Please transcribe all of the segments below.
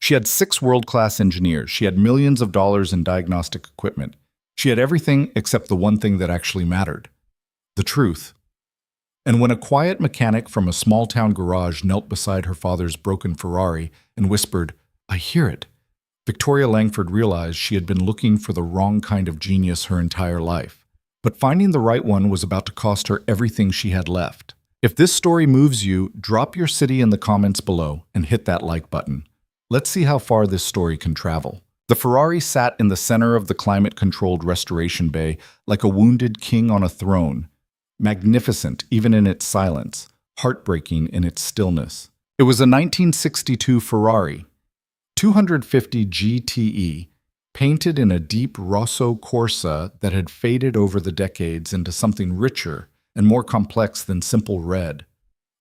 She had 6 world-class engineers. She had millions of dollars in diagnostic equipment. She had everything except the one thing that actually mattered: the truth. And when a quiet mechanic from a small-town garage knelt beside her father's broken Ferrari and whispered, "I hear it," Victoria Langford realized she had been looking for the wrong kind of genius her entire life. But finding the right one was about to cost her everything she had left. If this story moves you, drop your city in the comments below and hit that like button. Let's see how far this story can travel. The Ferrari sat in the center of the climate-controlled restoration bay like a wounded king on a throne, magnificent even in its silence, heartbreaking in its stillness. It was a 1962 Ferrari, 250 GTE, painted in a deep Rosso Corsa that had faded over the decades into something richer and more complex than simple red,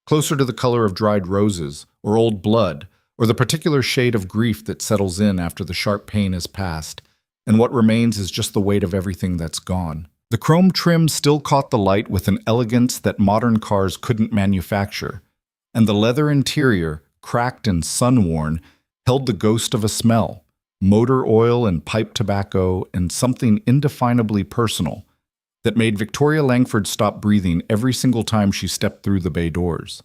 closer to the color of dried roses or old blood, or the particular shade of grief that settles in after the sharp pain has passed, and what remains is just the weight of everything that's gone. The chrome trim still caught the light with an elegance that modern cars couldn't manufacture, and the leather interior, cracked and sun-worn, held the ghost of a smell: motor oil and pipe tobacco and something indefinably personal that made Victoria Langford stop breathing every single time she stepped through the bay doors.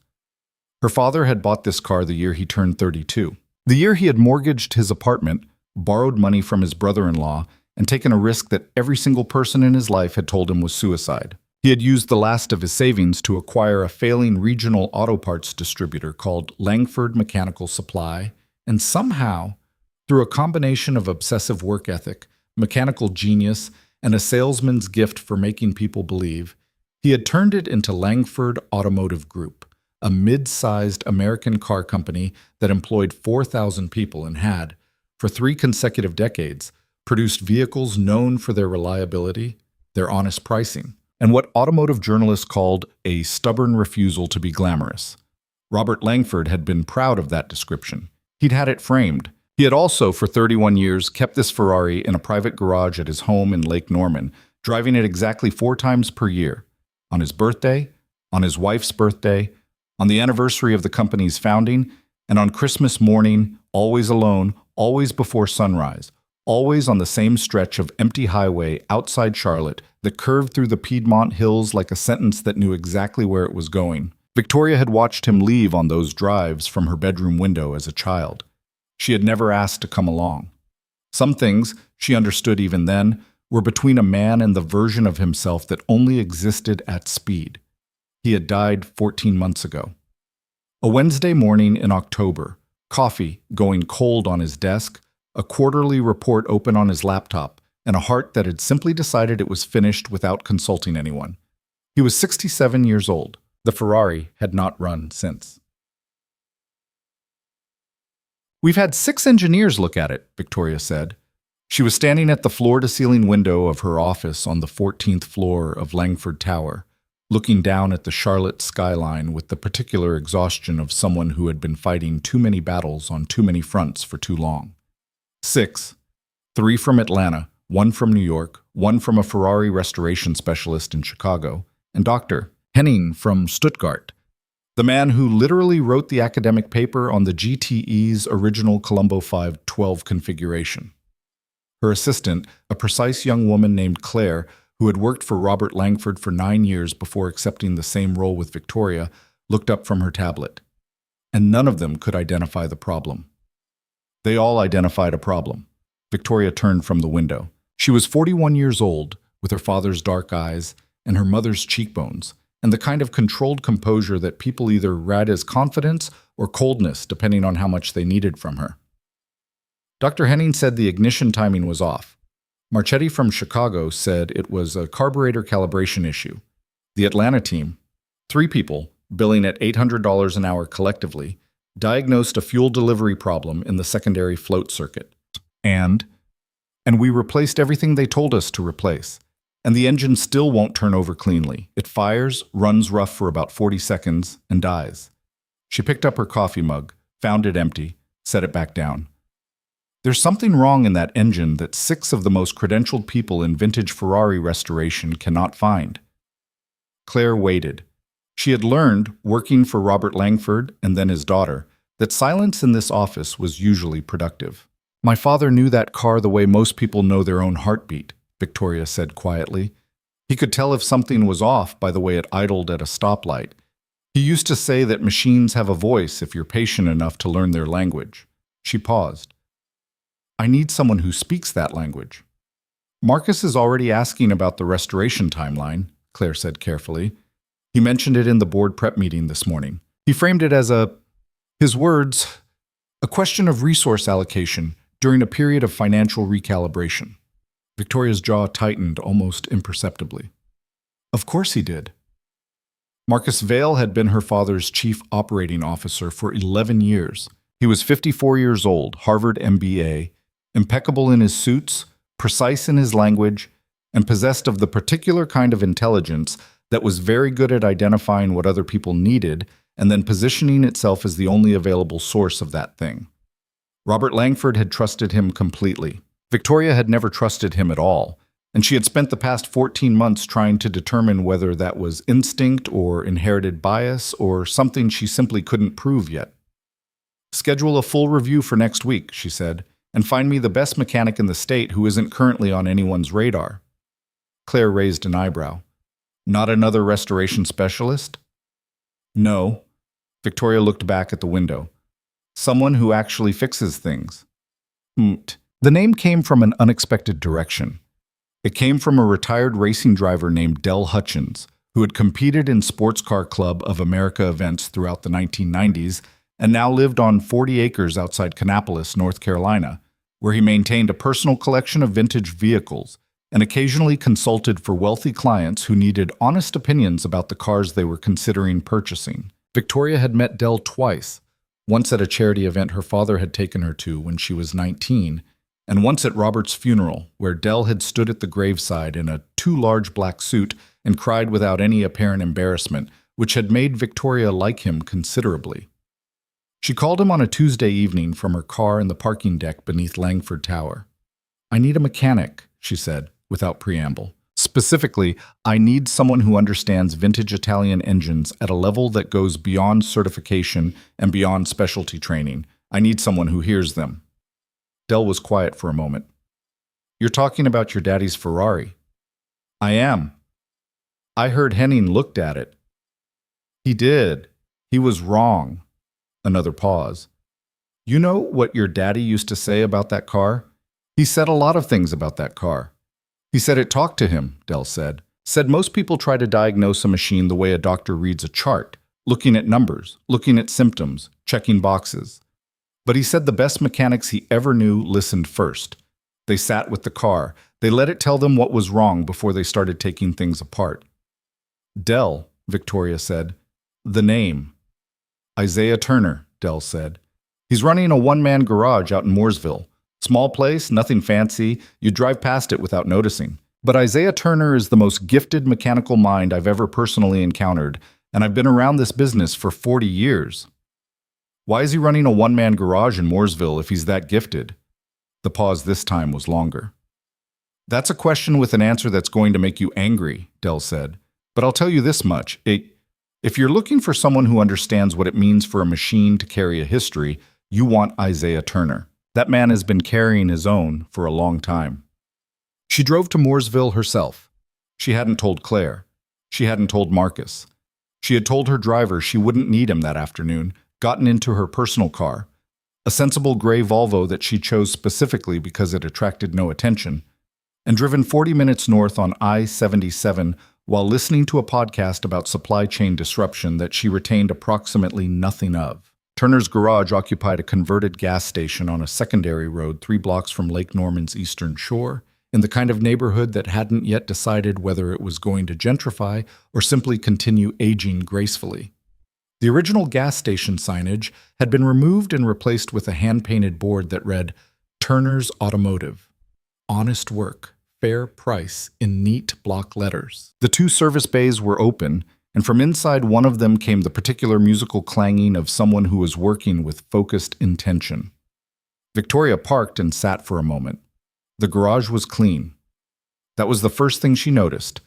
Her father had bought this car the year he turned 32. The year he had mortgaged his apartment, borrowed money from his brother-in-law, and taken a risk that every single person in his life had told him was suicide. He had used the last of his savings to acquire a failing regional auto parts distributor called Langford Mechanical Supply, and somehow, through a combination of obsessive work ethic, mechanical genius, and a salesman's gift for making people believe, he had turned it into Langford Automotive Group, a mid-sized American car company that employed 4,000 people and had, for 3 consecutive decades, produced vehicles known for their reliability, their honest pricing, and what automotive journalists called a stubborn refusal to be glamorous. Robert Langford had been proud of that description. He'd had it framed. He had also, for 31 years, kept this Ferrari in a private garage at his home in Lake Norman, driving it exactly 4 times per year: on his birthday, on his wife's birthday, on the anniversary of the company's founding, and on Christmas morning, always alone, always before sunrise, always on the same stretch of empty highway outside Charlotte that curved through the Piedmont Hills like a sentence that knew exactly where it was going. Victoria had watched him leave on those drives from her bedroom window as a child. She had never asked to come along. Some things, she understood even then, were between a man and the version of himself that only existed at speed. He had died 14 months ago. A Wednesday morning in October, coffee going cold on his desk, a quarterly report open on his laptop, and a heart that had simply decided it was finished without consulting anyone. He was 67 years old. The Ferrari had not run since. "We've had 6 engineers look at it," Victoria said. She was standing at the floor-to-ceiling window of her office on the 14th floor of Langford Tower, looking down at the Charlotte skyline with the particular exhaustion of someone who had been fighting too many battles on too many fronts for too long. 6. 3 from Atlanta, 1 from New York, 1 from a Ferrari restoration specialist in Chicago, and Dr. Henning from Stuttgart, the man who literally wrote the academic paper on the GTE's original Colombo 512 configuration. Her assistant, a precise young woman named Claire, who had worked for Robert Langford for 9 years before accepting the same role with Victoria, looked up from her tablet. And none of them could identify the problem. They all identified a problem. Victoria turned from the window. She was 41 years old, with her father's dark eyes and her mother's cheekbones, and the kind of controlled composure that people either read as confidence or coldness, depending on how much they needed from her. Dr. Henning said the ignition timing was off. Marchetti from Chicago said it was a carburetor calibration issue. The Atlanta team, 3 people, billing at $800 an hour collectively, diagnosed a fuel delivery problem in the secondary float circuit. And we replaced everything they told us to replace. And the engine still won't turn over cleanly. It fires, runs rough for about 40 seconds, and dies. She picked up her coffee mug, found it empty, set it back down. There's something wrong in that engine that 6 of the most credentialed people in vintage Ferrari restoration cannot find. Claire waited. She had learned, working for Robert Langford and then his daughter, that silence in this office was usually productive. My father knew that car the way most people know their own heartbeat, Victoria said quietly. He could tell if something was off by the way it idled at a stoplight. He used to say that machines have a voice if you're patient enough to learn their language. She paused. I need someone who speaks that language. Marcus is already asking about the restoration timeline, Claire said carefully. He mentioned it in the board prep meeting this morning. He framed it as his words, a question of resource allocation during a period of financial recalibration. Victoria's jaw tightened almost imperceptibly. Of course he did. Marcus Vail had been her father's chief operating officer for 11 years. He was 54 years old, Harvard MBA, impeccable in his suits, precise in his language, and possessed of the particular kind of intelligence that was very good at identifying what other people needed and then positioning itself as the only available source of that thing. Robert Langford had trusted him completely. Victoria had never trusted him at all, and she had spent the past 14 months trying to determine whether that was instinct or inherited bias or something she simply couldn't prove yet. Schedule a full review for next week, she said, and find me the best mechanic in the state who isn't currently on anyone's radar. Claire raised an eyebrow. Not another restoration specialist? No. Victoria looked back at the window. Someone who actually fixes things. The name came from an unexpected direction. It came from a retired racing driver named Del Hutchins, who had competed in Sports Car Club of America events throughout the 1990s and now lived on 40 acres outside Kannapolis, North Carolina, where he maintained a personal collection of vintage vehicles and occasionally consulted for wealthy clients who needed honest opinions about the cars they were considering purchasing. Victoria had met Del twice, once at a charity event her father had taken her to when she was 19, and once at Robert's funeral, where Del had stood at the graveside in a too large black suit and cried without any apparent embarrassment, which had made Victoria like him considerably. She called him on a Tuesday evening from her car in the parking deck beneath Langford Tower. I need a mechanic, she said, without preamble. Specifically, I need someone who understands vintage Italian engines at a level that goes beyond certification and beyond specialty training. I need someone who hears them. Del was quiet for a moment. You're talking about your daddy's Ferrari. I am. I heard Henning looked at it. He did. He was wrong. Another pause. You know what your daddy used to say about that car? He said a lot of things about that car. He said it talked to him, Del said. Said most people try to diagnose a machine the way a doctor reads a chart, looking at numbers, looking at symptoms, checking boxes. But he said the best mechanics he ever knew listened first. They sat with the car. They let it tell them what was wrong before they started taking things apart. Del, Victoria said. The name. Isaiah Turner, Del said. He's running a one-man garage out in Mooresville. Small place, nothing fancy. You drive past it without noticing. But Isaiah Turner is the most gifted mechanical mind I've ever personally encountered, and I've been around this business for 40 years. Why is he running a one-man garage in Mooresville if he's that gifted? The pause this time was longer. That's a question with an answer that's going to make you angry, Del said. But I'll tell you this much. If you're looking for someone who understands what it means for a machine to carry a history, you want Isaiah Turner. That man has been carrying his own for a long time. She drove to Mooresville herself. She hadn't told Claire. She hadn't told Marcus. She had told her driver she wouldn't need him that afternoon, gotten into her personal car, a sensible gray Volvo that she chose specifically because it attracted no attention, and driven 40 minutes north on I-77 while listening to a podcast about supply chain disruption that she retained approximately nothing of. Turner's garage occupied a converted gas station on a secondary road 3 blocks from Lake Norman's eastern shore, in the kind of neighborhood that hadn't yet decided whether it was going to gentrify or simply continue aging gracefully. The original gas station signage had been removed and replaced with a hand-painted board that read, Turner's Automotive. Honest work, fair price, in neat block letters. The 2 service bays were open, and from inside one of them came the particular musical clanging of someone who was working with focused intention. Victoria parked and sat for a moment. The garage was clean. That was the first thing she noticed,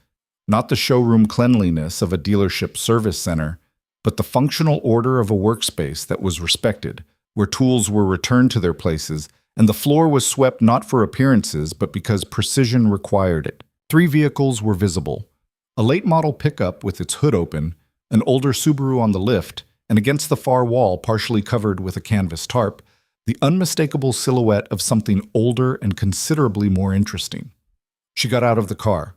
not the showroom cleanliness of a dealership service center, but the functional order of a workspace that was respected, where tools were returned to their places, and the floor was swept not for appearances, but because precision required it. 3 vehicles were visible: a late-model pickup with its hood open, an older Subaru on the lift, and against the far wall, partially covered with a canvas tarp, the unmistakable silhouette of something older and considerably more interesting. She got out of the car.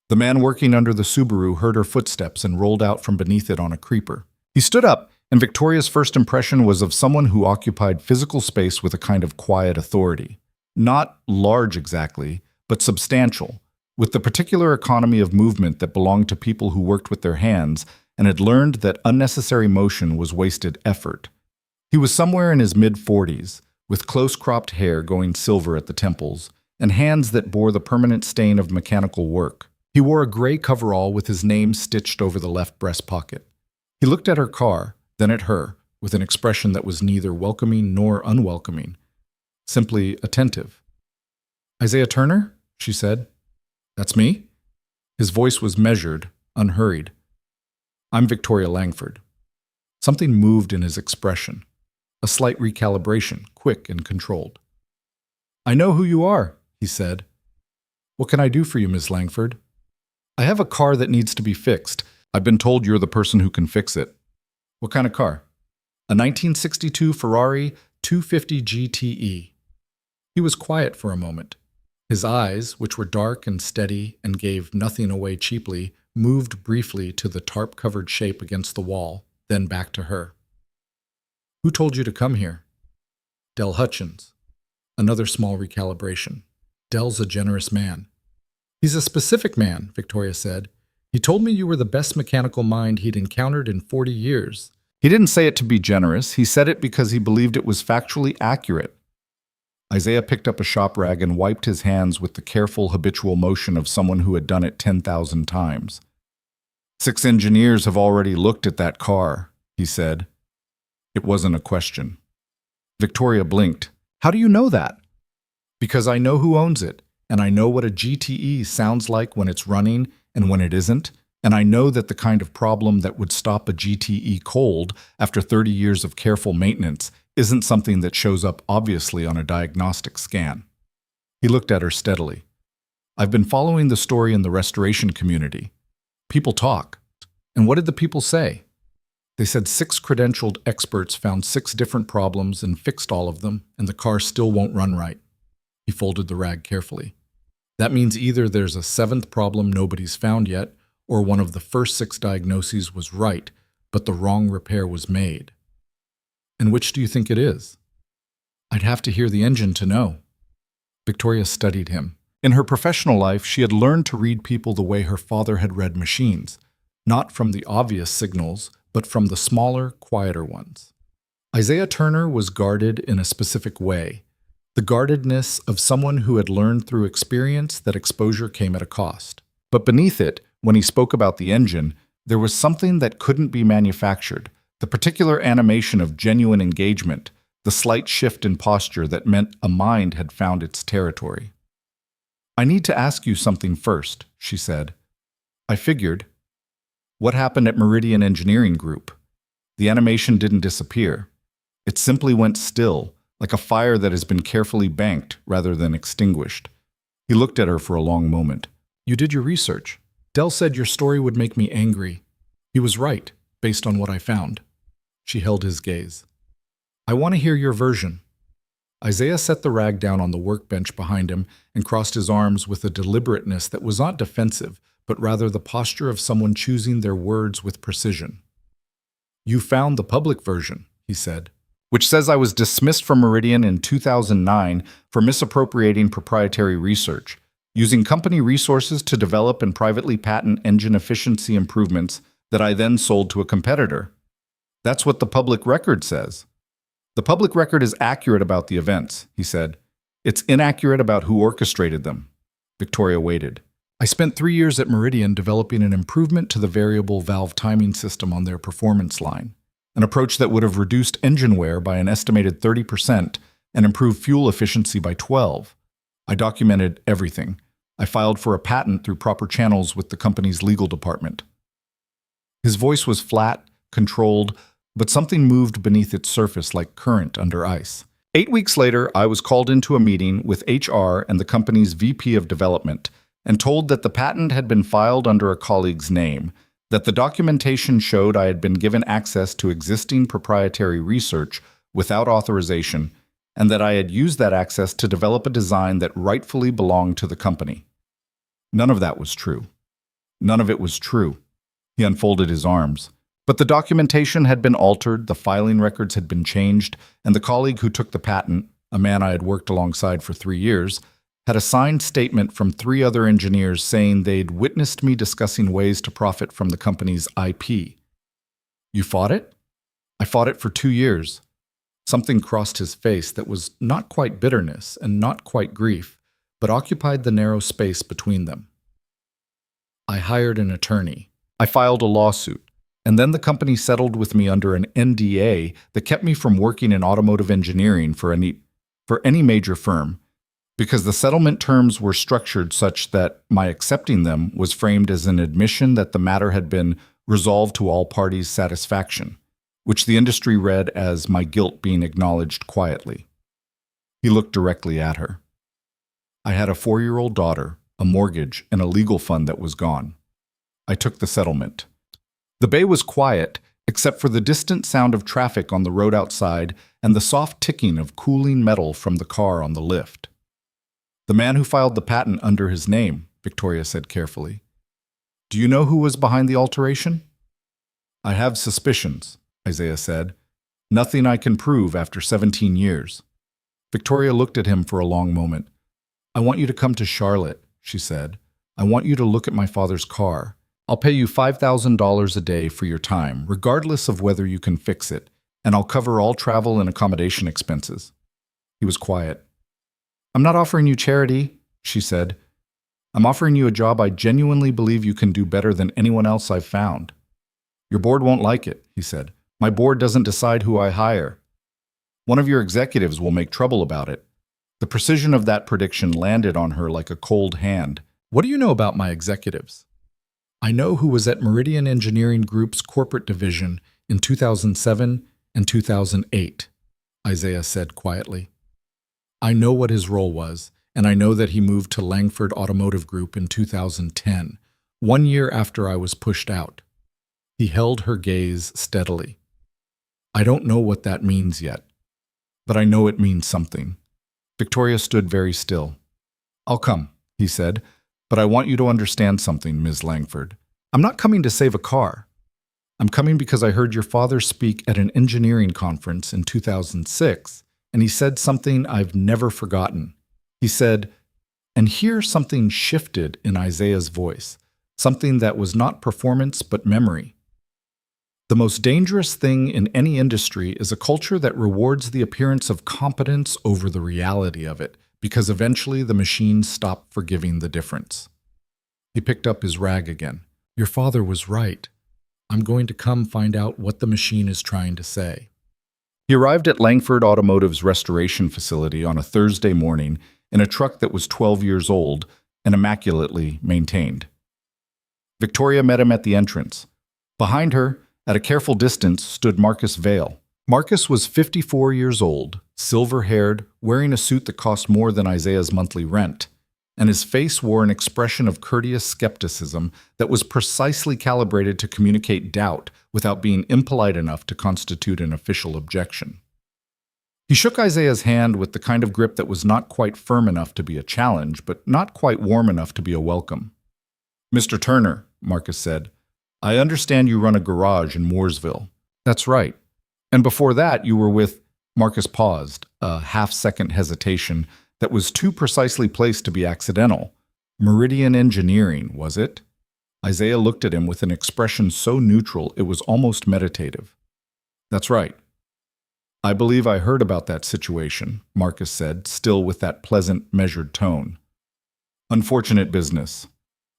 The man working under the Subaru heard her footsteps and rolled out from beneath it on a creeper. He stood up, and Victoria's first impression was of someone who occupied physical space with a kind of quiet authority. Not large exactly, but substantial, with the particular economy of movement that belonged to people who worked with their hands and had learned that unnecessary motion was wasted effort. He was somewhere in his mid-40s, with close-cropped hair going silver at the temples, and hands that bore the permanent stain of mechanical work. He wore a gray coverall with his name stitched over the left breast pocket. He looked at her car, then at her, with an expression that was neither welcoming nor unwelcoming, simply attentive. "Isaiah Turner?" she said. "That's me?" His voice was measured, unhurried. "I'm Victoria Langford." Something moved in his expression. A slight recalibration, quick and controlled. "I know who you are," he said. "What can I do for you, Miss Langford?" "I have a car that needs to be fixed. I've been told you're the person who can fix it." "What kind of car?" "A 1962 Ferrari 250 GTE. He was quiet for a moment. His eyes, which were dark and steady and gave nothing away cheaply, moved briefly to the tarp-covered shape against the wall, then back to her. "Who told you to come here?" "Del Hutchins." Another small recalibration. "Del's a generous man." "He's a specific man," Victoria said. "He told me you were the best mechanical mind he'd encountered in 40 years. He didn't say it to be generous. He said it because he believed it was factually accurate." Isaiah picked up a shop rag and wiped his hands with the careful, habitual motion of someone who had done it 10,000 times. "6 engineers have already looked at that car," he said. It wasn't a question. Victoria blinked. "How do you know that?" "Because I know who owns it, and I know what a GTE sounds like when it's running and when it isn't, and I know that the kind of problem that would stop a GTE cold after 30 years of careful maintenance isn't something that shows up obviously on a diagnostic scan." He looked at her steadily. "I've been following the story in the restoration community. People talk. And what did the people say?" "They said 6 credentialed experts found 6 different problems and fixed all of them, and the car still won't run right." He folded the rag carefully. "That means either there's a 7th problem nobody's found yet, or one of the first 6 diagnoses was right, but the wrong repair was made." "And which do you think it is?" "I'd have to hear the engine to know." Victoria studied him. In her professional life, she had learned to read people the way her father had read machines, not from the obvious signals, but from the smaller, quieter ones. Isaiah Turner was guarded in a specific way, the guardedness of someone who had learned through experience that exposure came at a cost. But beneath it, when he spoke about the engine, there was something that couldn't be manufactured, the particular animation of genuine engagement, the slight shift in posture that meant a mind had found its territory. "I need to ask you something first," she said. "I figured. What happened at Meridian Engineering Group? The animation didn't disappear. It simply went still, like a fire that has been carefully banked rather than extinguished." He looked at her for a long moment. "You did your research. Del said your story would make me angry. He was right, based on what I found." She held his gaze. "I want to hear your version." Isaiah set the rag down on the workbench behind him and crossed his arms with a deliberateness that was not defensive, but rather the posture of someone choosing their words with precision. "You found the public version," he said, "which says I was dismissed from Meridian in 2009 for misappropriating proprietary research, using company resources to develop and privately patent engine efficiency improvements that I then sold to a competitor. That's what the public record says." "The public record is accurate about the events," he said. "It's inaccurate about who orchestrated them." Victoria waited. "I spent 3 years at Meridian developing an improvement to the variable valve timing system on their performance line, an approach that would have reduced engine wear by an estimated 30% and improved fuel efficiency by 12%. I documented everything. I filed for a patent through proper channels with the company's legal department." His voice was flat, controlled, but something moved beneath its surface like current under ice. 8 weeks later, I was called into a meeting with HR and the company's VP of development and told that the patent had been filed under a colleague's name, that the documentation showed I had been given access to existing proprietary research without authorization, and that I had used that access to develop a design that rightfully belonged to the company. None of that was true. None of it was true. He unfolded his arms. But the documentation had been altered, the filing records had been changed, and the colleague who took the patent, a man I had worked alongside for 3 years, had a signed statement from 3 other engineers saying they'd witnessed me discussing ways to profit from the company's IP. You fought it? I fought it for 2 years. Something crossed his face that was not quite bitterness and not quite grief, but occupied the narrow space between them. I hired an attorney. I filed a lawsuit. And then the company settled with me under an NDA that kept me from working in automotive engineering for any major firm, because the settlement terms were structured such that my accepting them was framed as an admission that the matter had been resolved to all parties' satisfaction, which the industry read as my guilt being acknowledged quietly. He looked directly at her. I had a 4-year-old daughter, a mortgage, and a legal fund that was gone. I took the settlement. The bay was quiet, except for the distant sound of traffic on the road outside and the soft ticking of cooling metal from the car on the lift. The man who filed the patent under his name, Victoria said carefully. Do you know who was behind the alteration? I have suspicions, Isaiah said. Nothing I can prove after 17 years. Victoria looked at him for a long moment. I want you to come to Charlotte, she said. I want you to look at my father's car. I'll pay you $5,000 a day for your time, regardless of whether you can fix it, and I'll cover all travel and accommodation expenses. He was quiet. I'm not offering you charity, she said. I'm offering you a job I genuinely believe you can do better than anyone else I've found. Your board won't like it, he said. My board doesn't decide who I hire. One of your executives will make trouble about it. The precision of that prediction landed on her like a cold hand. What do you know about my executives? I know who was at Meridian Engineering Group's corporate division in 2007 and 2008, Isaiah said quietly. I know what his role was, and I know that he moved to Langford Automotive Group in 2010, 1 year after I was pushed out. He held her gaze steadily. I don't know what that means yet, but I know it means something. Victoria stood very still. I'll come, he said. But I want you to understand something, Ms. Langford. I'm not coming to save a car. I'm coming because I heard your father speak at an engineering conference in 2006, and he said something I've never forgotten. He said, and here something shifted in Isaiah's voice, something that was not performance but memory. The most dangerous thing in any industry is a culture that rewards the appearance of competence over the reality of it, because eventually the machines stop forgiving the difference. He picked up his rag again. Your father was right. I'm going to come find out what the machine is trying to say. He arrived at Langford Automotive's restoration facility on a Thursday morning in a truck that was 12 years old and immaculately maintained. Victoria met him at the entrance. Behind her, at a careful distance, stood Marcus Vale. Marcus was 54 years old, silver-haired, wearing a suit that cost more than Isaiah's monthly rent, and his face wore an expression of courteous skepticism that was precisely calibrated to communicate doubt without being impolite enough to constitute an official objection. He shook Isaiah's hand with the kind of grip that was not quite firm enough to be a challenge, but not quite warm enough to be a welcome. Mr. Turner, Marcus said, I understand you run a garage in Mooresville. That's right. And before that, you were with... Marcus paused, a half-second hesitation that was too precisely placed to be accidental. Meridian Engineering, was it? Isaiah looked at him with an expression so neutral it was almost meditative. That's right. I believe I heard about that situation, Marcus said, still with that pleasant, measured tone. Unfortunate business.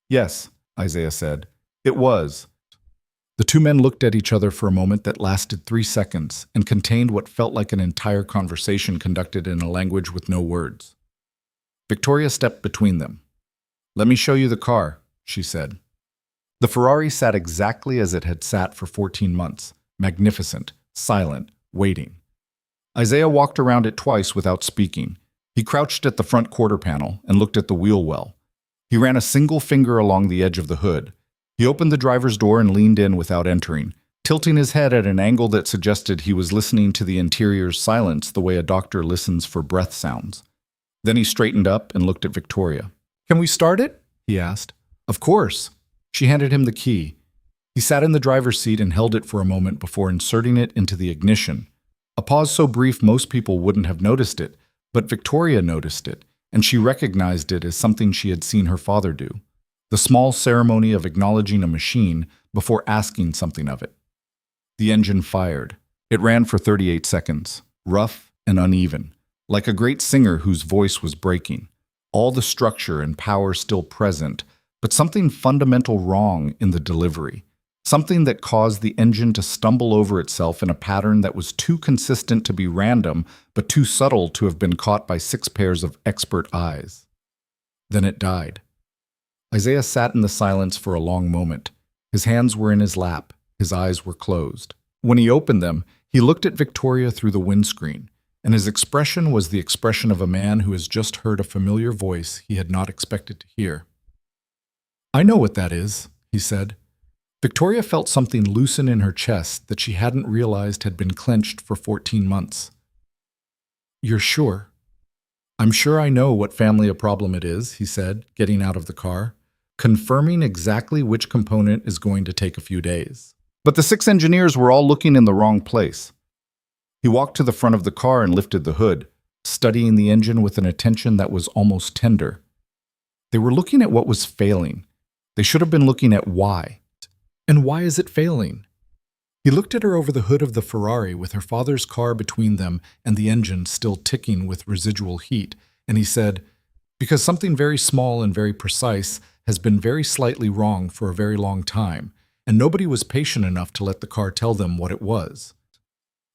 Yes, Isaiah said. It was. The two men looked at each other for a moment that lasted 3 seconds and contained what felt like an entire conversation conducted in a language with no words. Victoria stepped between them. Let me show you the car, she said. The Ferrari sat exactly as it had sat for 14 months, magnificent, silent, waiting. Isaiah walked around it twice without speaking. He crouched at the front quarter panel and looked at the wheel well. He ran a single finger along the edge of the hood. He opened the driver's door and leaned in without entering, tilting his head at an angle that suggested he was listening to the interior's silence the way a doctor listens for breath sounds. Then he straightened up and looked at Victoria. "Can we start it?" he asked. "Of course." She handed him the key. He sat in the driver's seat and held it for a moment before inserting it into the ignition. A pause so brief most people wouldn't have noticed it, but Victoria noticed it, and she recognized it as something she had seen her father do. The small ceremony of acknowledging a machine before asking something of it. The engine fired. It ran for 38 seconds, rough and uneven, like a great singer whose voice was breaking. All the structure and power still present, but something fundamental wrong in the delivery. Something that caused the engine to stumble over itself in a pattern that was too consistent to be random, but too subtle to have been caught by 6 pairs of expert eyes. Then it died. Isaiah sat in the silence for a long moment. His hands were in his lap. His eyes were closed. When he opened them, he looked at Victoria through the windscreen, and his expression was the expression of a man who has just heard a familiar voice he had not expected to hear. "I know what that is," he said. Victoria felt something loosen in her chest that she hadn't realized had been clenched for 14 months. "You're sure?" "I'm sure I know what family a problem it is," he said, getting out of the car. "Confirming exactly which component is going to take a few days." But the 6 engineers were all looking in the wrong place. He walked to the front of the car and lifted the hood, studying the engine with an attention that was almost tender. They were looking at what was failing. They should have been looking at why. And why is it failing? He looked at her over the hood of the Ferrari with her father's car between them and the engine still ticking with residual heat, and he said, "Because something very small and very precise has been very slightly wrong for a very long time, and nobody was patient enough to let the car tell them what it was."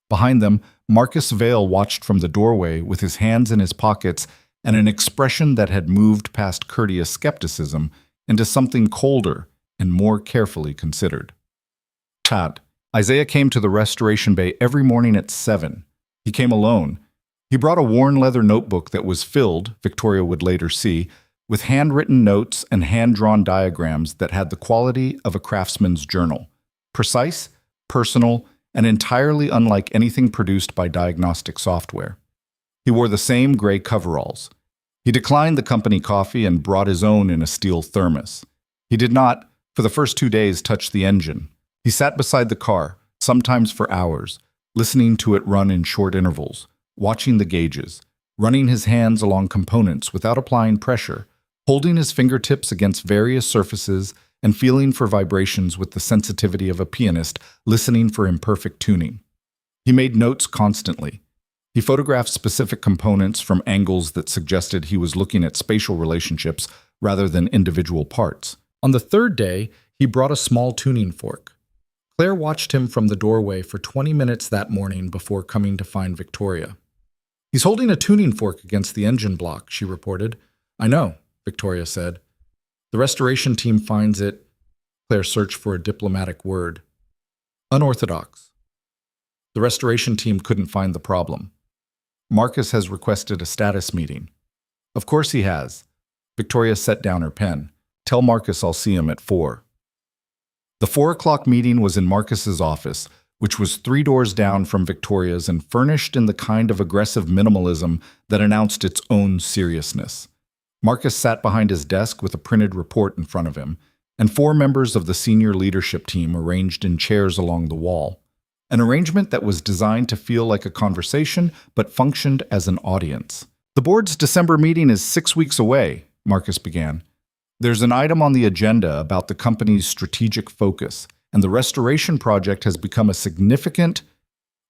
Behind them, Marcus Vale watched from the doorway with his hands in his pockets and an expression that had moved past courteous skepticism into something colder and more carefully considered. Tad. Isaiah came to the restoration bay every morning at 7. He came alone. He brought a worn leather notebook that was filled, Victoria would later see, with handwritten notes and hand-drawn diagrams that had the quality of a craftsman's journal. Precise, personal, and entirely unlike anything produced by diagnostic software. He wore the same gray coveralls. He declined the company coffee and brought his own in a steel thermos. He did not, for the first 2 days, touch the engine. He sat beside the car, sometimes for hours, listening to it run in short intervals, watching the gauges, running his hands along components without applying pressure, holding his fingertips against various surfaces and feeling for vibrations with the sensitivity of a pianist listening for imperfect tuning. He made notes constantly. He photographed specific components from angles that suggested he was looking at spatial relationships rather than individual parts. On the 3rd day, he brought a small tuning fork. Claire watched him from the doorway for 20 minutes that morning before coming to find Victoria. "He's holding a tuning fork against the engine block," she reported. "I know," Victoria said. "The restoration team finds it," Claire searched for a diplomatic word, "unorthodox. The restoration team couldn't find the problem. Marcus has requested a status meeting." "Of course he has." Victoria set down her pen. "Tell Marcus I'll see him at 4. The 4 o'clock meeting was in Marcus's office, which was 3 doors down from Victoria's and furnished in the kind of aggressive minimalism that announced its own seriousness. Marcus sat behind his desk with a printed report in front of him, and 4 members of the senior leadership team arranged in chairs along the wall. An arrangement that was designed to feel like a conversation but functioned as an audience. "The board's December meeting is 6 weeks away," Marcus began. "There's an item on the agenda about the company's strategic focus, and the restoration project has become a significant,"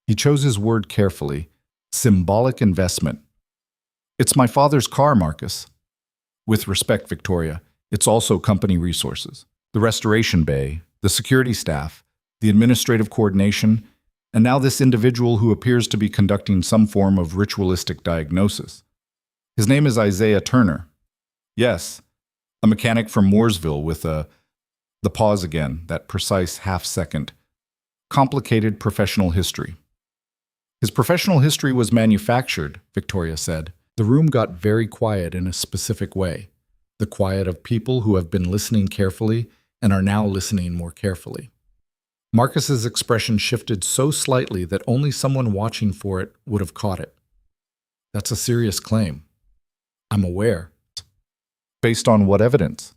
he chose his word carefully, "symbolic investment." "It's my father's car, Marcus." "With respect, Victoria, it's also company resources. The restoration bay, the security staff, the administrative coordination, and now this individual who appears to be conducting some form of ritualistic diagnosis. His name is Isaiah Turner." "Yes, a mechanic from Mooresville with a..." The pause again, that precise half-second. Complicated professional history. His professional history was manufactured, Victoria said. The room got very quiet in a specific way. The quiet of people who have been listening carefully and are now listening more carefully. Marcus's expression shifted so slightly that only someone watching for it would have caught it. That's a serious claim. I'm aware. Based on what evidence?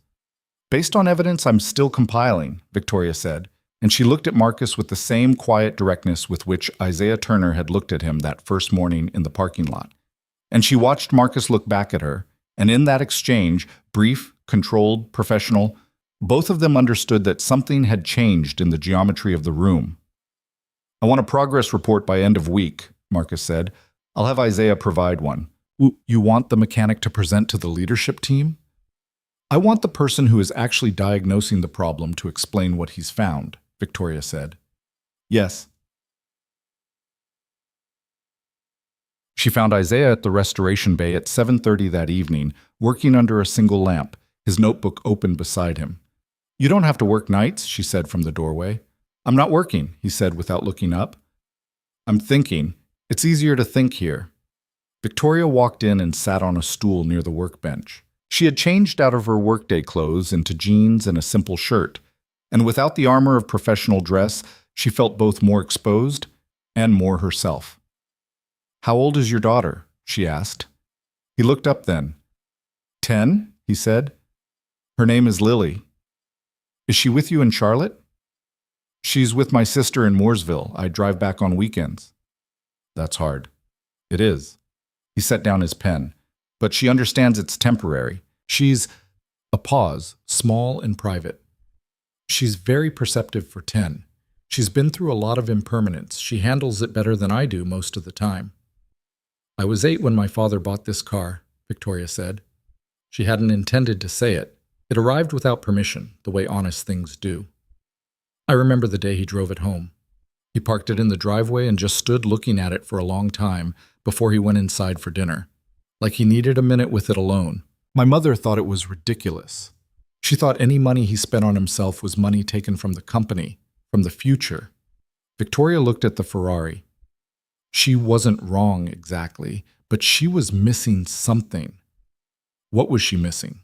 Based on evidence I'm still compiling, Victoria said, and she looked at Marcus with the same quiet directness with which Isaiah Turner had looked at him that first morning in the parking lot. And she watched Marcus look back at her, and in that exchange, brief, controlled, professional, both of them understood that something had changed in the geometry of the room. I want a progress report by end of week, Marcus said. I'll have Isaiah provide one. You want the mechanic to present to the leadership team? I want the person who is actually diagnosing the problem to explain what he's found, Victoria said. Yes. She found Isaiah at the restoration bay at 7:30 that evening, working under a single lamp, his notebook open beside him. You don't have to work nights, she said from the doorway. I'm not working, he said without looking up. I'm thinking. It's easier to think here. Victoria walked in and sat on a stool near the workbench. She had changed out of her workday clothes into jeans and a simple shirt, and without the armor of professional dress, she felt both more exposed and more herself. How old is your daughter? She asked. He looked up then. 10, he said. Her name is Lily. Is she with you in Charlotte? She's with my sister in Mooresville. I drive back on weekends. That's hard. It is. He set down his pen. But she understands it's temporary. She's a pause, small and private. She's very perceptive for 10. She's been through a lot of impermanence. She handles it better than I do most of the time. I was 8 when my father bought this car, Victoria said. She hadn't intended to say it. It arrived without permission, the way honest things do. I remember the day he drove it home. He parked it in the driveway and just stood looking at it for a long time before he went inside for dinner. Like he needed a minute with it alone. My mother thought it was ridiculous. She thought any money he spent on himself was money taken from the company, from the future. Victoria looked at the Ferrari. She wasn't wrong exactly, but she was missing something. What was she missing?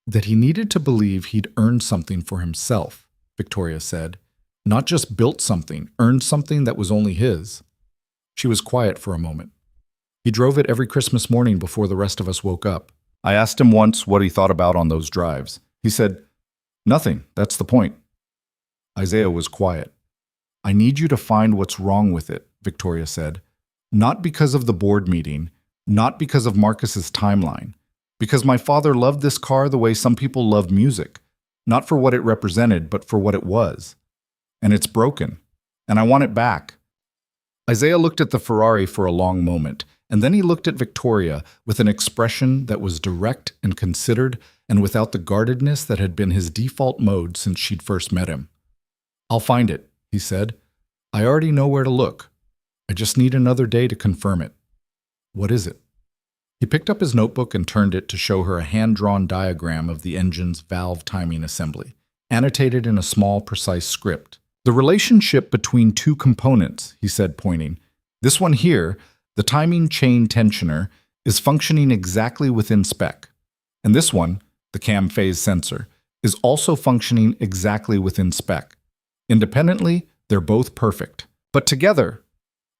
That he needed to believe he'd earned something for himself, Victoria said. Not just built something, earned something that was only his. She was quiet for a moment. He drove it every Christmas morning before the rest of us woke up. I asked him once what he thought about on those drives. He said, nothing, that's the point. Isaiah was quiet. I need you to find what's wrong with it, Victoria said. Not because of the board meeting, not because of Marcus's timeline, because my father loved this car the way some people love music, not for what it represented, but for what it was. And it's broken, and I want it back. Isaiah looked at the Ferrari for a long moment, and then he looked at Victoria with an expression that was direct and considered and without the guardedness that had been his default mode since she'd first met him. I'll find it, he said. I already know where to look. I just need another day to confirm it. What is it? He picked up his notebook and turned it to show her a hand-drawn diagram of the engine's valve timing assembly, annotated in a small, precise script. The relationship between two components, he said, pointing. This one here, the timing chain tensioner, is functioning exactly within spec. And this one, the cam phase sensor, is also functioning exactly within spec. Independently, they're both perfect. But together,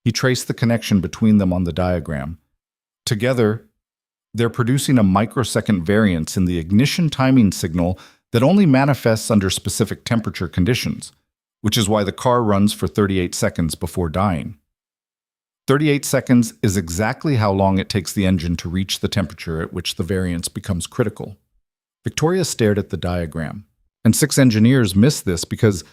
he traced the connection between them on the diagram. Together, they're producing a microsecond variance in the ignition timing signal that only manifests under specific temperature conditions, which is why the car runs for 38 seconds before dying. 38 seconds is exactly how long it takes the engine to reach the temperature at which the variance becomes critical. Victoria stared at the diagram, and 6 engineers missed this because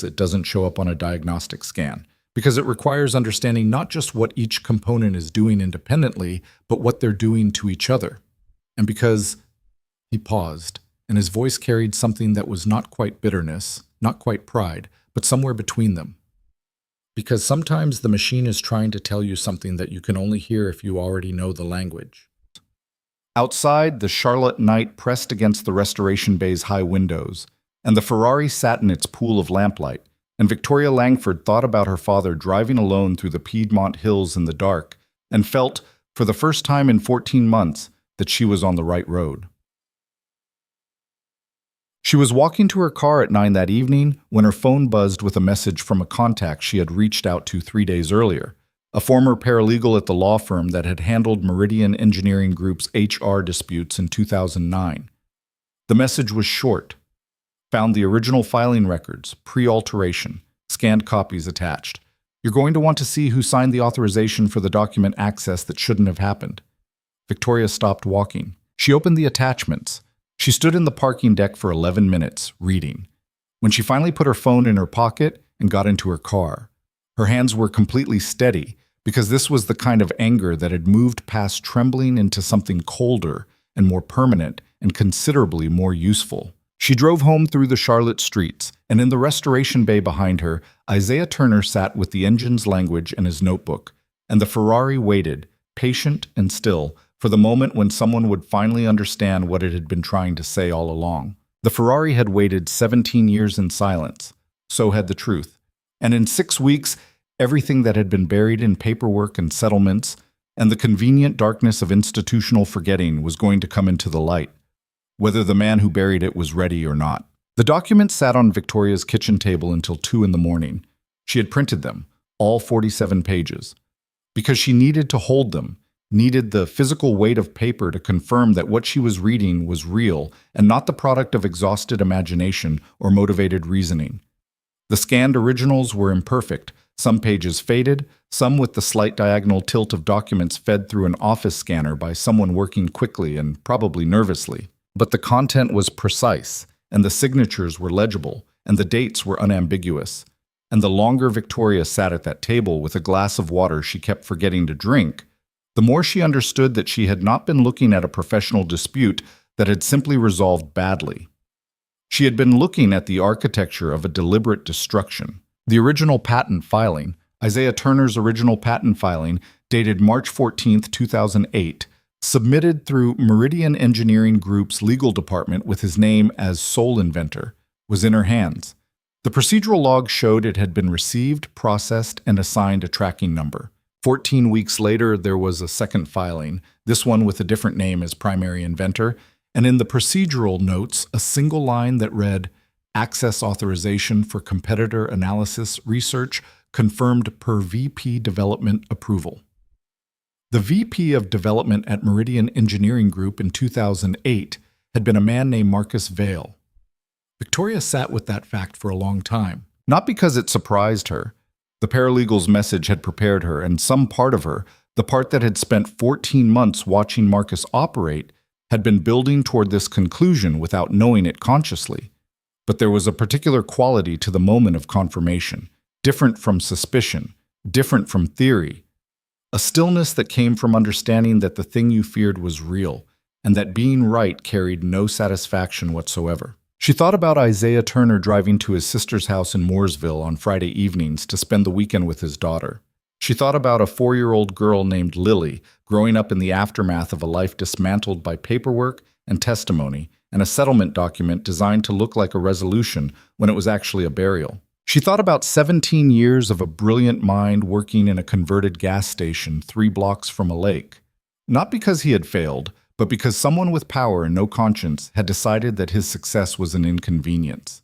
it doesn't show up on a diagnostic scan, because it requires understanding not just what each component is doing independently, but what they're doing to each other. And because he paused, and his voice carried something that was not quite bitterness, not quite pride, but somewhere between them. Because sometimes the machine is trying to tell you something that you can only hear if you already know the language. Outside, the Charlotte night pressed against the restoration bay's high windows, and the Ferrari sat in its pool of lamplight, and Victoria Langford thought about her father driving alone through the Piedmont hills in the dark and felt, for the first time in 14 months, that she was on the right road. She was walking to her car at 9 that evening when her phone buzzed with a message from a contact she had reached out to 3 days earlier, a former paralegal at the law firm that had handled Meridian Engineering Group's HR disputes in 2009. The message was short. Found the original filing records, pre-alteration, scanned copies attached. You're going to want to see who signed the authorization for the document access that shouldn't have happened. Victoria stopped walking. She opened the attachments. She stood in the parking deck for 11 minutes, reading. When she finally put her phone in her pocket and got into her car, her hands were completely steady because this was the kind of anger that had moved past trembling into something colder and more permanent and considerably more useful. She drove home through the Charlotte streets, and in the restoration bay behind her, Isaiah Turner sat with the engine's language and his notebook, and the Ferrari waited, patient and still, for the moment when someone would finally understand what it had been trying to say all along. The Ferrari had waited 17 years in silence. So had the truth. And in 6 weeks, everything that had been buried in paperwork and settlements, and the convenient darkness of institutional forgetting was going to come into the light, whether the man who buried it was ready or not. The documents sat on Victoria's kitchen table until 2 in the morning. She had printed them, all 47 pages, because she needed to hold them, needed the physical weight of paper to confirm that what she was reading was real and not the product of exhausted imagination or motivated reasoning. The scanned originals were imperfect, some pages faded, some with the slight diagonal tilt of documents fed through an office scanner by someone working quickly and probably nervously. But the content was precise, and the signatures were legible, and the dates were unambiguous. And the longer Victoria sat at that table with a glass of water she kept forgetting to drink, the more she understood that she had not been looking at a professional dispute that had simply resolved badly. She had been looking at the architecture of a deliberate destruction. The original patent filing, Isaiah Turner's original patent filing, dated March 14, 2008, submitted through Meridian Engineering Group's legal department with his name as sole inventor, was in her hands. The procedural log showed it had been received, processed, and assigned a tracking number. 14 weeks later, there was a second filing, this one with a different name as primary inventor, and in the procedural notes, a single line that read, "Access authorization for competitor analysis research confirmed per VP Development approval." The VP of Development at Meridian Engineering Group in 2008 had been a man named Marcus Vail. Victoria sat with that fact for a long time, not because it surprised her. The paralegal's message had prepared her, and some part of her, the part that had spent 14 months watching Marcus operate, had been building toward this conclusion without knowing it consciously. But there was a particular quality to the moment of confirmation, different from suspicion, different from theory. A stillness that came from understanding that the thing you feared was real, and that being right carried no satisfaction whatsoever. She thought about Isaiah Turner driving to his sister's house in Mooresville on Friday evenings to spend the weekend with his daughter. She thought about a 4-year-old girl named Lily growing up in the aftermath of a life dismantled by paperwork and testimony and a settlement document designed to look like a resolution when it was actually a burial. She thought about 17 years of a brilliant mind working in a converted gas station 3 blocks from a lake. Not because he had failed, but because someone with power and no conscience had decided that his success was an inconvenience.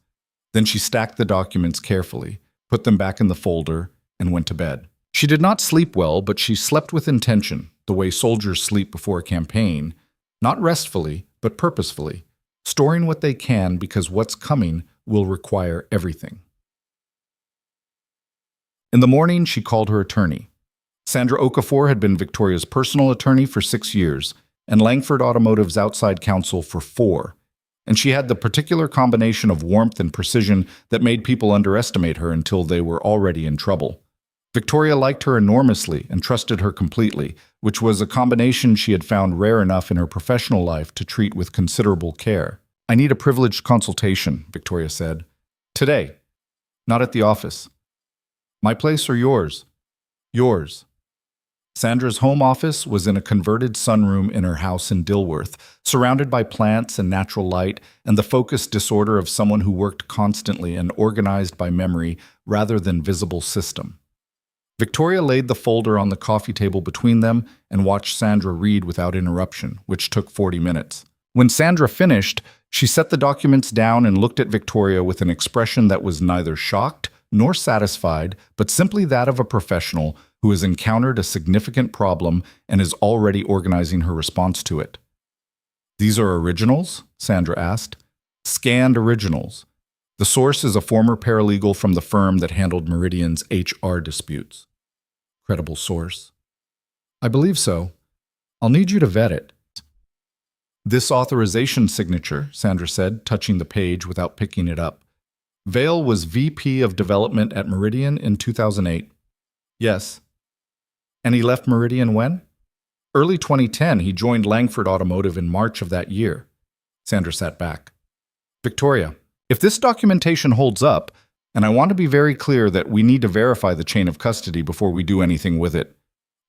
Then she stacked the documents carefully, put them back in the folder, and went to bed. She did not sleep well, but she slept with intention, the way soldiers sleep before a campaign, not restfully, but purposefully, storing what they can because what's coming will require everything. In the morning, she called her attorney. Sandra Okafor had been Victoria's personal attorney for 6 years, and Langford Automotive's outside counsel for 4, and she had the particular combination of warmth and precision that made people underestimate her until they were already in trouble. Victoria liked her enormously and trusted her completely, which was a combination she had found rare enough in her professional life to treat with considerable care. "I need a privileged consultation," Victoria said. "Today. Not at the office." "My place or yours?" "Yours." Sandra's home office was in a converted sunroom in her house in Dilworth, surrounded by plants and natural light and the focused disorder of someone who worked constantly and organized by memory rather than visible system. Victoria laid the folder on the coffee table between them and watched Sandra read without interruption, which took 40 minutes. When Sandra finished, she set the documents down and looked at Victoria with an expression that was neither shocked nor satisfied, but simply that of a professional who has encountered a significant problem and is already organizing her response to it. "These are originals?" Sandra asked. "Scanned originals. The source is a former paralegal from the firm that handled Meridian's HR disputes." Credible source. "I believe so. I'll need you to vet it." "This authorization signature," Sandra said, touching the page without picking it up. "Vale was VP of Development at Meridian in 2008. "Yes." "And he left Meridian when?" "Early 2010. He joined Langford Automotive in March of that year." Sandra sat back. "Victoria, if this documentation holds up, and I want to be very clear that we need to verify the chain of custody before we do anything with it,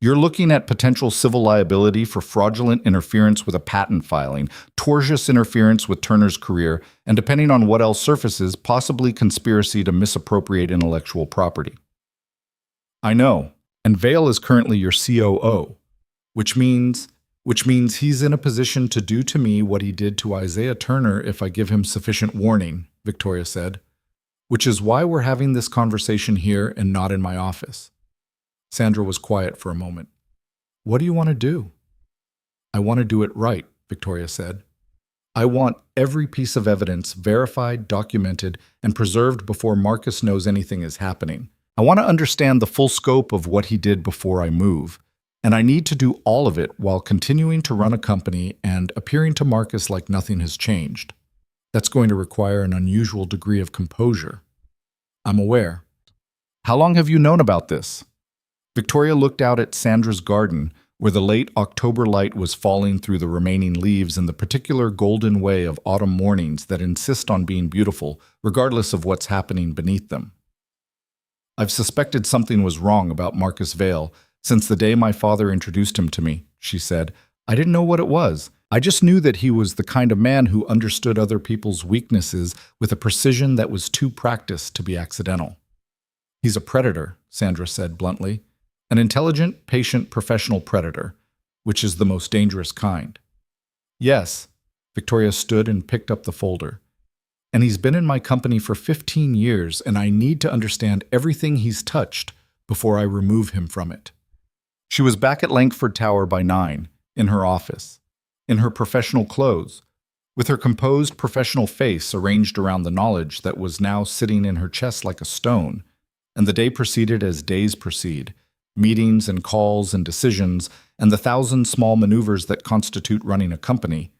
you're looking at potential civil liability for fraudulent interference with a patent filing, tortious interference with Turner's career, and depending on what else surfaces, possibly conspiracy to misappropriate intellectual property." "I know, and Vale is currently your COO, which means he's in a position to do to me what he did to Isaiah Turner if I give him sufficient warning," Victoria said, "which is why we're having this conversation here and not in my office." Sandra was quiet for a moment. "What do you want to do?" "I want to do it right," Victoria said. "I want every piece of evidence verified, documented, and preserved before Marcus knows anything is happening. I want to understand the full scope of what he did before I move, and I need to do all of it while continuing to run a company and appearing to Marcus like nothing has changed. That's going to require an unusual degree of composure." "I'm aware. How long have you known about this?" Victoria looked out at Sandra's garden, where the late October light was falling through the remaining leaves in the particular golden way of autumn mornings that insist on being beautiful, regardless of what's happening beneath them. "I've suspected something was wrong about Marcus Vale since the day my father introduced him to me," she said. "I didn't know what it was. I just knew that he was the kind of man who understood other people's weaknesses with a precision that was too practiced to be accidental." "He's a predator," Sandra said bluntly. "An intelligent, patient, professional predator, which is the most dangerous kind." "Yes." Victoria stood and picked up the folder. "And he's been in my company for 15 years, and I need to understand everything he's touched before I remove him from it." She was back at Langford Tower by 9, in her office, in her professional clothes, with her composed professional face arranged around the knowledge that was now sitting in her chest like a stone, and the day proceeded as days proceed, meetings and calls and decisions, and the 1,000 small maneuvers that constitute running a company.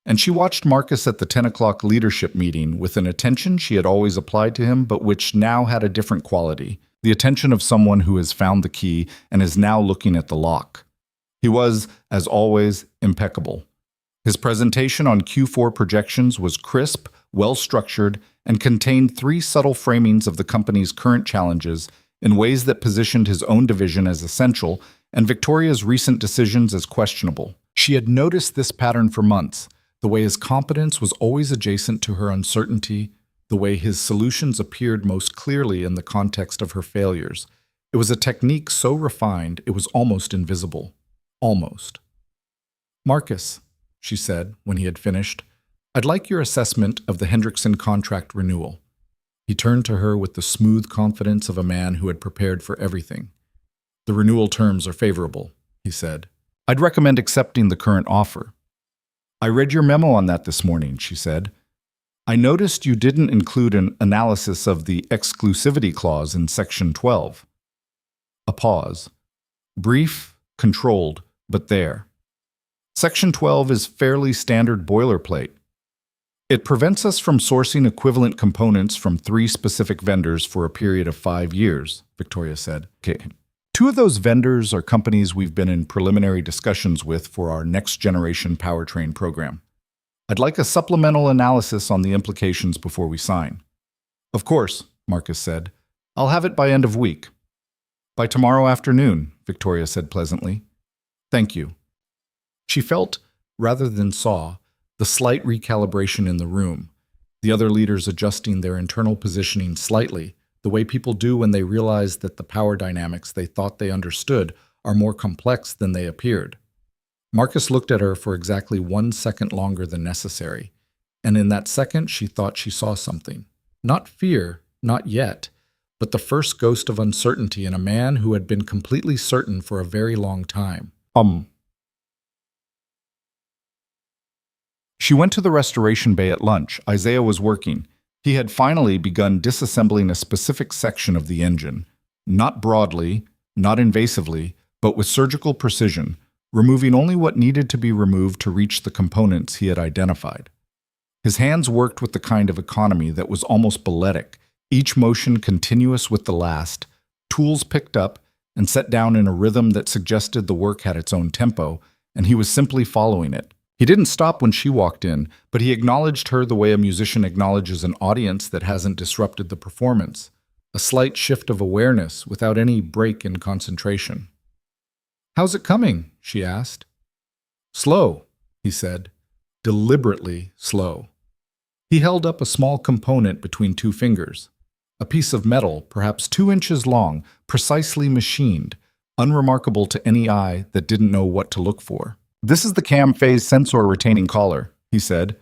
And she watched Marcus at the 10 o'clock leadership meeting with an attention she had always applied to him, but which now had a different quality, the attention of someone who has found the key and is now looking at the lock. He was, as always, impeccable. His presentation on Q4 projections was crisp, well-structured, and contained 3 subtle framings of the company's current challenges in ways that positioned his own division as essential and Victoria's recent decisions as questionable. She had noticed this pattern for months, the way his competence was always adjacent to her uncertainty, the way his solutions appeared most clearly in the context of her failures. It was a technique so refined it was almost invisible. Almost. "Marcus," she said when he had finished, "I'd like your assessment of the Hendrickson contract renewal." He turned to her with the smooth confidence of a man who had prepared for everything. "The renewal terms are favorable," he said. "I'd recommend accepting the current offer." "I read your memo on that this morning," she said. "I noticed you didn't include an analysis of the exclusivity clause in Section 12. A pause. Brief, controlled, but there. Section 12 is fairly standard boilerplate. It prevents us from sourcing equivalent components from 3 specific vendors for a period of 5 years, Victoria said. Okay. 2 of those vendors are companies we've been in preliminary discussions with for our next-generation powertrain program. I'd like a supplemental analysis on the implications before we sign." "Of course," Marcus said. "I'll have it by end of week." By tomorrow afternoon, Victoria said pleasantly. Thank you. She felt, rather than saw, the slight recalibration in the room, the other leaders adjusting their internal positioning slightly, the way people do when they realize that the power dynamics they thought they understood are more complex than they appeared. Marcus looked at her for exactly 1 second longer than necessary, and in that second she thought she saw something. Not fear, not yet, but the first ghost of uncertainty in a man who had been completely certain for a very long time. She went to the restoration bay at lunch. Isaiah was working. He had finally begun disassembling a specific section of the engine, not broadly, not invasively, but with surgical precision, removing only what needed to be removed to reach the components he had identified. His hands worked with the kind of economy that was almost balletic, each motion continuous with the last, tools picked up and set down in a rhythm that suggested the work had its own tempo, and he was simply following it. He didn't stop when she walked in, but he acknowledged her the way a musician acknowledges an audience that hasn't disrupted the performance, a slight shift of awareness without any break in concentration. "How's it coming?" she asked. "Slow," he said, deliberately slow. He held up a small component between 2 fingers, a piece of metal, perhaps 2 inches long, precisely machined, unremarkable to any eye that didn't know what to look for. "This is the cam phase sensor retaining collar," he said.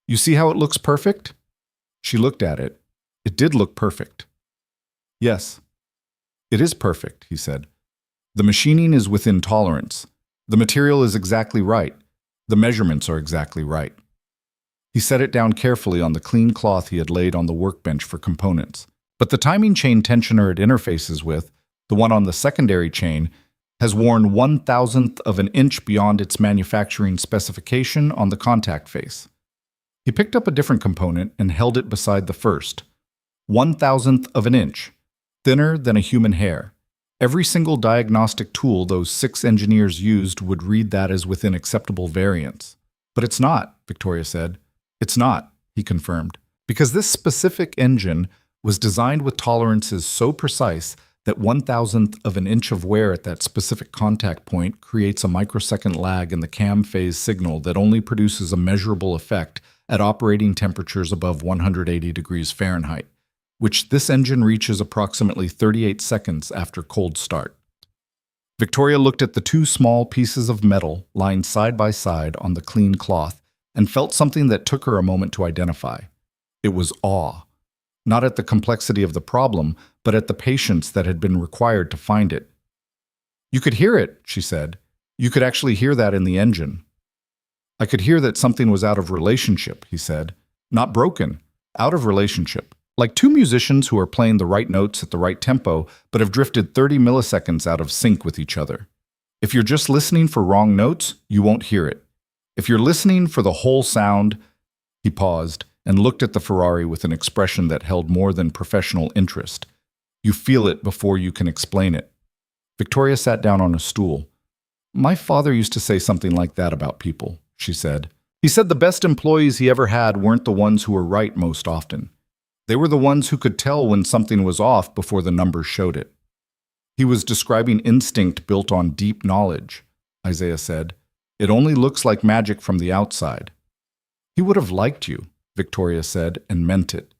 "You see how it looks perfect?" She looked at it. It did look perfect. "Yes, it is perfect," he said. "The machining is within tolerance. The material is exactly right. The measurements are exactly right." He set it down carefully on the clean cloth he had laid on the workbench for components. But the timing chain tensioner it interfaces with, the one on the secondary chain, has worn 1/1000th of an inch beyond its manufacturing specification on the contact face. He picked up a different component and held it beside the first. 1/1000th of an inch, thinner than a human hair. Every single diagnostic tool those 6 engineers used would read that as within acceptable variance. "But it's not," Victoria said. "It's not," he confirmed, because this specific engine was designed with tolerances so precise that 1/1000th of an inch of wear at that specific contact point creates a microsecond lag in the cam phase signal that only produces a measurable effect at operating temperatures above 180 degrees Fahrenheit, which this engine reaches approximately 38 seconds after cold start. Victoria looked at the 2 small pieces of metal lying side by side on the clean cloth and felt something that took her a moment to identify. It was awe. Not at the complexity of the problem, but at the patience that had been required to find it. "You could hear it," she said. "You could actually hear that in the engine." "I could hear that something was out of relationship," he said. "Not broken, out of relationship. Like 2 musicians who are playing the right notes at the right tempo, but have drifted 30 milliseconds out of sync with each other. If you're just listening for wrong notes, you won't hear it. If you're listening for the whole sound..." He paused and looked at the Ferrari with an expression that held more than professional interest. "You feel it before you can explain it." Victoria sat down on a stool. "My father used to say something like that about people," she said. "He said the best employees he ever had weren't the ones who were right most often. They were the ones who could tell when something was off before the numbers showed it." "He was describing instinct built on deep knowledge," Isaiah said. "It only looks like magic from the outside." "He would have liked you," Victoria said, and meant it.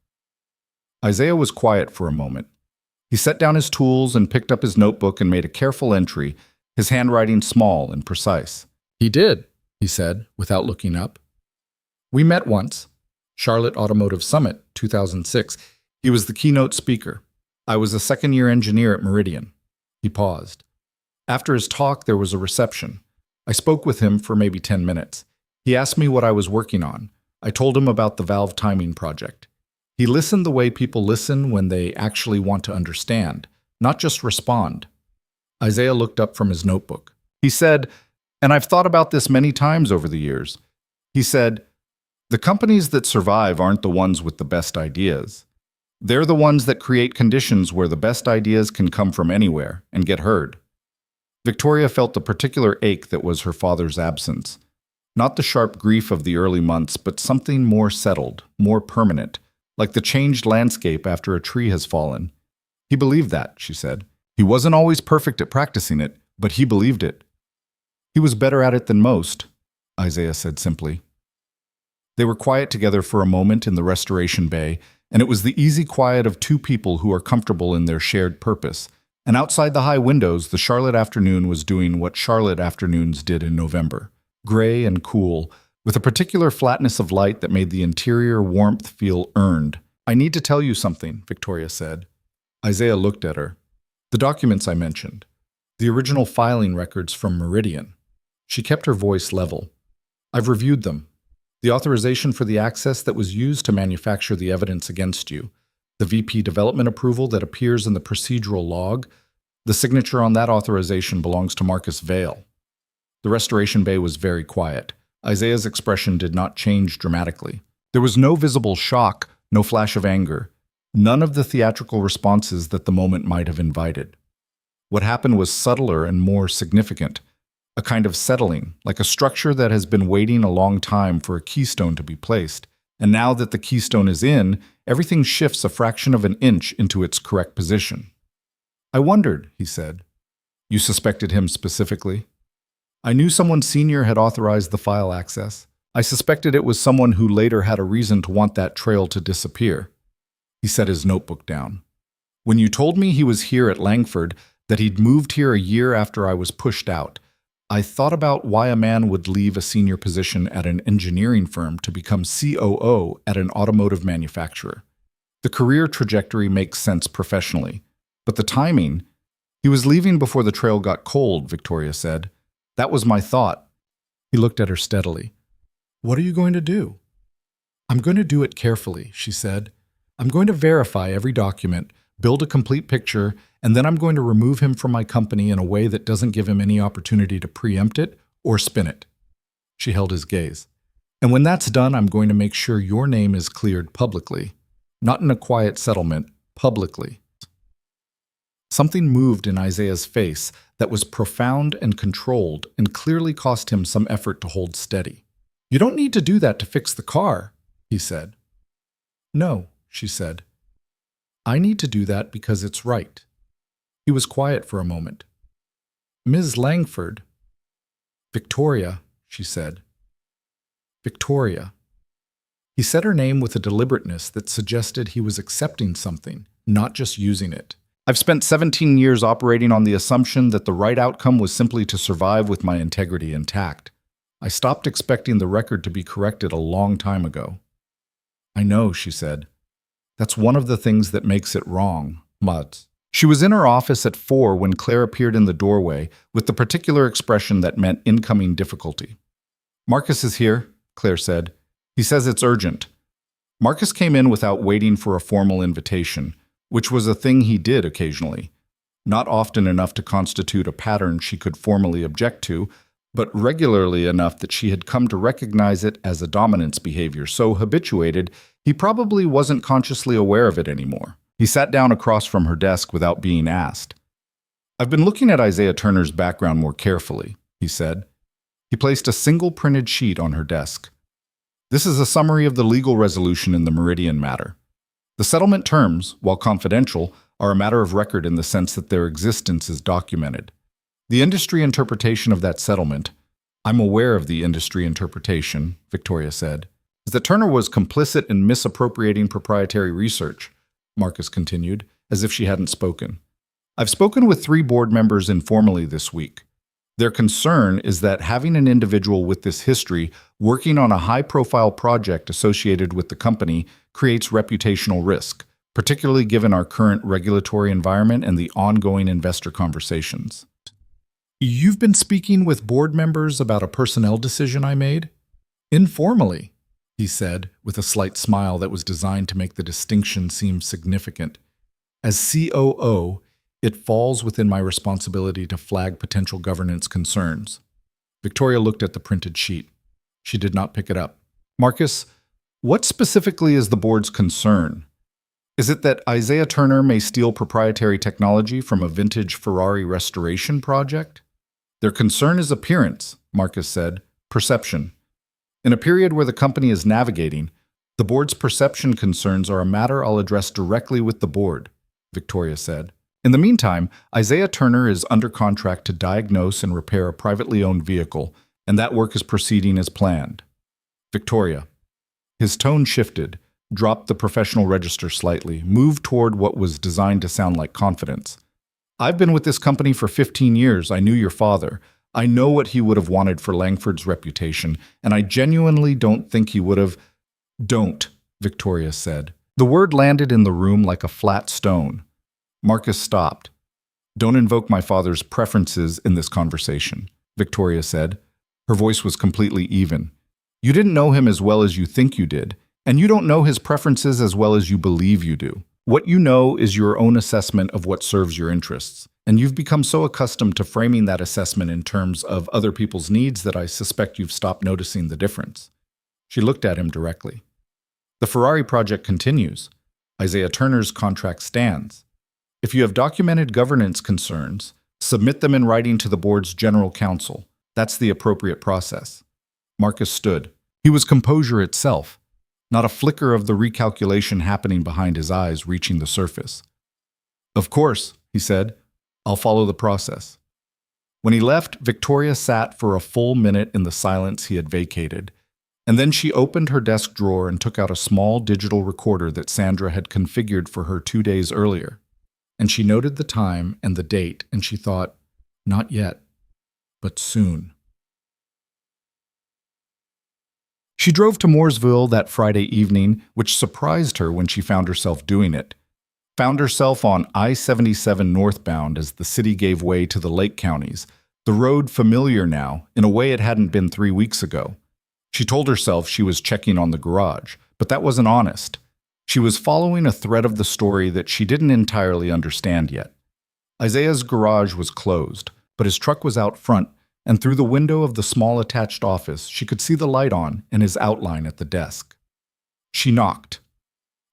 Isaiah was quiet for a moment. He set down his tools and picked up his notebook and made a careful entry, his handwriting small and precise. "He did," he said, without looking up. "We met once. Charlotte Automotive Summit, 2006. He was the keynote speaker. I was a second-year engineer at Meridian." He paused. "After his talk, there was a reception. I spoke with him for maybe 10 minutes. He asked me what I was working on. I told him about the valve timing project. He listened the way people listen when they actually want to understand, not just respond." Isaiah looked up from his notebook. He said, and I've thought about this many times over the years, he said, "The companies that survive aren't the ones with the best ideas. They're the ones that create conditions where the best ideas can come from anywhere and get heard." Victoria felt the particular ache that was her father's absence. Not the sharp grief of the early months, but something more settled, more permanent, like the changed landscape after a tree has fallen. "He believed that," she said. He wasn't always perfect at practicing it, but he believed it. He was better at it than most, Isaiah said simply. They were quiet together for a moment in the restoration bay, and it was the easy quiet of two people who are comfortable in their shared purpose. And outside the high windows, the Charlotte afternoon was doing what Charlotte afternoons did in November, gray and cool, with a particular flatness of light that made the interior warmth feel earned. "I need to tell you something," Victoria said. Isaiah looked at her. "The documents I mentioned. The original filing records from Meridian." She kept her voice level. "I've reviewed them. The authorization for the access that was used to manufacture the evidence against you, the VP development approval that appears in the procedural log, the signature on that authorization belongs to Marcus Vale." The restoration bay was very quiet. Isaiah's expression did not change dramatically. There was no visible shock, no flash of anger, none of the theatrical responses that the moment might have invited. What happened was subtler and more significant, a kind of settling, like a structure that has been waiting a long time for a keystone to be placed. And now that the keystone is in, everything shifts a fraction of an inch into its correct position. "I wondered," he said. "You suspected him specifically?" "I knew someone senior had authorized the file access. I suspected it was someone who later had a reason to want that trail to disappear." He set his notebook down. "When you told me he was here at Langford, that he'd moved here a year after I was pushed out, I thought about why a man would leave a senior position at an engineering firm to become COO at an automotive manufacturer. The career trajectory makes sense professionally, but the timing— He was leaving before the trail got cold," Victoria said. "That was my thought." He looked at her steadily. "What are you going to do?" "I'm going to do it carefully," she said. "I'm going to verify every document, build a complete picture, and then I'm going to remove him from my company in a way that doesn't give him any opportunity to preempt it or spin it." She held his gaze. "And when that's done, I'm going to make sure your name is cleared publicly. Not in a quiet settlement, publicly." Something moved in Isaiah's face that was profound and controlled and clearly cost him some effort to hold steady. "You don't need to do that to fix the car," he said. "No," she said. "I need to do that because it's right." He was quiet for a moment. "Ms. Langford." "Victoria," she said. "Victoria." He said her name with a deliberateness that suggested he was accepting something, not just using it. "I've spent 17 years operating on the assumption that the right outcome was simply to survive with my integrity intact. I stopped expecting the record to be corrected a long time ago." "I know," she said. "That's one of the things that makes it wrong, Muds." She was in her office at 4 when Claire appeared in the doorway with the particular expression that meant incoming difficulty. "Marcus is here," Claire said. "He says it's urgent." Marcus came in without waiting for a formal invitation, which was a thing he did occasionally. Not often enough to constitute a pattern she could formally object to, but regularly enough that she had come to recognize it as a dominance behavior so habituated he probably wasn't consciously aware of it anymore. He sat down across from her desk without being asked. "I've been looking at Isaiah Turner's background more carefully," he said. He placed a single printed sheet on her desk. "This is a summary of the legal resolution in the Meridian matter. The settlement terms, while confidential, are a matter of record in the sense that their existence is documented. The industry interpretation of that settlement— I'm aware of the industry interpretation," Victoria said, "is that Turner was complicit in misappropriating proprietary research," Marcus continued, as if she hadn't spoken. "I've spoken with 3 board members informally this week. Their concern is that having an individual with this history working on a high-profile project associated with the company creates reputational risk, particularly given our current regulatory environment and the ongoing investor conversations." "You've been speaking with board members about a personnel decision I made?" "Informally," he said, with a slight smile that was designed to make the distinction seem significant. "As COO, it falls within my responsibility to flag potential governance concerns." Victoria looked at the printed sheet. She did not pick it up. "Marcus, what specifically is the board's concern? Is it that Isaiah Turner may steal proprietary technology from a vintage Ferrari restoration project?" "Their concern is appearance," Marcus said. "Perception. In a period where the company is navigating, the board's perception concerns are a matter I'll address directly with the board," Victoria said. In the meantime, Isaiah Turner is under contract to diagnose and repair a privately owned vehicle, and that work is proceeding as planned. Victoria. His tone shifted, dropped the professional register slightly, moved toward what was designed to sound like confidence. I've been with this company for 15 years. I knew your father. I know what he would have wanted for Langford's reputation, and I genuinely don't think he would have— Don't, Victoria said. The word landed in the room like a flat stone. Marcus stopped. Don't invoke my father's preferences in this conversation, Victoria said. Her voice was completely even. You didn't know him as well as you think you did, and you don't know his preferences as well as you believe you do. What you know is your own assessment of what serves your interests, and you've become so accustomed to framing that assessment in terms of other people's needs that I suspect you've stopped noticing the difference. She looked at him directly. The Ferrari project continues. Isaiah Turner's contract stands. If you have documented governance concerns, submit them in writing to the board's general counsel. That's the appropriate process. Marcus stood. He was composure itself, not a flicker of the recalculation happening behind his eyes reaching the surface. Of course, he said, I'll follow the process. When he left, Victoria sat for a full minute in the silence he had vacated, and then she opened her desk drawer and took out a small digital recorder that Sandra had configured for her 2 days earlier. And she noted the time and the date, and she thought, not yet, but soon. She drove to Mooresville that Friday evening, which surprised her when she found herself doing it. Found herself on I-77 northbound as the city gave way to the Lake counties, the road familiar now, in a way it hadn't been 3 weeks ago. She told herself she was checking on the garage, but that wasn't honest. She was following a thread of the story that she didn't entirely understand yet. Isaiah's garage was closed, but his truck was out front, and through the window of the small attached office, she could see the light on and his outline at the desk. She knocked.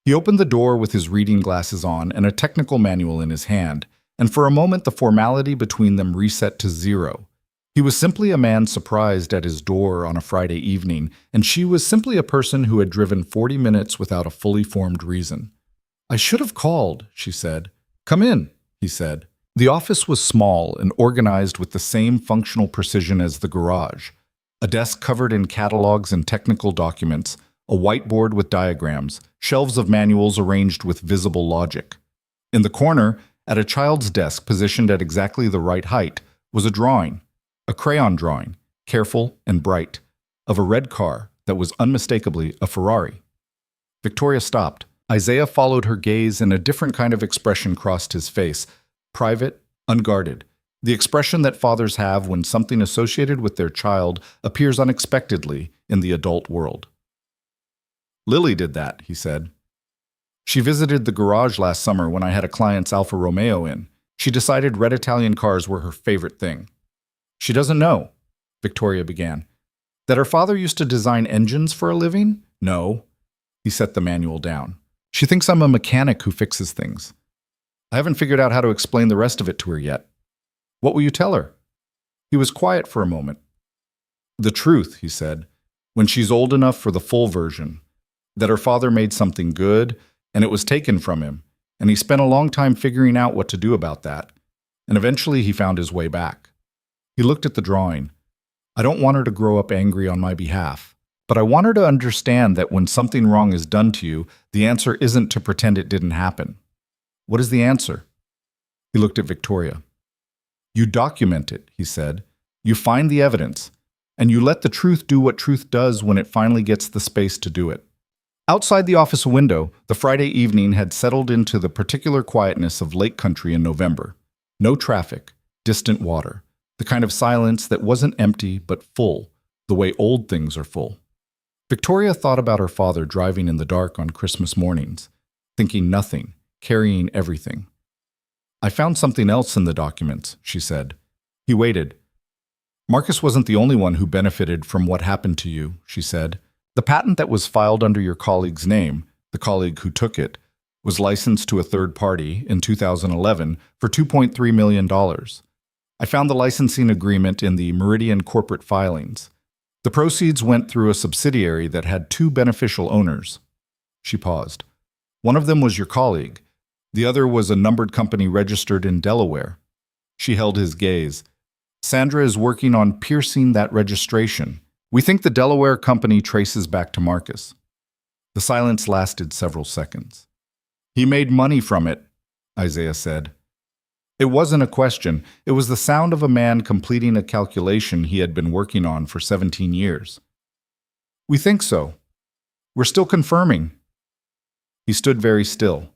He opened the door with his reading glasses on and a technical manual in his hand, and for a moment the formality between them reset to zero. He was simply a man surprised at his door on a Friday evening, and she was simply a person who had driven 40 minutes without a fully formed reason. I should have called, she said. Come in, he said. The office was small and organized with the same functional precision as the garage. A desk covered in catalogs and technical documents, a whiteboard with diagrams, shelves of manuals arranged with visible logic. In the corner, at a child's desk positioned at exactly the right height, was a drawing. A crayon drawing, careful and bright, of a red car that was unmistakably a Ferrari. Victoria stopped. Isaiah followed her gaze and a different kind of expression crossed his face, private, unguarded, the expression that fathers have when something associated with their child appears unexpectedly in the adult world. Lily did that, he said. She visited the garage last summer when I had a client's Alfa Romeo in. She decided red Italian cars were her favorite thing. She doesn't know, Victoria began, that her father used to design engines for a living? No. He set the manual down. She thinks I'm a mechanic who fixes things. I haven't figured out how to explain the rest of it to her yet. What will you tell her? He was quiet for a moment. The truth, he said, when she's old enough for the full version, that her father made something good and it was taken from him, and he spent a long time figuring out what to do about that, and eventually he found his way back. He looked at the drawing. I don't want her to grow up angry on my behalf, but I want her to understand that when something wrong is done to you, the answer isn't to pretend it didn't happen. What is the answer? He looked at Victoria. You document it, he said. You find the evidence, and you let the truth do what truth does when it finally gets the space to do it. Outside the office window, the Friday evening had settled into the particular quietness of lake country in November. No traffic, distant water. The kind of silence that wasn't empty but full, the way old things are full. Victoria thought about her father driving in the dark on Christmas mornings, thinking nothing, carrying everything. I found something else in the documents, she said. He waited. Marcus wasn't the only one who benefited from what happened to you, she said. The patent that was filed under your colleague's name, the colleague who took it, was licensed to a third party in 2011 for $2.3 million. I found the licensing agreement in the Meridian corporate filings. The proceeds went through a subsidiary that had 2 beneficial owners. She paused. One of them was your colleague. The other was a numbered company registered in Delaware. She held his gaze. Sandra is working on piercing that registration. We think the Delaware company traces back to Marcus. The silence lasted several seconds. He made money from it, Isaiah said. It wasn't a question. It was the sound of a man completing a calculation he had been working on for 17 years. We think so. We're still confirming. He stood very still,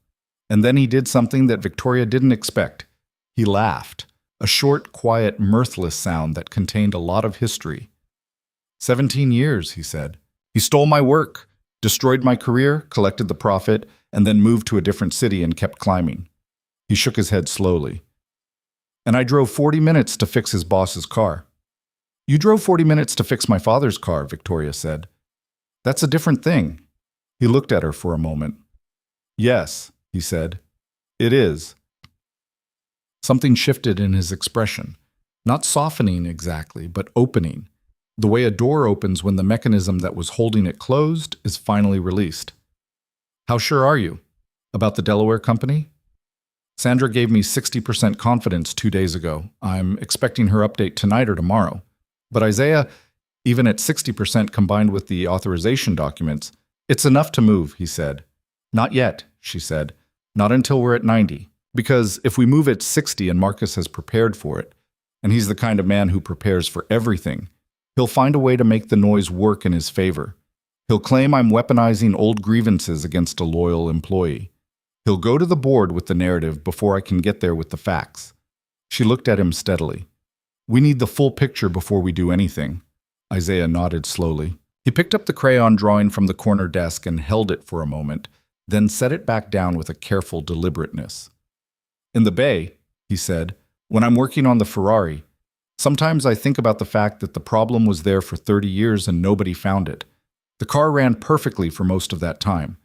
and then he did something that Victoria didn't expect. He laughed, a short, quiet, mirthless sound that contained a lot of history. 17 years, he said. He stole my work, destroyed my career, collected the profit, and then moved to a different city and kept climbing. He shook his head slowly. And I drove 40 minutes to fix his boss's car. You drove 40 minutes to fix my father's car, Victoria said. That's a different thing. He looked at her for a moment. Yes, he said. It is. Something shifted in his expression, not softening exactly, but opening, the way a door opens when the mechanism that was holding it closed is finally released. How sure are you? About the Delaware company? Sandra gave me 60% confidence 2 days ago. I'm expecting her update tonight or tomorrow. But Isaiah, even at 60% combined with the authorization documents, it's enough to move, he said. Not yet, she said. Not until we're at 90. Because if we move at 60 and Marcus has prepared for it, and he's the kind of man who prepares for everything, he'll find a way to make the noise work in his favor. He'll claim I'm weaponizing old grievances against a loyal employee. He'll go to the board with the narrative before I can get there with the facts. She looked at him steadily. We need the full picture before we do anything. Isaiah nodded slowly. He picked up the crayon drawing from the corner desk and held it for a moment, then set it back down with a careful deliberateness. In the Bay, he said, when I'm working on the Ferrari, sometimes I think about the fact that the problem was there for 30 years and nobody found it. The car ran perfectly for most of that time.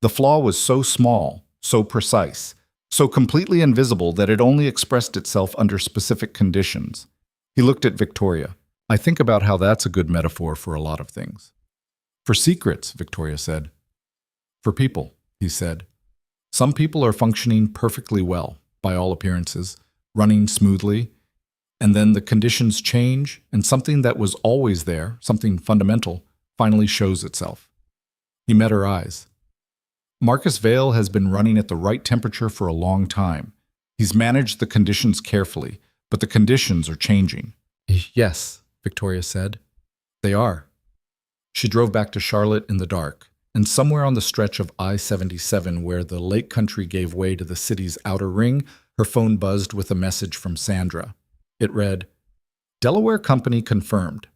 The flaw was so small, so precise, so completely invisible that it only expressed itself under specific conditions. He looked at Victoria. I think about how that's a good metaphor for a lot of things. For secrets, Victoria said. For people, he said. Some people are functioning perfectly well, by all appearances, running smoothly, and then the conditions change, and something that was always there, something fundamental, finally shows itself. He met her eyes. Marcus Vale has been running at the right temperature for a long time. He's managed the conditions carefully, but the conditions are changing. Yes, Victoria said. They are. She drove back to Charlotte in the dark, and somewhere on the stretch of I-77 where the lake country gave way to the city's outer ring, her phone buzzed with a message from Sandra. It read, Delaware company confirmed.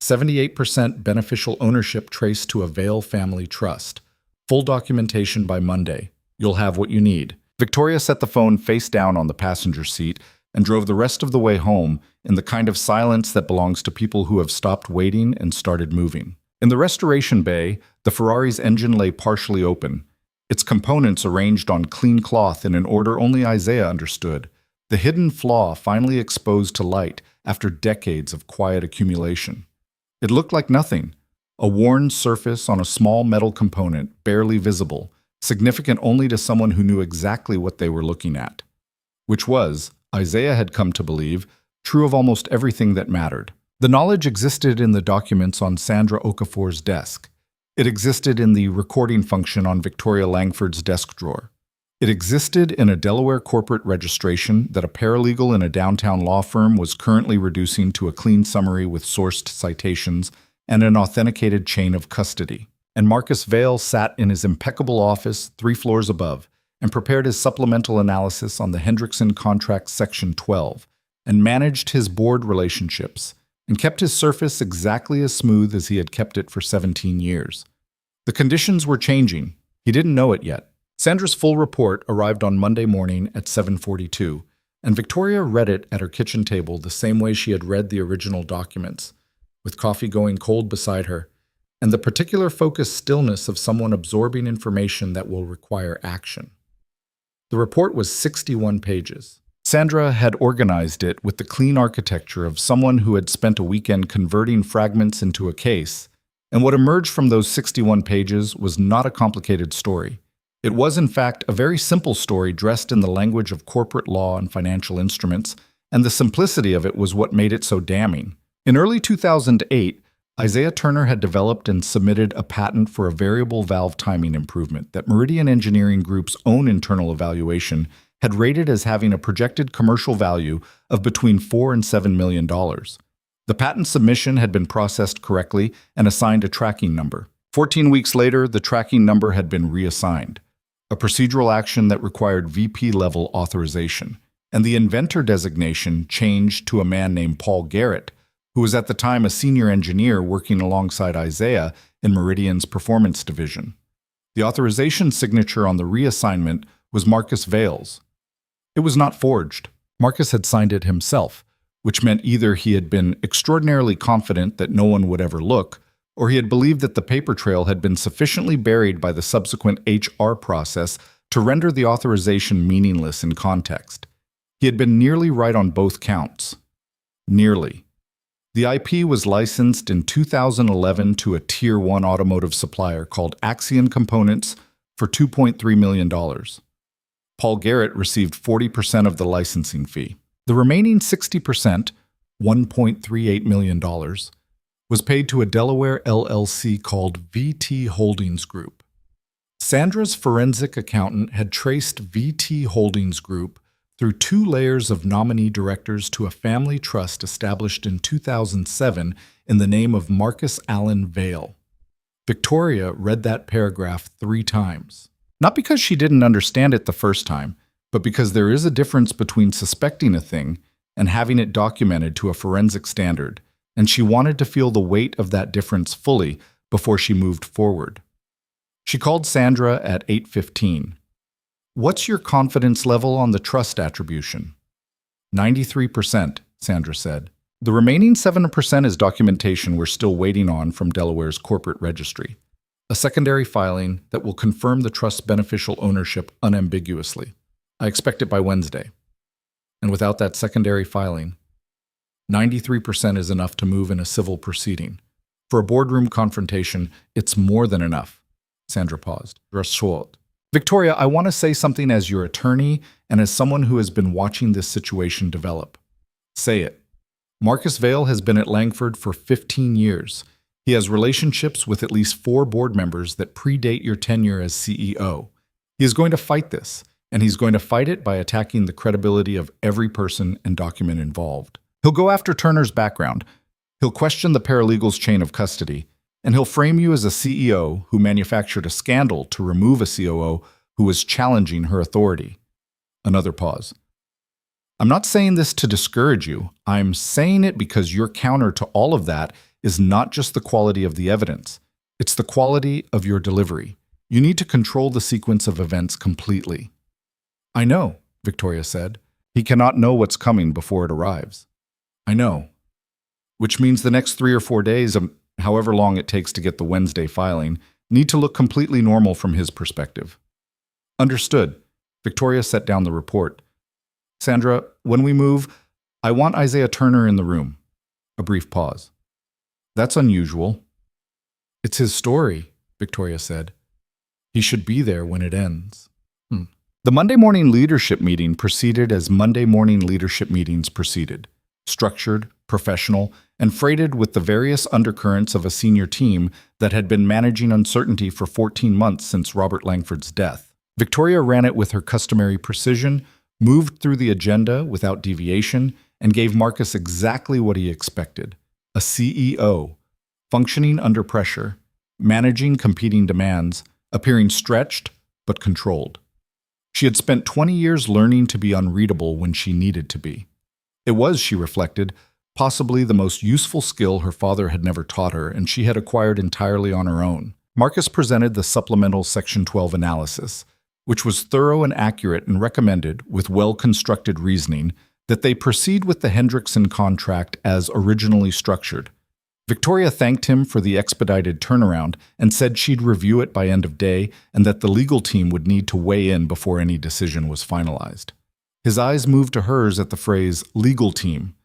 78% beneficial ownership traced to a Vale family trust. Full documentation by Monday. You'll have what you need. Victoria set the phone face down on the passenger seat and drove the rest of the way home in the kind of silence that belongs to people who have stopped waiting and started moving. In the restoration bay, the Ferrari's engine lay partially open, its components arranged on clean cloth in an order only Isaiah understood, the hidden flaw finally exposed to light after decades of quiet accumulation. It looked like nothing. A worn surface on a small metal component, barely visible, significant only to someone who knew exactly what they were looking at. Which was, Isaiah had come to believe, true of almost everything that mattered. The knowledge existed in the documents on Sandra Okafor's desk. It existed in the recording function on Victoria Langford's desk drawer. It existed in a Delaware corporate registration that a paralegal in a downtown law firm was currently reducing to a clean summary with sourced citations and an authenticated chain of custody. And Marcus Vale sat in his impeccable office 3 floors above and prepared his supplemental analysis on the Hendrickson Contract Section 12 and managed his board relationships and kept his surface exactly as smooth as he had kept it for 17 years. The conditions were changing. He didn't know it yet. Sandra's full report arrived on Monday morning at 7:42, and Victoria read it at her kitchen table the same way she had read the original documents, with coffee going cold beside her, and the particular focused stillness of someone absorbing information that will require action. The report was 61 pages. Sandra had organized it with the clean architecture of someone who had spent a weekend converting fragments into a case, and what emerged from those 61 pages was not a complicated story. It was, in fact, a very simple story dressed in the language of corporate law and financial instruments, and the simplicity of it was what made it so damning. In early 2008, Isaiah Turner had developed and submitted a patent for a variable valve timing improvement that Meridian Engineering Group's own internal evaluation had rated as having a projected commercial value of between $4 and $7 million. The patent submission had been processed correctly and assigned a tracking number. 14 weeks later, the tracking number had been reassigned, a procedural action that required VP-level authorization, and the inventor designation changed to a man named Paul Garrett, who was at the time a senior engineer working alongside Isaiah in Meridian's performance division. The authorization signature on the reassignment was Marcus Vale's. It was not forged. Marcus had signed it himself, which meant either he had been extraordinarily confident that no one would ever look, or he had believed that the paper trail had been sufficiently buried by the subsequent HR process to render the authorization meaningless in context. He had been nearly right on both counts. Nearly. The IP was licensed in 2011 to a Tier 1 automotive supplier called Axion Components for $2.3 million. Paul Garrett received 40% of the licensing fee. The remaining 60%, $1.38 million, was paid to a Delaware LLC called VT Holdings Group. Sandra's forensic accountant had traced VT Holdings Group through 2 layers of nominee directors to a family trust established in 2007 in the name of Marcus Allen Vale. Victoria read that paragraph 3 times. Not because she didn't understand it the first time, but because there is a difference between suspecting a thing and having it documented to a forensic standard, and she wanted to feel the weight of that difference fully before she moved forward. She called Sandra at 8:15. "What's your confidence level on the trust attribution?" 93%, Sandra said. "The remaining 7% is documentation we're still waiting on from Delaware's corporate registry. A secondary filing that will confirm the trust's beneficial ownership unambiguously. I expect it by Wednesday. And without that secondary filing, 93% is enough to move in a civil proceeding. For a boardroom confrontation, it's more than enough." Sandra paused. "Victoria, I want to say something as your attorney and as someone who has been watching this situation develop." "Say it." "Marcus Vale has been at Langford for 15 years. He has relationships with at least 4 board members that predate your tenure as CEO. He is going to fight this, and he's going to fight it by attacking the credibility of every person and document involved. He'll go after Turner's background. He'll question the paralegal's chain of custody, and he'll frame you as a CEO who manufactured a scandal to remove a COO who was challenging her authority." Another pause. "I'm not saying this to discourage you. I'm saying it because your counter to all of that is not just the quality of the evidence. It's the quality of your delivery. You need to control the sequence of events completely." "I know," Victoria said. "He cannot know what's coming before it arrives." "I know. Which means the next 3 or 4 days, however long it takes to get the Wednesday filing, need to look completely normal from his perspective." "Understood." Victoria set down the report. "Sandra, when we move, I want Isaiah Turner in the room." A brief pause. "That's unusual." "It's his story," Victoria said. "He should be there when it ends." The Monday morning leadership meeting proceeded as Monday morning leadership meetings proceeded. Structured, professional, and freighted with the various undercurrents of a senior team that had been managing uncertainty for 14 months since Robert Langford's death. Victoria ran it with her customary precision, moved through the agenda without deviation, and gave Marcus exactly what he expected: a CEO, functioning under pressure, managing competing demands, appearing stretched but controlled. She had spent 20 years learning to be unreadable when she needed to be. It was, she reflected, possibly the most useful skill her father had never taught her, and she had acquired entirely on her own. Marcus presented the supplemental Section 12 analysis, which was thorough and accurate, and recommended, with well-constructed reasoning, that they proceed with the Hendrickson contract as originally structured. Victoria thanked him for the expedited turnaround and said she'd review it by end of day and that the legal team would need to weigh in before any decision was finalized. His eyes moved to hers at the phrase legal team,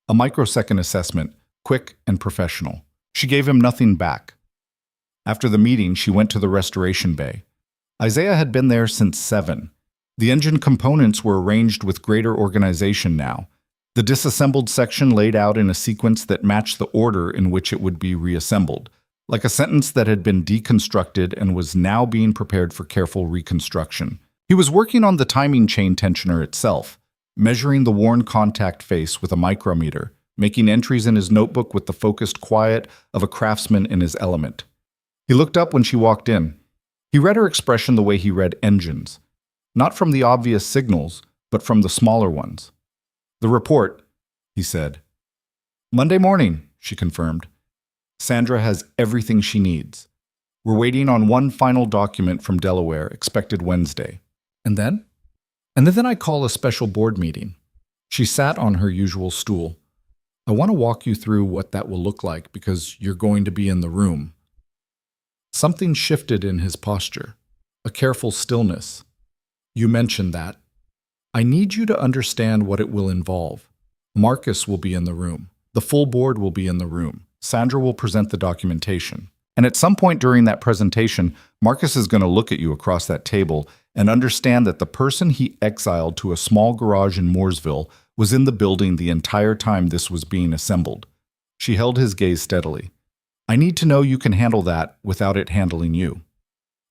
a microsecond assessment, quick and professional. She gave him nothing back. After the meeting, she went to the restoration bay. Isaiah had been there since 7. The engine components were arranged with greater organization now. The disassembled section laid out in a sequence that matched the order in which it would be reassembled, like a sentence that had been deconstructed and was now being prepared for careful reconstruction. He was working on the timing chain tensioner itself, measuring the worn contact face with a micrometer, making entries in his notebook with the focused quiet of a craftsman in his element. He looked up when she walked in. He read her expression the way he read engines, not from the obvious signals, but from the smaller ones. "The report," he said. "Monday morning," she confirmed. "Sandra has everything she needs. We're waiting on one final document from Delaware, expected Wednesday. And then? And then I call a special board meeting." She sat on her usual stool. "I want to walk you through what that will look like because you're going to be in the room." Something shifted in his posture, a careful stillness. "You mentioned that. I need you to understand what it will involve. Marcus will be in the room. The full board will be in the room. Sandra will present the documentation. And at some point during that presentation, Marcus is going to look at you across that table and understand that the person he exiled to a small garage in Mooresville was in the building the entire time this was being assembled." She held his gaze steadily. "I need to know you can handle that without it handling you."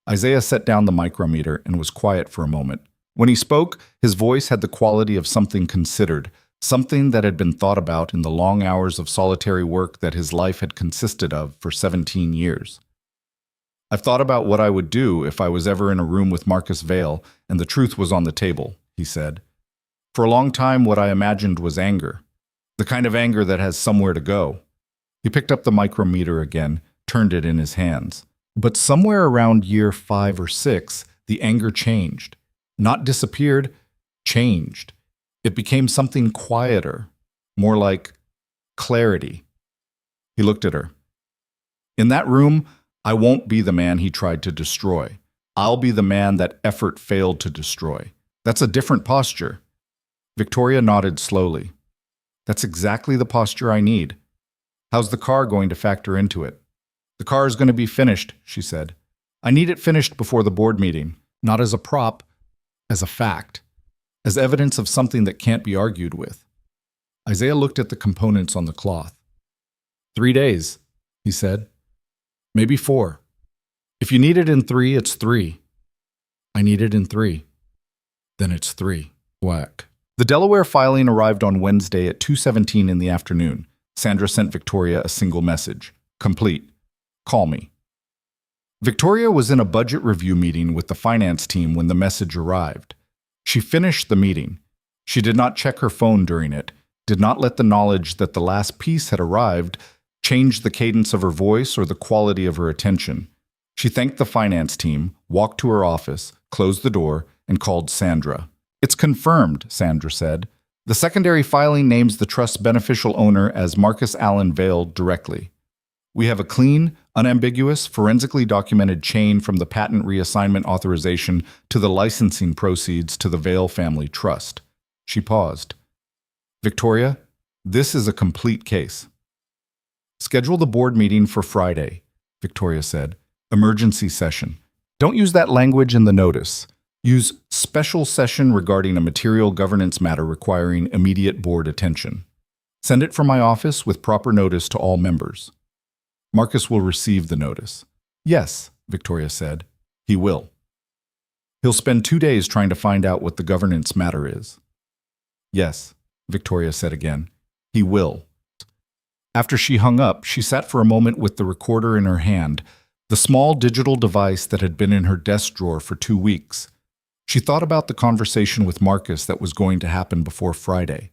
Isaiah set down the micrometer and was quiet for a moment. When he spoke, his voice had the quality of something considered, something that had been thought about in the long hours of solitary work that his life had consisted of for 17 years. "I've thought about what I would do if I was ever in a room with Marcus Vail and the truth was on the table," he said. "For a long time, what I imagined was anger, the kind of anger that has somewhere to go." He picked up the micrometer again, turned it in his hands. But somewhere around year 5 or 6, the anger changed. Not disappeared, changed. It became something quieter, more like clarity. He looked at her. "In that room, I won't be the man he tried to destroy. I'll be the man that effort failed to destroy. That's a different posture." Victoria nodded slowly. "That's exactly the posture I need. How's the car going to factor into it?" "The car is going to be finished," she said. "I need it finished before the board meeting, not as a prop, as a fact, as evidence of something that can't be argued with." Isaiah looked at the components on the cloth. 3 days, he said. "Maybe 4. If you need it in 3, it's 3. I need it in 3. Then it's 3. Whack." The Delaware filing arrived on Wednesday at 2:17 in the afternoon. Sandra sent Victoria a single message. "Complete. Call me." Victoria was in a budget review meeting with the finance team when the message arrived. She finished the meeting. She did not check her phone during it, did not let the knowledge that the last piece had arrived change the cadence of her voice or the quality of her attention. She thanked the finance team, walked to her office, closed the door, and called Sandra. "It's confirmed," Sandra said. "The secondary filing names the trust's beneficial owner as Marcus Allen Vail directly. We have a clean, unambiguous, forensically documented chain from the patent reassignment authorization to the licensing proceeds to the Vail Family Trust." She paused. "Victoria, this is a complete case." "Schedule the board meeting for Friday," Victoria said. "Emergency session. Don't use that language in the notice. Use special session regarding a material governance matter requiring immediate board attention. Send it from my office with proper notice to all members." "Marcus will receive the notice." "Yes," Victoria said. "He will. He'll spend 2 days trying to find out what the governance matter is." "Yes," Victoria said again. "He will." After she hung up, she sat for a moment with the recorder in her hand, the small digital device that had been in her desk drawer for 2 weeks. She thought about the conversation with Marcus that was going to happen before Friday.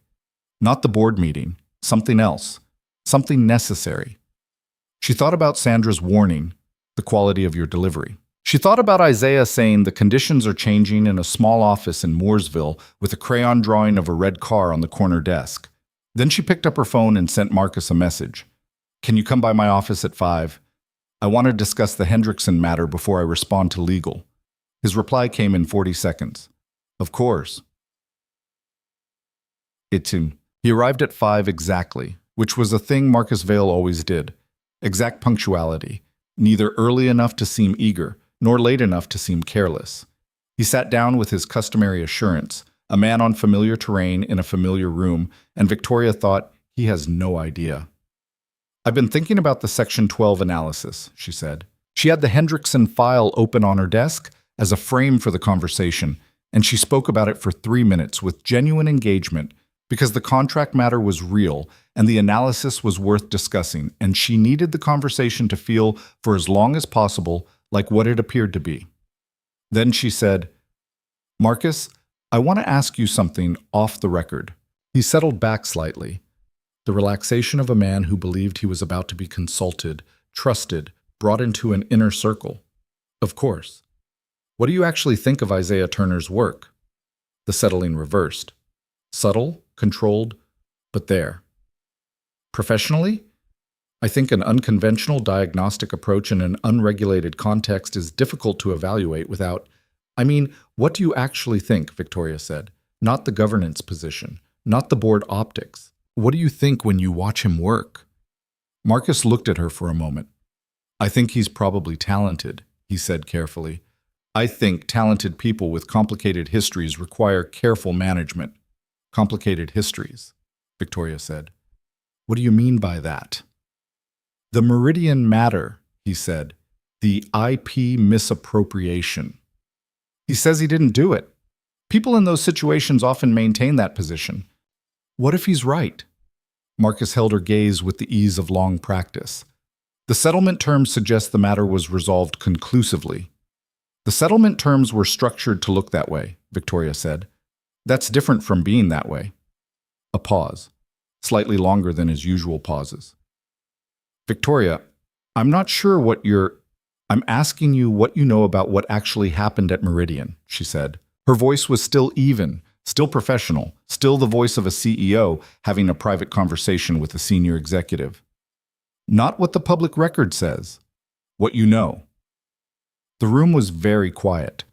Not the board meeting, something else, something necessary. She thought about Sandra's warning, the quality of your delivery. She thought about Isaiah saying the conditions are changing in a small office in Mooresville with a crayon drawing of a red car on the corner desk. Then she picked up her phone and sent Marcus a message. "Can you come by my office at 5? I want to discuss the Hendrickson matter before I respond to legal." His reply came in 40 seconds. "Of course." He arrived at 5 exactly, which was a thing Marcus Vail always did. Exact punctuality, neither early enough to seem eager, nor late enough to seem careless. He sat down with his customary assurance, a man on familiar terrain in a familiar room, and Victoria thought, he has no idea. "I've been thinking about the Section 12 analysis," she said. She had the Hendrickson file open on her desk as a frame for the conversation, and she spoke about it for 3 minutes with genuine engagement because the contract matter was real and the analysis was worth discussing, and she needed the conversation to feel, for as long as possible, like what it appeared to be. Then she said, "Marcus, I want to ask you something off the record." He settled back slightly. The relaxation of a man who believed he was about to be consulted, trusted, brought into an inner circle. "Of course. What do you actually think of Isaiah Turner's work?" The settling reversed. Subtle, controlled, but there. "Professionally? I think an unconventional diagnostic approach in an unregulated context is difficult to evaluate without— what do you actually think?" Victoria said. "Not the governance position, not the board optics. What do you think when you watch him work?" Marcus looked at her for a moment. "I think he's probably talented," he said carefully. "I think talented people with complicated histories require careful management." "Complicated histories," Victoria said. "What do you mean by that?" "The Meridian matter," he said. "The IP misappropriation." "He says he didn't do it. People in those situations often maintain that position. What if he's right?" Marcus held her gaze with the ease of long practice. "The settlement terms suggest the matter was resolved conclusively." "The settlement terms were structured to look that way," Victoria said. "That's different from being that way." A pause, slightly longer than his usual pauses. "Victoria, I'm not sure I'm asking you what you know about what actually happened at Meridian," she said. Her voice was still even, still professional, still the voice of a CEO having a private conversation with a senior executive. "Not what the public record says. What you know." The room was very quiet.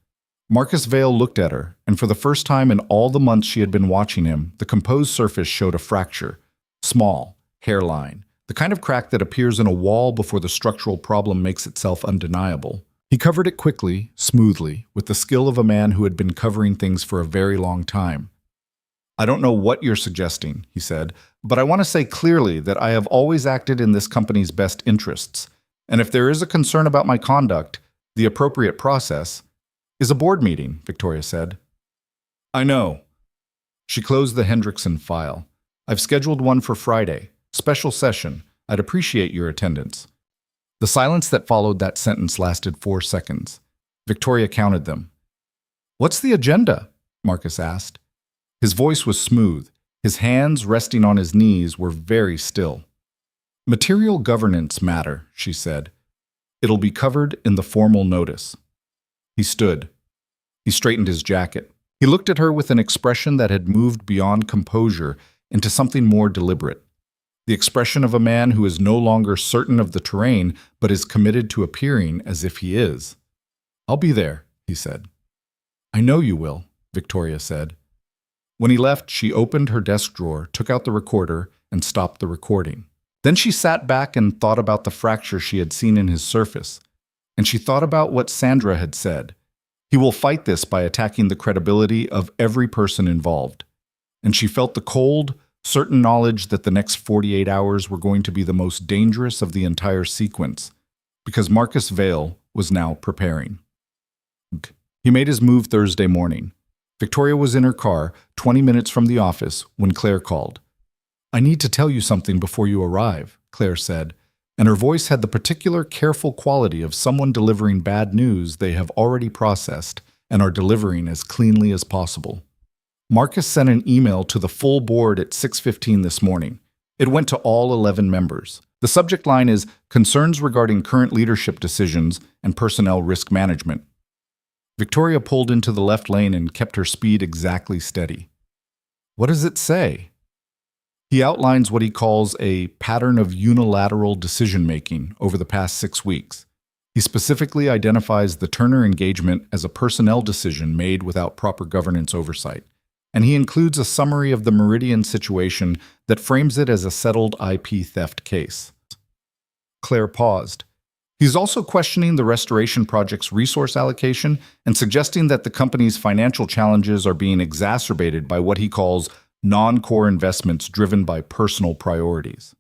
Marcus Vail looked at her, and for the first time in all the months she had been watching him, the composed surface showed a fracture. Small, hairline, the kind of crack that appears in a wall before the structural problem makes itself undeniable. He covered it quickly, smoothly, with the skill of a man who had been covering things for a very long time. "I don't know what you're suggesting," he said, "but I want to say clearly that I have always acted in this company's best interests, and if there is a concern about my conduct, the appropriate process is a board meeting," Victoria said. "I know." She closed the Hendrickson file. "I've scheduled one for Friday. Special session. I'd appreciate your attendance." The silence that followed that sentence lasted 4 seconds. Victoria counted them. "What's the agenda?" Marcus asked. His voice was smooth. His hands, resting on his knees, were very still. "Material governance matter," she said. "It'll be covered in the formal notice." He stood. He straightened his jacket. He looked at her with an expression that had moved beyond composure into something more deliberate. The expression of a man who is no longer certain of the terrain, but is committed to appearing as if he is. "I'll be there," he said. "I know you will," Victoria said. When he left, she opened her desk drawer, took out the recorder, and stopped the recording. Then she sat back and thought about the fracture she had seen in his surface. And she thought about what Sandra had said. He will fight this by attacking the credibility of every person involved. And she felt the cold, certain knowledge that the next 48 hours were going to be the most dangerous of the entire sequence, because Marcus Vail was now preparing. He made his move Thursday morning. Victoria was in her car, 20 minutes from the office, when Claire called. "I need to tell you something before you arrive," Claire said, and her voice had the particular careful quality of someone delivering bad news they have already processed and are delivering as cleanly as possible. Marcus sent an email to the full board at 6:15 this morning. It went to all 11 members. The subject line is "Concerns regarding current leadership decisions and personnel risk management." Victoria pulled into the left lane and kept her speed exactly steady. "What does it say?" He outlines what he calls a pattern of unilateral decision-making over the past 6 weeks. He specifically identifies the Turner engagement as a personnel decision made without proper governance oversight. And he includes a summary of the Meridian situation that frames it as a settled IP theft case. Claire paused. He's also questioning the restoration project's resource allocation and suggesting that the company's financial challenges are being exacerbated by what he calls non-core investments driven by personal priorities.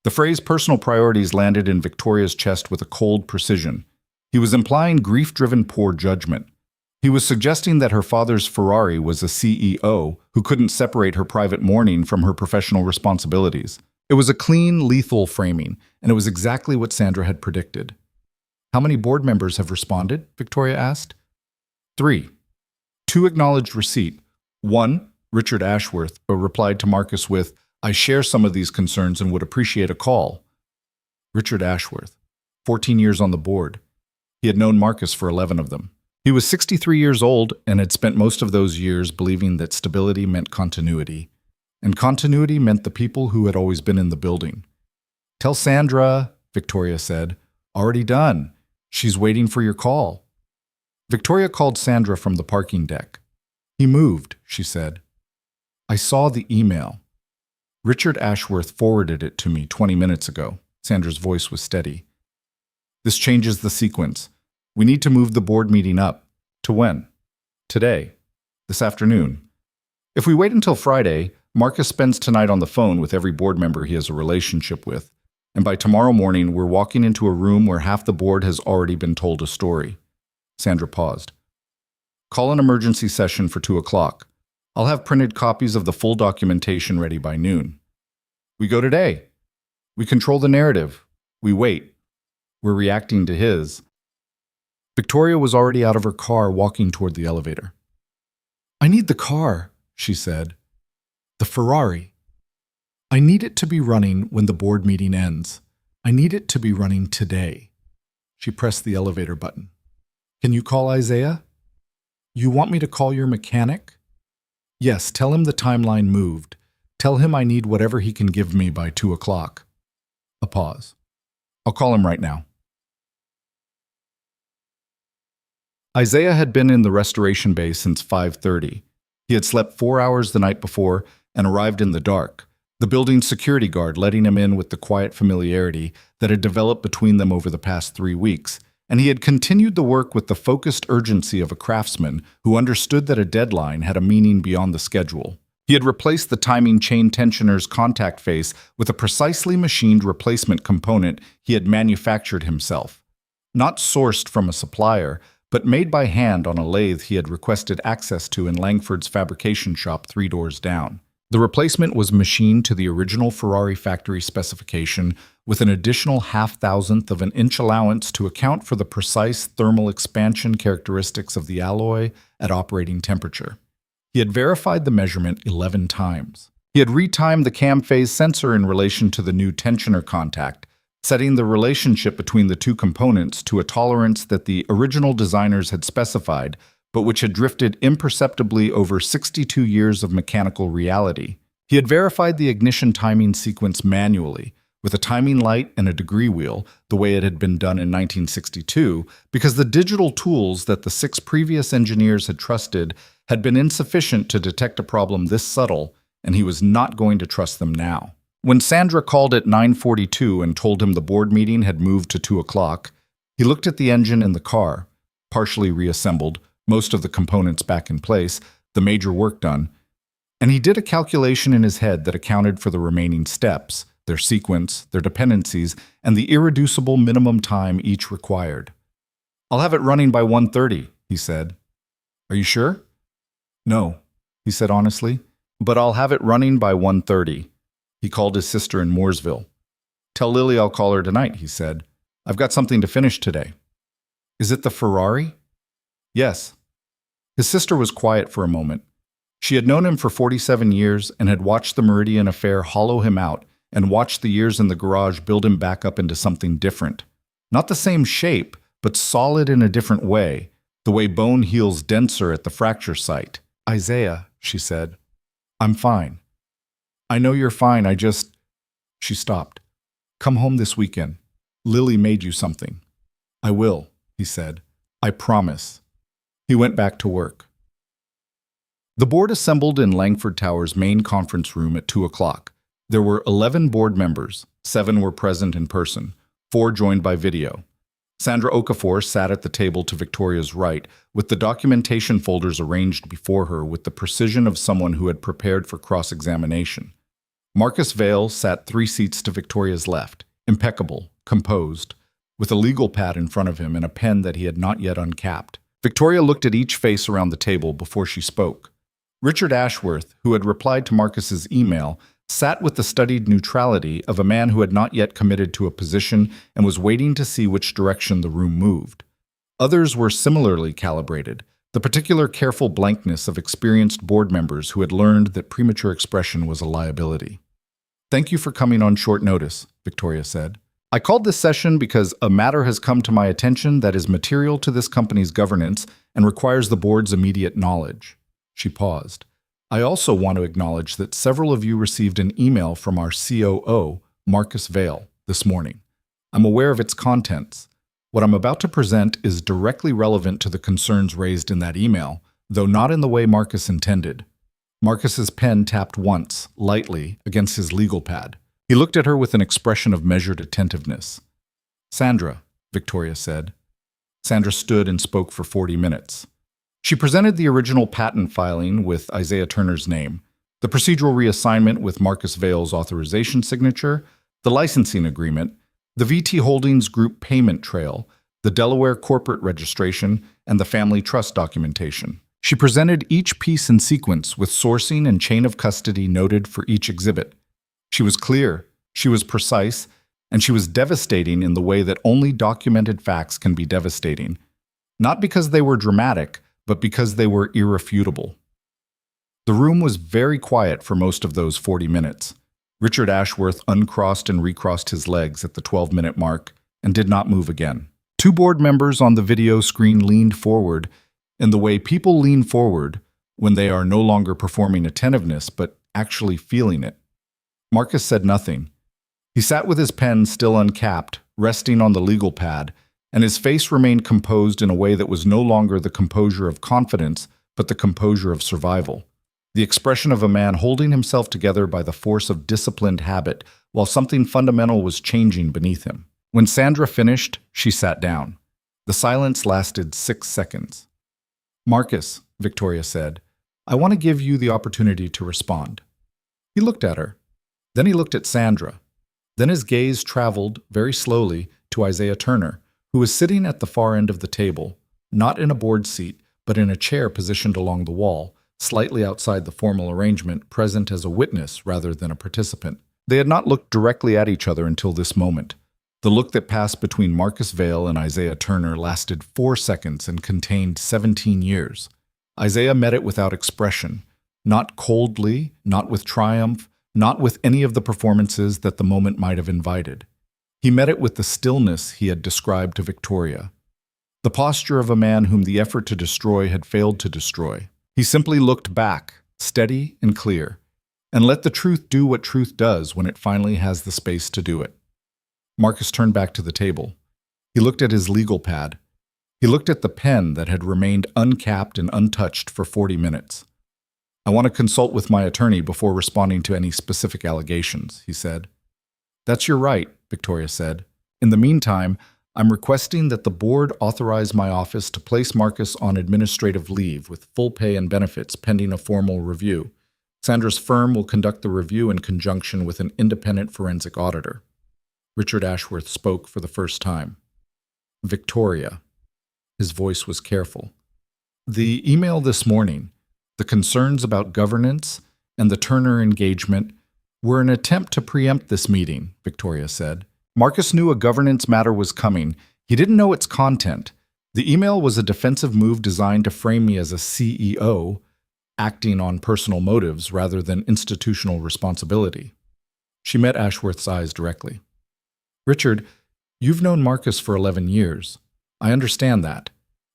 The phrase personal priorities landed in Victoria's chest with a cold precision. He was implying grief-driven poor judgment. He was suggesting that her father's Ferrari was a CEO who couldn't separate her private mourning from her professional responsibilities. It was a clean, lethal framing, and it was exactly what Sandra had predicted. "How many board members have responded?" Victoria asked. 3. 2 acknowledged receipt. 1, Richard Ashworth, replied to Marcus with, "I share some of these concerns and would appreciate a call." Richard Ashworth, 14 years on the board. He had known Marcus for 11 of them. He was 63 years old and had spent most of those years believing that stability meant continuity. And continuity meant the people who had always been in the building. "Tell Sandra," Victoria said. "Already done. She's waiting for your call." Victoria called Sandra from the parking deck. "He moved," she said. "I saw the email. Richard Ashworth forwarded it to me 20 minutes ago." Sandra's voice was steady. "This changes the sequence. We need to move the board meeting up." "To when?" "Today. This afternoon. If we wait until Friday, Marcus spends tonight on the phone with every board member he has a relationship with, and by tomorrow morning we're walking into a room where half the board has already been told a story." Sandra paused. "Call an emergency session for 2 o'clock. I'll have printed copies of the full documentation ready by noon. We go today. We control the narrative. We wait. We're reacting to his." Victoria was already out of her car walking toward the elevator. "I need the car," she said. "The Ferrari. I need it to be running when the board meeting ends. I need it to be running today." She pressed the elevator button. "Can you call Isaiah?" "You want me to call your mechanic?" "Yes, tell him the timeline moved. Tell him I need whatever he can give me by 2 o'clock. A pause. "I'll call him right now." Isaiah had been in the restoration bay since 5:30. He had slept 4 hours the night before and arrived in the dark, the building's security guard letting him in with the quiet familiarity that had developed between them over the past 3 weeks, and he had continued the work with the focused urgency of a craftsman who understood that a deadline had a meaning beyond the schedule. He had replaced the timing chain tensioner's contact face with a precisely machined replacement component he had manufactured himself. Not sourced from a supplier, but made by hand on a lathe he had requested access to in Langford's fabrication shop 3 doors down. The replacement was machined to the original Ferrari factory specification with an additional 0.5 of an inch allowance to account for the precise thermal expansion characteristics of the alloy at operating temperature. He had verified the measurement 11 times. He had retimed the cam phase sensor in relation to the new tensioner contact, setting the relationship between the two components to a tolerance that the original designers had specified, but which had drifted imperceptibly over 62 years of mechanical reality. He had verified the ignition timing sequence manually, with a timing light and a degree wheel, the way it had been done in 1962, because the digital tools that the 6 previous engineers had trusted had been insufficient to detect a problem this subtle, and he was not going to trust them now. When Sandra called at 9:42 and told him the board meeting had moved to 2 o'clock, he looked at the engine in the car, partially reassembled, most of the components back in place, the major work done, and he did a calculation in his head that accounted for the remaining steps, their sequence, their dependencies, and the irreducible minimum time each required. "I'll have it running by 1:30, he said. "Are you sure?" "No," he said honestly, "but I'll have it running by 1:30. He called his sister in Mooresville. "Tell Lily I'll call her tonight," he said. "I've got something to finish today." "Is it the Ferrari?" "Yes." His sister was quiet for a moment. She had known him for 47 years and had watched the Meridian affair hollow him out and watched the years in the garage build him back up into something different. Not the same shape, but solid in a different way, the way bone heals denser at the fracture site. "Isaiah," she said, "I'm fine. I know you're fine, I just—" She stopped. "Come home this weekend. Lily made you something." "I will," he said. "I promise." He went back to work. The board assembled in Langford Tower's main conference room at 2 o'clock. There were 11 board members, 7 were present in person. 4 joined by video. Sandra Okafor sat at the table to Victoria's right, with the documentation folders arranged before her with the precision of someone who had prepared for cross-examination. Marcus Vale sat 3 seats to Victoria's left, impeccable, composed, with a legal pad in front of him and a pen that he had not yet uncapped. Victoria looked at each face around the table before she spoke. Richard Ashworth, who had replied to Marcus's email, sat with the studied neutrality of a man who had not yet committed to a position and was waiting to see which direction the room moved. Others were similarly calibrated, the particular careful blankness of experienced board members who had learned that premature expression was a liability. "Thank you for coming on short notice," Victoria said. "I called this session because a matter has come to my attention that is material to this company's governance and requires the board's immediate knowledge." She paused. "I also want to acknowledge that several of you received an email from our COO, Marcus Vale, this morning. I'm aware of its contents. What I'm about to present is directly relevant to the concerns raised in that email, though not in the way Marcus intended." Marcus's pen tapped once, lightly, against his legal pad. He looked at her with an expression of measured attentiveness. "Sandra," Victoria said. Sandra stood and spoke for 40 minutes. She presented the original patent filing with Isaiah Turner's name, the procedural reassignment with Marcus Vale's authorization signature, the licensing agreement, the VT Holdings Group payment trail, the Delaware corporate registration, and the family trust documentation. She presented each piece in sequence with sourcing and chain of custody noted for each exhibit. She was clear, she was precise, and she was devastating in the way that only documented facts can be devastating. Not because they were dramatic, but because they were irrefutable. The room was very quiet for most of those 40 minutes. Richard Ashworth uncrossed and recrossed his legs at the 12-minute mark and did not move again. 2 board members on the video screen leaned forward in the way people lean forward when they are no longer performing attentiveness but actually feeling it. Marcus said nothing. He sat with his pen still uncapped, resting on the legal pad, and his face remained composed in a way that was no longer the composure of confidence, but the composure of survival. The expression of a man holding himself together by the force of disciplined habit, while something fundamental was changing beneath him. When Sandra finished, she sat down. The silence lasted 6 seconds. "Marcus," Victoria said, "I want to give you the opportunity to respond." He looked at her. Then he looked at Sandra. Then his gaze traveled, very slowly, to Isaiah Turner, who was sitting at the far end of the table, not in a board seat, but in a chair positioned along the wall, slightly outside the formal arrangement, present as a witness rather than a participant. They had not looked directly at each other until this moment. The look that passed between Marcus Vale and Isaiah Turner lasted 4 seconds and contained 17 years. Isaiah met it without expression, not coldly, not with triumph, not with any of the performances that the moment might have invited. He met it with the stillness he had described to Victoria, the posture of a man whom the effort to destroy had failed to destroy. He simply looked back, steady and clear, and let the truth do what truth does when it finally has the space to do it. Marcus turned back to the table. He looked at his legal pad. He looked at the pen that had remained uncapped and untouched for 40 minutes. "I want to consult with my attorney before responding to any specific allegations," he said. "That's your right," Victoria said. "In the meantime, I'm requesting that the board authorize my office to place Marcus on administrative leave with full pay and benefits pending a formal review. Sandra's firm will conduct the review in conjunction with an independent forensic auditor." Richard Ashworth spoke for the first time. "Victoria." His voice was careful. "The email this morning, the concerns about governance, and the Turner engagement were an attempt to preempt this meeting," Victoria said. "Marcus knew a governance matter was coming. He didn't know its content. The email was a defensive move designed to frame me as a CEO, acting on personal motives rather than institutional responsibility." She met Ashworth's eyes directly. "Richard, you've known Marcus for 11 years. I understand that.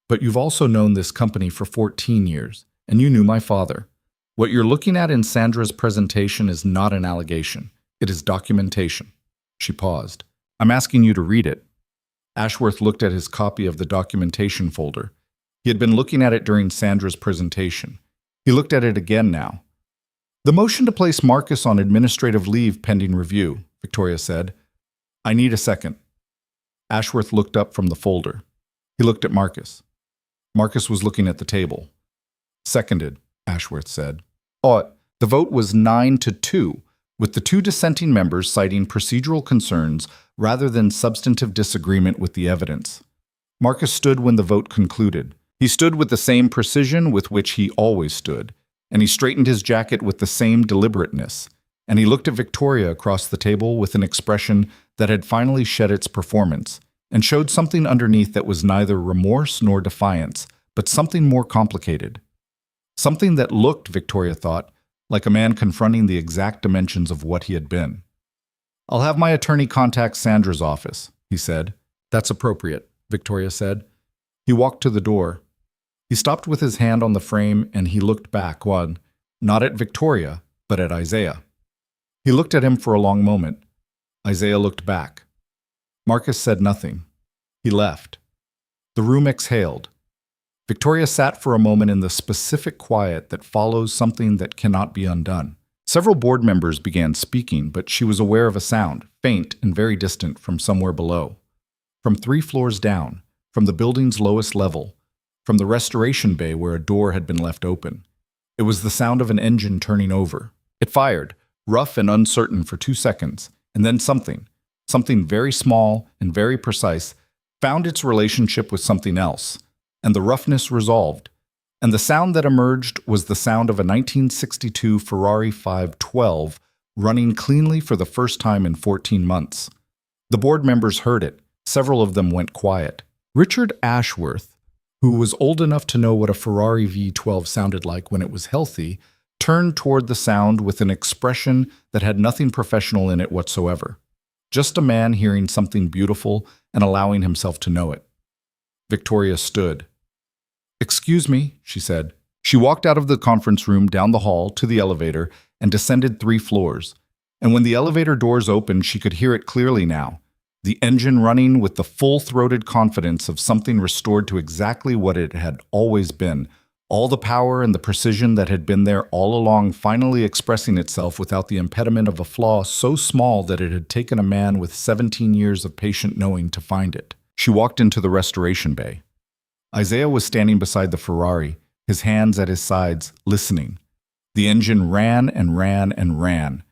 But you've also known this company for 14 years, and you knew my father. What you're looking at in Sandra's presentation is not an allegation. It is documentation." She paused. "I'm asking you to read it." Ashworth looked at his copy of the documentation folder. He had been looking at it during Sandra's presentation. He looked at it again now. "The motion to place Marcus on administrative leave pending review," Victoria said. "I need a second." Ashworth looked up from the folder. He looked at Marcus. Marcus was looking at the table. Seconded, Ashworth said. The vote was 9-2, with the two dissenting members citing procedural concerns rather than substantive disagreement with the evidence. Marcus stood when the vote concluded. He stood with the same precision with which he always stood, and he straightened his jacket with the same deliberateness, and he looked at Victoria across the table with an expression that had finally shed its performance, and showed something underneath that was neither remorse nor defiance, but something more complicated. Something that looked, Victoria thought, like a man confronting the exact dimensions of what he had been. "I'll have my attorney contact Sandra's office," he said. "That's appropriate," Victoria said. He walked to the door. He stopped with his hand on the frame and he looked back, not at Victoria, but at Isaiah. He looked at him for a long moment. Isaiah looked back. Marcus said nothing. He left. The room exhaled. Victoria sat for a moment in the specific quiet that follows something that cannot be undone. Several board members began speaking, but she was aware of a sound, faint and very distant, from somewhere below. From 3 floors down, from the building's lowest level, from the restoration bay where a door had been left open. It was the sound of an engine turning over. It fired, rough and uncertain, for 2 seconds, and then something very small and very precise, found its relationship with something else, and the roughness resolved. And the sound that emerged was the sound of a 1962 Ferrari 512 running cleanly for the first time in 14 months. The board members heard it. Several of them went quiet. Richard Ashworth, who was old enough to know what a Ferrari V12 sounded like when it was healthy, turned toward the sound with an expression that had nothing professional in it whatsoever. Just a man hearing something beautiful and allowing himself to know it. Victoria stood. "Excuse me," she said. She walked out of the conference room, down the hall, to the elevator, and descended 3 floors. And when the elevator doors opened, she could hear it clearly now. The engine running with the full-throated confidence of something restored to exactly what it had always been. All the power and the precision that had been there all along finally expressing itself without the impediment of a flaw so small that it had taken a man with 17 years of patient knowing to find it. She walked into the restoration bay. Isaiah was standing beside the Ferrari, his hands at his sides, listening. The engine ran and ran and ran.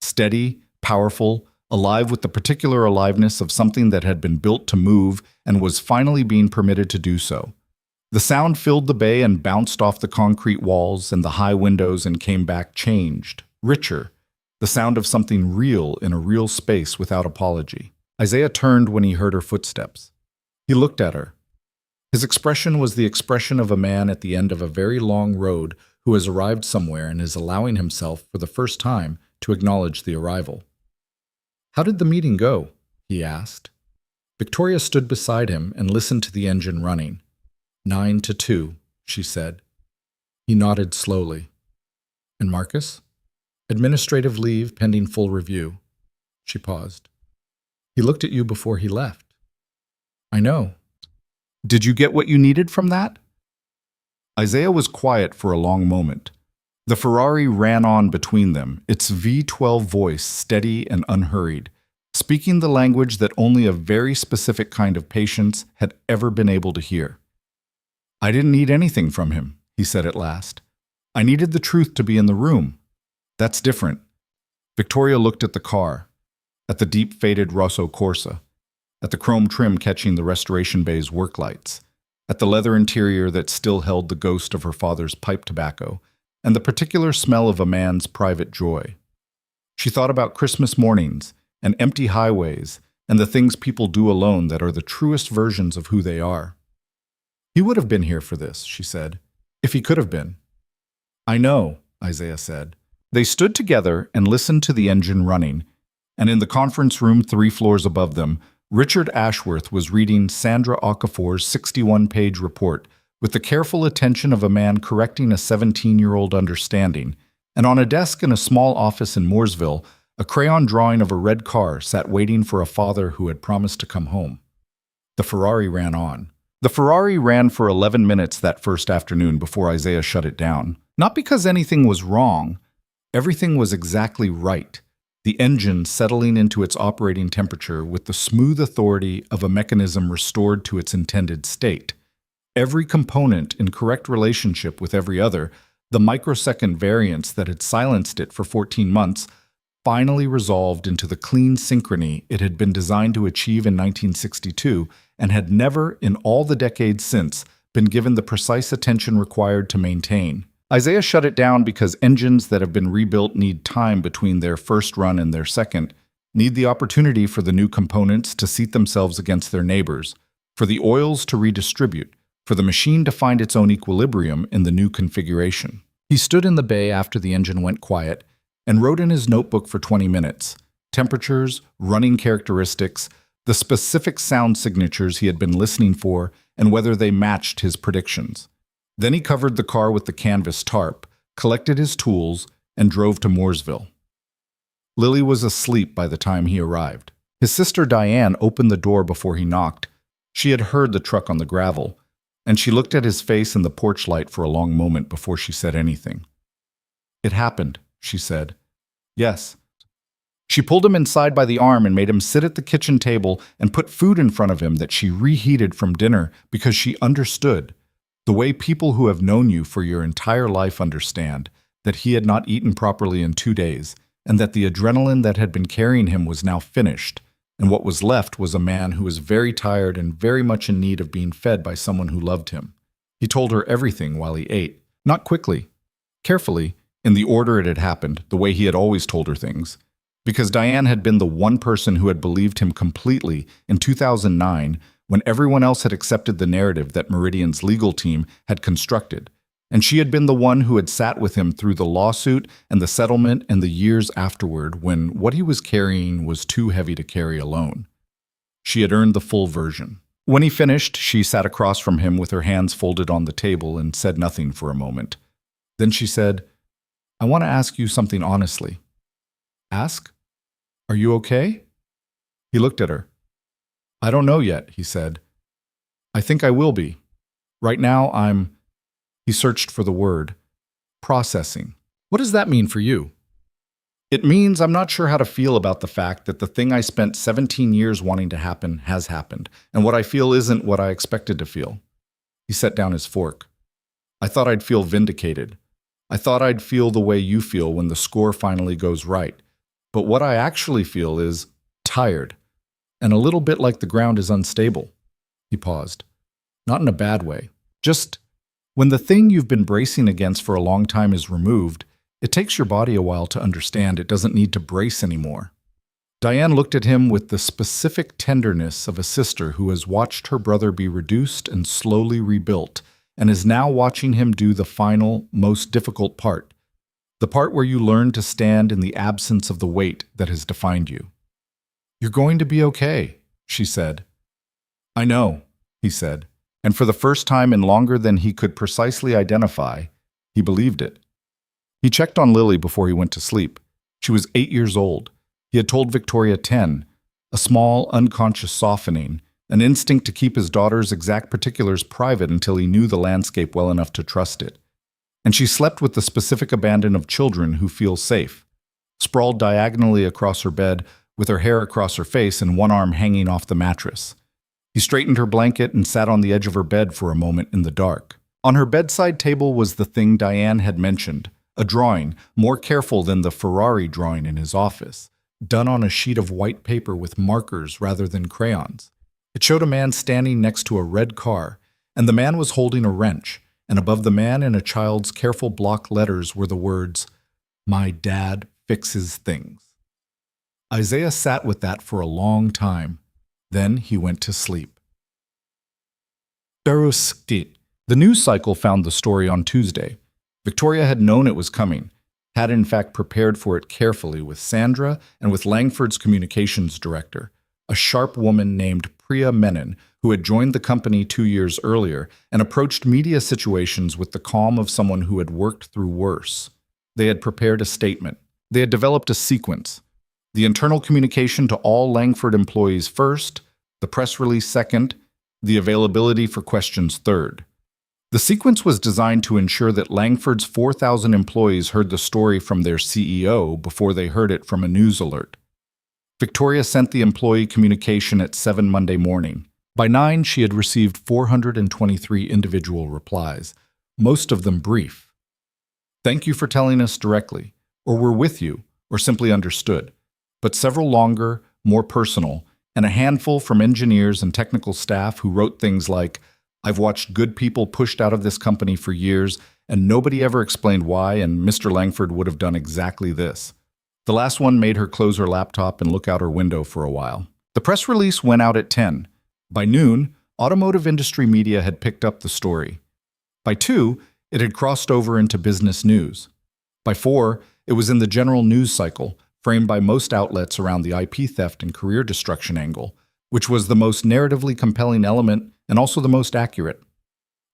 Steady, powerful, alive with the particular aliveness of something that had been built to move and was finally being permitted to do so. The sound filled the bay and bounced off the concrete walls and the high windows and came back changed, richer, the sound of something real in a real space without apology. Isaiah turned when he heard her footsteps. He looked at her. His expression was the expression of a man at the end of a very long road who has arrived somewhere and is allowing himself, for the first time, to acknowledge the arrival. "How did the meeting go?" he asked. Victoria stood beside him and listened to the engine running. 9-2, she said. He nodded slowly. "And Marcus?" "Administrative leave pending full review." She paused. "He looked at you before he left." "I know. Did you get what you needed from that?" Isaiah was quiet for a long moment. The Ferrari ran on between them, its V12 voice steady and unhurried, speaking the language that only a very specific kind of patience had ever been able to hear. "I didn't need anything from him," he said at last. "I needed the truth to be in the room. That's different." Victoria looked at the car, at the deep faded Rosso Corsa, at the chrome trim catching the restoration bay's work lights, at the leather interior that still held the ghost of her father's pipe tobacco, and the particular smell of a man's private joy. She thought about Christmas mornings and empty highways and the things people do alone that are the truest versions of who they are. "He would have been here for this," she said, "if he could have been." "I know," Isaiah said. They stood together and listened to the engine running, and in the conference room 3 floors above them, Richard Ashworth was reading Sandra Okafor's 61-page report with the careful attention of a man correcting a 17-year-old understanding, and on a desk in a small office in Mooresville, a crayon drawing of a red car sat waiting for a father who had promised to come home. The Ferrari ran on. The Ferrari ran for 11 minutes that first afternoon before Isaiah shut it down. Not because anything was wrong. Everything was exactly right. the engine settling into its operating temperature with the smooth authority of a mechanism restored to its intended state. Every component in correct relationship with every other, the microsecond variance that had silenced it for 14 months, finally resolved into the clean synchrony it had been designed to achieve in 1962 and had never, in all the decades since, been given the precise attention required to maintain. Isaiah shut it down because engines that have been rebuilt need time between their first run and their second, need the opportunity for the new components to seat themselves against their neighbors, for the oils to redistribute, for the machine to find its own equilibrium in the new configuration. He stood in the bay after the engine went quiet and wrote in his notebook for 20 minutes, temperatures, running characteristics, the specific sound signatures he had been listening for, and whether they matched his predictions. Then he covered the car with the canvas tarp, collected his tools, and drove to Mooresville. Lily was asleep by the time he arrived. His sister Diane opened the door before he knocked. She had heard the truck on the gravel, and she looked at his face in the porch light for a long moment before she said anything. "It happened," she said. "Yes." She pulled him inside by the arm and made him sit at the kitchen table and put food in front of him that she reheated from dinner because she understood, the way people who have known you for your entire life understand, that he had not eaten properly in 2 days, and that the adrenaline that had been carrying him was now finished, and what was left was a man who was very tired and very much in need of being fed by someone who loved him. He told her everything while he ate, not quickly, carefully, in the order it had happened, the way he had always told her things, because Diane had been the one person who had believed him completely in 2009 when everyone else had accepted the narrative that Meridian's legal team had constructed, and she had been the one who had sat with him through the lawsuit and the settlement and the years afterward when what he was carrying was too heavy to carry alone. She had earned the full version. When he finished, she sat across from him with her hands folded on the table and said nothing for a moment. Then she said, "I want to ask you something honestly." "Ask? Are you okay?" He looked at her. "I don't know yet," he said. "I think I will be. Right now, He searched for the word. "Processing. What does that mean for you?" "It means I'm not sure how to feel about the fact that the thing I spent 17 years wanting to happen has happened, and what I feel isn't what I expected to feel." He set down his fork. "I thought I'd feel vindicated. I thought I'd feel the way you feel when the score finally goes right. But what I actually feel is tired, and a little bit like the ground is unstable." He paused. "Not in a bad way. Just when the thing you've been bracing against for a long time is removed, it takes your body a while to understand it doesn't need to brace anymore." Diane looked at him with the specific tenderness of a sister who has watched her brother be reduced and slowly rebuilt, and is now watching him do the final, most difficult part, the part where you learn to stand in the absence of the weight that has defined you. "You're going to be okay," she said. "I know," he said, and for the first time in longer than he could precisely identify, he believed it. He checked on Lily before he went to sleep. She was 8 years old. He had told Victoria 10, a small, unconscious softening, an instinct to keep his daughter's exact particulars private until he knew the landscape well enough to trust it. And she slept with the specific abandon of children who feel safe, sprawled diagonally across her bed, with her hair across her face and one arm hanging off the mattress. He straightened her blanket and sat on the edge of her bed for a moment in the dark. On her bedside table was the thing Diane had mentioned, a drawing, more careful than the Ferrari drawing in his office, done on a sheet of white paper with markers rather than crayons. It showed a man standing next to a red car, and the man was holding a wrench, and above the man in a child's careful block letters were the words, "My dad fixes things." Isaiah sat with that for a long time. Then he went to sleep. The news cycle found the story on Tuesday. Victoria had known it was coming, had in fact prepared for it carefully with Sandra and with Langford's communications director, a sharp woman named Priya Menon, who had joined the company 2 years earlier and approached media situations with the calm of someone who had worked through worse. They had prepared a statement. They had developed a sequence. The internal communication to all Langford employees first, the press release second, the availability for questions third. The sequence was designed to ensure that Langford's 4,000 employees heard the story from their CEO before they heard it from a news alert. Victoria sent the employee communication at 7 Monday morning. By 9, she had received 423 individual replies, most of them brief. Thank you for telling us directly, or we're with you, or simply understood. But several longer, more personal, and a handful from engineers and technical staff who wrote things like, I've watched good people pushed out of this company for years, and nobody ever explained why, and Mr. Langford would have done exactly this. The last one made her close her laptop and look out her window for a while. The press release went out at 10. By noon, automotive industry media had picked up the story. By 2, it had crossed over into business news. By 4, it was in the general news cycle, framed by most outlets around the IP theft and career destruction angle, which was the most narratively compelling element and also the most accurate.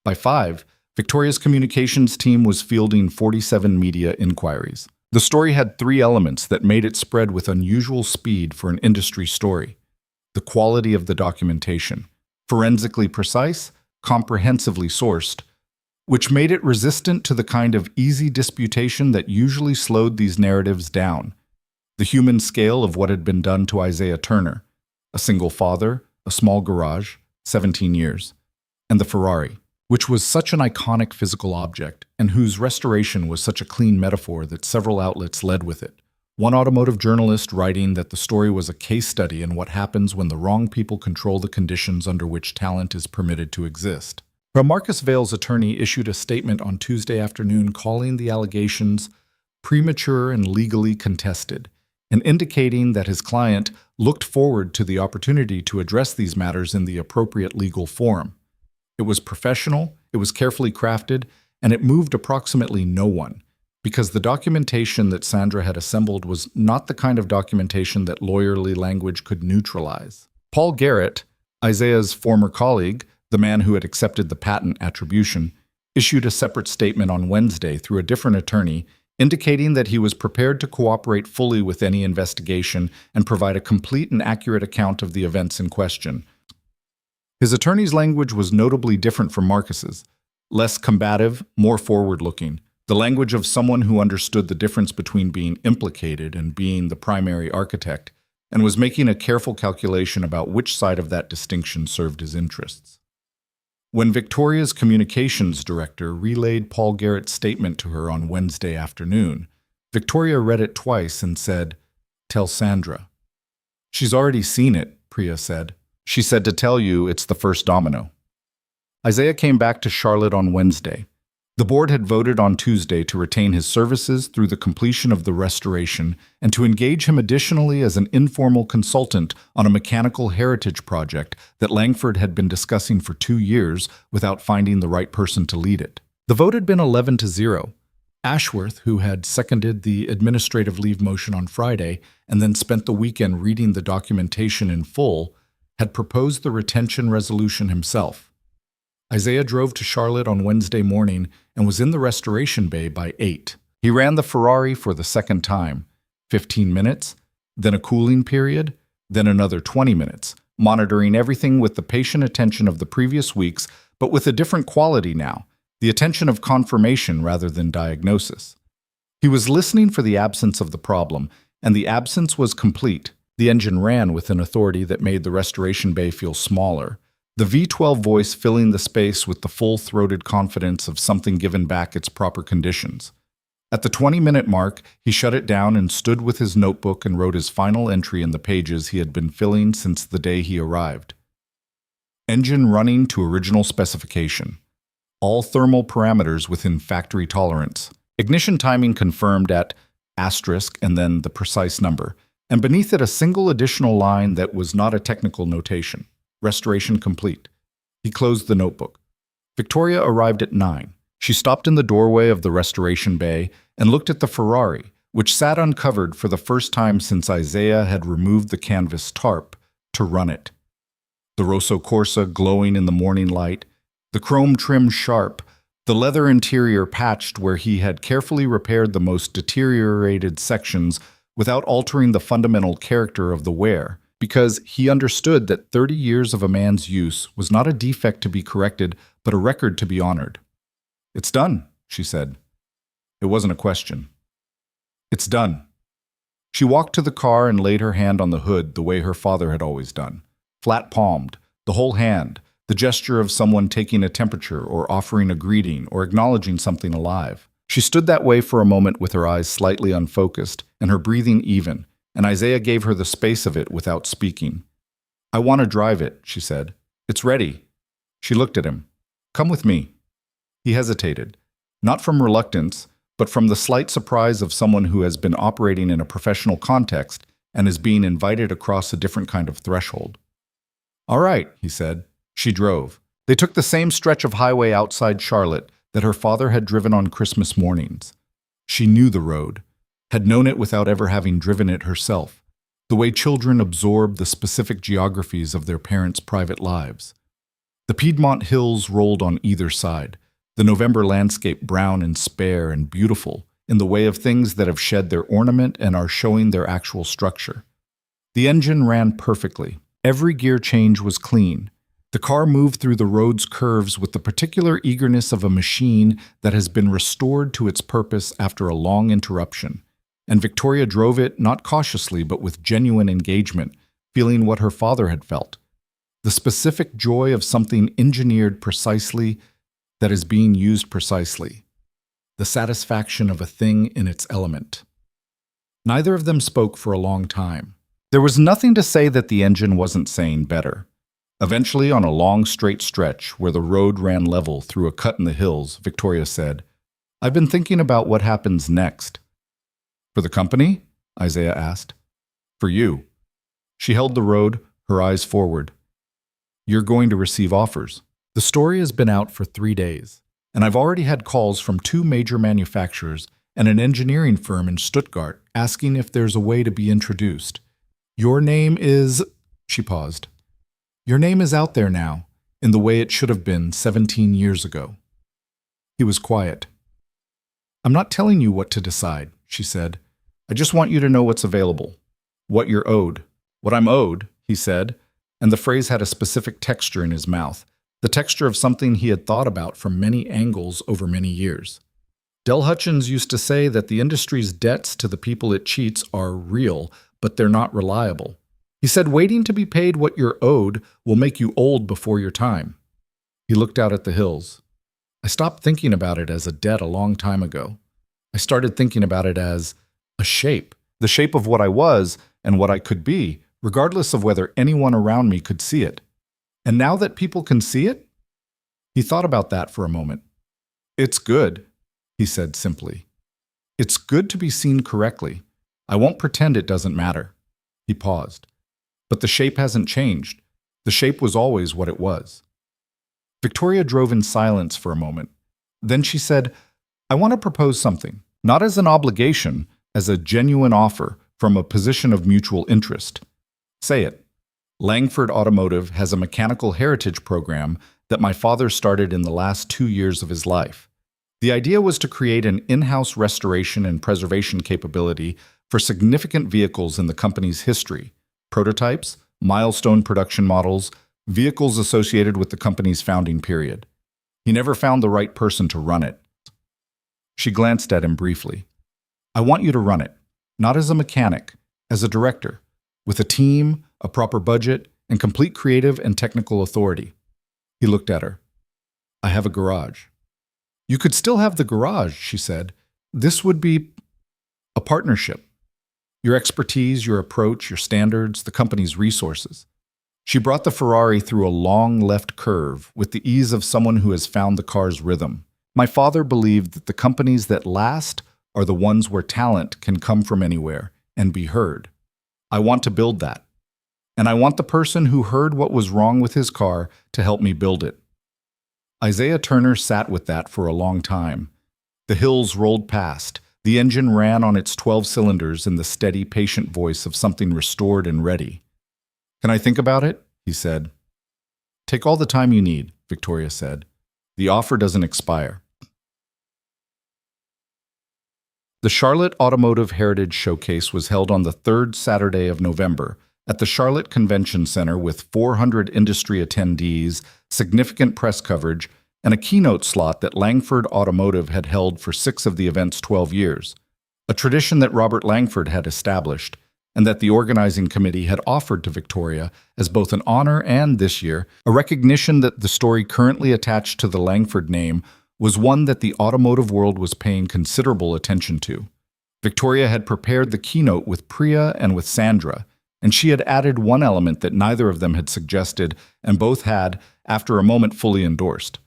By 5, Victoria's communications team was fielding 47 media inquiries. The story had 3 elements that made it spread with unusual speed for an industry story. The quality of the documentation, forensically precise, comprehensively sourced, which made it resistant to the kind of easy disputation that usually slowed these narratives down. The human scale of what had been done to Isaiah Turner, a single father, a small garage, 17 years, and the Ferrari, which was such an iconic physical object and whose restoration was such a clean metaphor that several outlets led with it. One automotive journalist writing that the story was a case study in what happens when the wrong people control the conditions under which talent is permitted to exist. Marcus Vale's attorney issued a statement on Tuesday afternoon calling the allegations premature and legally contested, and indicating that his client looked forward to the opportunity to address these matters in the appropriate legal forum. It was professional, it was carefully crafted, and it moved approximately no one, because the documentation that Sandra had assembled was not the kind of documentation that lawyerly language could neutralize. Paul Garrett, Isaiah's former colleague, the man who had accepted the patent attribution, issued a separate statement on Wednesday through a different attorney, indicating that he was prepared to cooperate fully with any investigation and provide a complete and accurate account of the events in question. His attorney's language was notably different from Marcus's, less combative, more forward-looking, the language of someone who understood the difference between being implicated and being the primary architect, and was making a careful calculation about which side of that distinction served his interests. When Victoria's communications director relayed Paul Garrett's statement to her on Wednesday afternoon, Victoria read it twice and said, "Tell Sandra." "She's already seen it," Priya said. "She said to tell you it's the first domino." Isaiah came back to Charlotte on Wednesday. The board had voted on Tuesday to retain his services through the completion of the restoration and to engage him additionally as an informal consultant on a mechanical heritage project that Langford had been discussing for 2 years without finding the right person to lead it. The vote had been 11-0. Ashworth, who had seconded the administrative leave motion on Friday and then spent the weekend reading the documentation in full, had proposed the retention resolution himself. Isaiah drove to Charlotte on Wednesday morning and was in the restoration bay by 8. He ran the Ferrari for the second time, 15 minutes, then a cooling period, then another 20 minutes, monitoring everything with the patient attention of the previous weeks, but with a different quality now, the attention of confirmation rather than diagnosis. He was listening for the absence of the problem, and the absence was complete. The engine ran with an authority that made the restoration bay feel smaller, the V12 voice filling the space with the full-throated confidence of something given back its proper conditions. At the 20-minute mark, he shut it down and stood with his notebook and wrote his final entry in the pages he had been filling since the day he arrived. Engine running to original specification. All thermal parameters within factory tolerance. Ignition timing confirmed at asterisk and then the precise number, and beneath it a single additional line that was not a technical notation. Restoration complete. He closed the notebook. Victoria arrived at 9. She stopped in the doorway of the restoration bay and looked at the Ferrari, which sat uncovered for the first time since Isaiah had removed the canvas tarp to run it. The Rosso Corsa glowing in the morning light, the chrome trim sharp, the leather interior patched where he had carefully repaired the most deteriorated sections without altering the fundamental character of the wear, because he understood that 30 years of a man's use was not a defect to be corrected, but a record to be honored. "It's done," she said. It wasn't a question. "It's done." She walked to the car and laid her hand on the hood the way her father had always done. Flat-palmed, the whole hand, the gesture of someone taking a temperature or offering a greeting or acknowledging something alive. She stood that way for a moment with her eyes slightly unfocused and her breathing even, and Isaiah gave her the space of it without speaking. "I want to drive it," she said. "It's ready." She looked at him. "Come with me." He hesitated, not from reluctance, but from the slight surprise of someone who has been operating in a professional context and is being invited across a different kind of threshold. "All right," he said. She drove. They took the same stretch of highway outside Charlotte that her father had driven on Christmas mornings. She knew the road, had known it without ever having driven it herself, the way children absorb the specific geographies of their parents' private lives. The Piedmont hills rolled on either side, the November landscape brown and spare and beautiful in the way of things that have shed their ornament and are showing their actual structure. The engine ran perfectly. Every gear change was clean. The car moved through the road's curves with the particular eagerness of a machine that has been restored to its purpose after a long interruption. And Victoria drove it not cautiously but with genuine engagement, feeling what her father had felt. The specific joy of something engineered precisely that is being used precisely. The satisfaction of a thing in its element. Neither of them spoke for a long time. There was nothing to say that the engine wasn't saying better. Eventually, on a long straight stretch where the road ran level through a cut in the hills, Victoria said, "I've been thinking about what happens next." "For the company?" Isaiah asked. "For you." She held the road, her eyes forward. "You're going to receive offers. The story has been out for 3 days, and I've already had calls from 2 major manufacturers and an engineering firm in Stuttgart asking if there's a way to be introduced. Your name is—" She paused. "Your name is out there now, in the way it should have been 17 years ago." He was quiet. "I'm not telling you what to decide," she said. "I just want you to know what's available, what you're owed." "What I'm owed," he said, and the phrase had a specific texture in his mouth, the texture of something he had thought about from many angles over many years. Del Hutchins used to say that the industry's debts to the people it cheats are real, but they're not reliable. He said waiting to be paid what you're owed will make you old before your time. He looked out at the hills. "I stopped thinking about it as a debt a long time ago. I started thinking about it as a shape, the shape of what I was and what I could be, regardless of whether anyone around me could see it. And now that people can see it?" He thought about that for a moment. "It's good," he said simply. "It's good to be seen correctly. I won't pretend it doesn't matter." He paused. "But the shape hasn't changed. The shape was always what it was." Victoria drove in silence for a moment. Then she said, "I want to propose something, not as an obligation, as a genuine offer from a position of mutual interest." "Say it." "Langford Automotive has a mechanical heritage program that my father started in the last 2 years of his life. The idea was to create an in-house restoration and preservation capability for significant vehicles in the company's history, prototypes, milestone production models, vehicles associated with the company's founding period. He never found the right person to run it." She glanced at him briefly. "I want you to run it, not as a mechanic, as a director, with a team, a proper budget, and complete creative and technical authority." He looked at her. "I have a garage." "You could still have the garage," she said. "This would be a partnership. Your expertise, your approach, your standards, the company's resources." She brought the Ferrari through a long left curve with the ease of someone who has found the car's rhythm. "My father believed that the companies that last are the ones where talent can come from anywhere and be heard. I want to build that. And I want the person who heard what was wrong with his car to help me build it." Isaiah Turner sat with that for a long time. The hills rolled past. The engine ran on its 12 cylinders in the steady, patient voice of something restored and ready. "Can I think about it?" he said. "Take all the time you need," Victoria said. "The offer doesn't expire." The Charlotte Automotive Heritage Showcase was held on the 3rd Saturday of November at the Charlotte Convention Center with 400 industry attendees, significant press coverage, and a keynote slot that Langford Automotive had held for 6 of the event's 12 years, a tradition that Robert Langford had established, and that the organizing committee had offered to Victoria as both an honor and, this year, a recognition that the story currently attached to the Langford name was one that the automotive world was paying considerable attention to. Victoria had prepared the keynote with Priya and with Sandra, and she had added one element that neither of them had suggested and both had, after a moment, fully endorsed.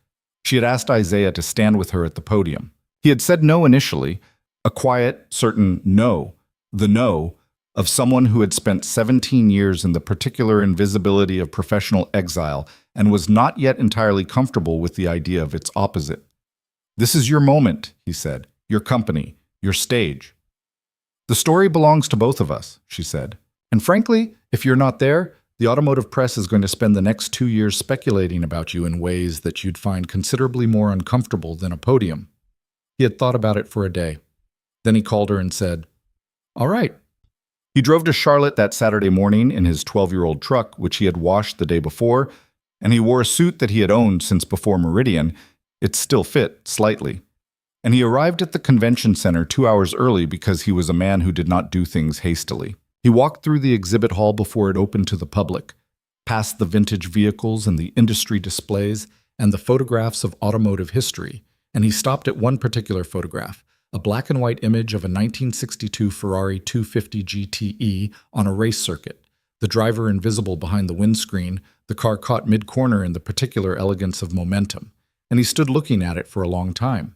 She had asked Isaiah to stand with her at the podium. He had said no initially, a quiet, certain no, the no, of someone who had spent 17 years in the particular invisibility of professional exile and was not yet entirely comfortable with the idea of its opposite. "This is your moment," he said, "your company, your stage." "The story belongs to both of us," she said. "And frankly, if you're not there, the automotive press is going to spend the next 2 years speculating about you in ways that you'd find considerably more uncomfortable than a podium." He had thought about it for a day. Then he called her and said, "All right." He drove to Charlotte that Saturday morning in his 12-year-old truck, which he had washed the day before, and he wore a suit that he had owned since before Meridian. It still fit, slightly. And he arrived at the convention center 2 hours early because he was a man who did not do things hastily. He walked through the exhibit hall before it opened to the public, past the vintage vehicles and the industry displays and the photographs of automotive history, and he stopped at one particular photograph, a black and white image of a 1962 Ferrari 250 GTE on a race circuit, the driver invisible behind the windscreen, the car caught mid-corner in the particular elegance of momentum, and he stood looking at it for a long time.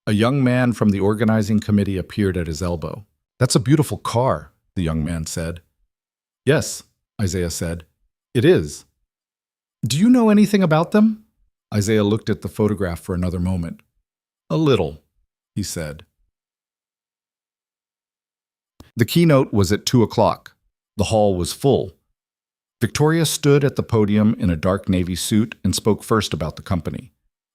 A young man from the organizing committee appeared at his elbow. "That's a beautiful car," the young man said. "Yes," Isaiah said. "It is." "Do you know anything about them?" Isaiah looked at the photograph for another moment. "A little," he said. The keynote was at 2 o'clock. The hall was full. Victoria stood at the podium in a dark navy suit and spoke first about the company,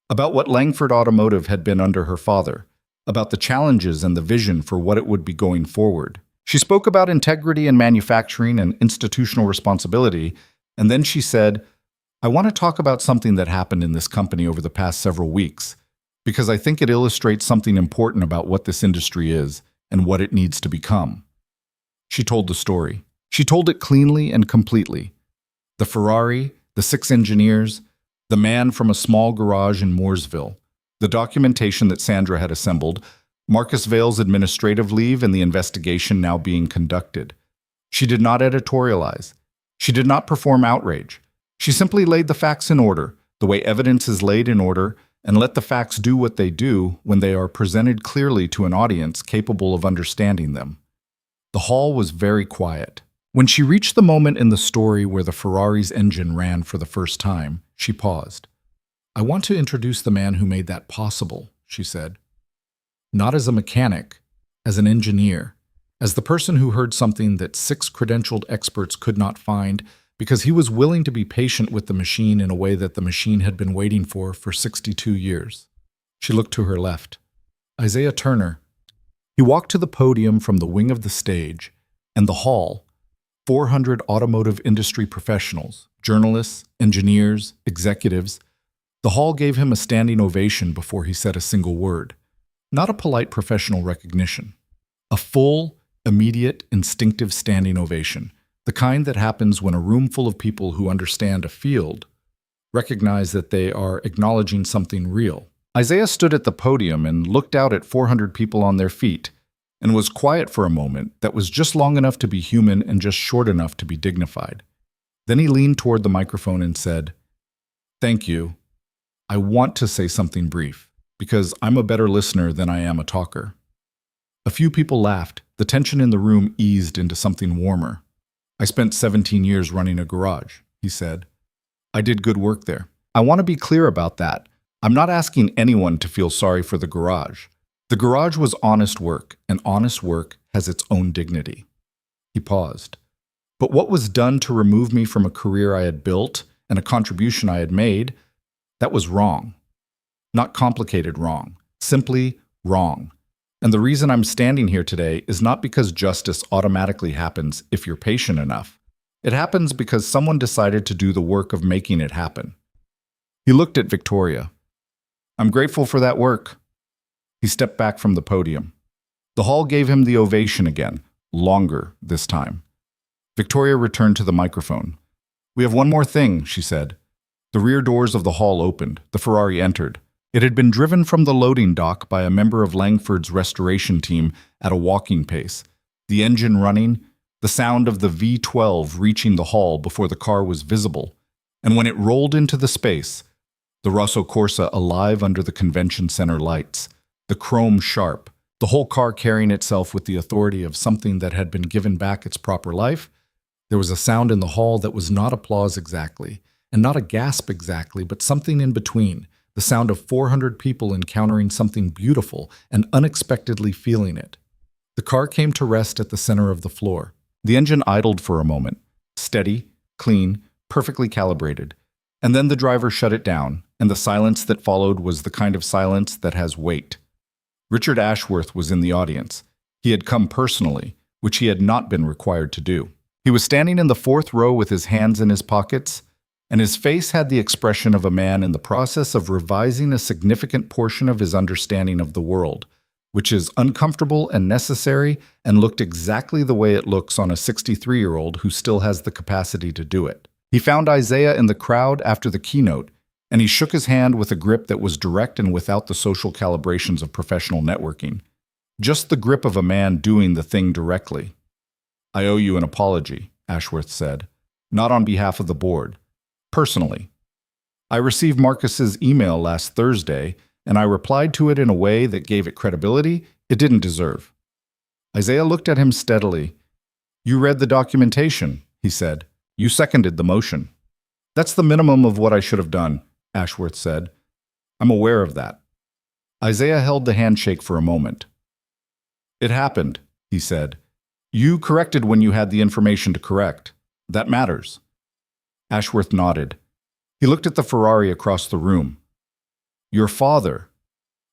about what Langford Automotive had been under her father, about the challenges and the vision for what it would be going forward. She spoke about integrity in manufacturing and institutional responsibility, and then she said, "I want to talk about something that happened in this company over the past several weeks, because I think it illustrates something important about what this industry is and what it needs to become." She told the story. She told it cleanly and completely. The Ferrari, the 6 engineers, the man from a small garage in Mooresville, the documentation that Sandra had assembled, Marcus Vale's administrative leave and the investigation now being conducted. She did not editorialize. She did not perform outrage. She simply laid the facts in order, the way evidence is laid in order, and let the facts do what they do when they are presented clearly to an audience capable of understanding them. The hall was very quiet. When she reached the moment in the story where the Ferrari's engine ran for the first time, she paused. "I want to introduce the man who made that possible," she said. "Not as a mechanic, as an engineer, as the person who heard something that 6 credentialed experts could not find because he was willing to be patient with the machine in a way that the machine had been waiting for 62 years. She looked to her left. Isaiah Turner. He walked to the podium from the wing of the stage, and the hall, 400 automotive industry professionals, journalists, engineers, executives. The hall gave him a standing ovation before he said a single word. Not a polite professional recognition. A full, immediate, instinctive standing ovation, the kind that happens when a room full of people who understand a field recognize that they are acknowledging something real. Isaiah stood at the podium and looked out at 400 people on their feet, and was quiet for a moment that was just long enough to be human and just short enough to be dignified. Then he leaned toward the microphone and said, "Thank you. I want to say something brief, because I'm a better listener than I am a talker." A few people laughed. The tension in the room eased into something warmer. "I spent 17 years running a garage," he said. "I did good work there. I want to be clear about that. I'm not asking anyone to feel sorry for the garage. The garage was honest work, and honest work has its own dignity." He paused. "But what was done to remove me from a career I had built and a contribution I had made, that was wrong. Not complicated wrong, simply wrong. And the reason I'm standing here today is not because justice automatically happens if you're patient enough. It happens because someone decided to do the work of making it happen." He looked at Victoria. I'm grateful for that work. He stepped back from the podium. The hall gave him the ovation again, longer this time. Victoria returned to the microphone. We have one more thing, she said. The rear doors of the hall opened. The Ferrari entered. It had been driven from the loading dock by a member of Langford's restoration team at a walking pace. The engine running, the sound of the V12 reaching the hall before the car was visible. And when it rolled into the space, the Rosso Corsa alive under the convention center lights, the chrome sharp, the whole car carrying itself with the authority of something that had been given back its proper life. There was a sound in the hall that was not applause exactly, and not a gasp exactly, but something in between, the sound of 400 people encountering something beautiful and unexpectedly feeling it. The car came to rest at the center of the floor. The engine idled for a moment, steady, clean, perfectly calibrated, and then the driver shut it down, and the silence that followed was the kind of silence that has weight. Richard Ashworth was in the audience. He had come personally, which he had not been required to do. He was standing in the fourth row with his hands in his pockets, and his face had the expression of a man in the process of revising a significant portion of his understanding of the world, which is uncomfortable and necessary and looked exactly the way it looks on a 63-year-old who still has the capacity to do it. He found Isaiah in the crowd after the keynote, and he shook his hand with a grip that was direct and without the social calibrations of professional networking. Just the grip of a man doing the thing directly. I owe you an apology, Ashworth said. Not on behalf of the board. Personally. I received Marcus's email last Thursday, and I replied to it in a way that gave it credibility it didn't deserve. Isaiah looked at him steadily. You read the documentation, he said. You seconded the motion. That's the minimum of what I should have done, Ashworth said. I'm aware of that. Isaiah held the handshake for a moment. It happened, he said. You corrected when you had the information to correct. That matters. Ashworth nodded. He looked at the Ferrari across the room. Your father.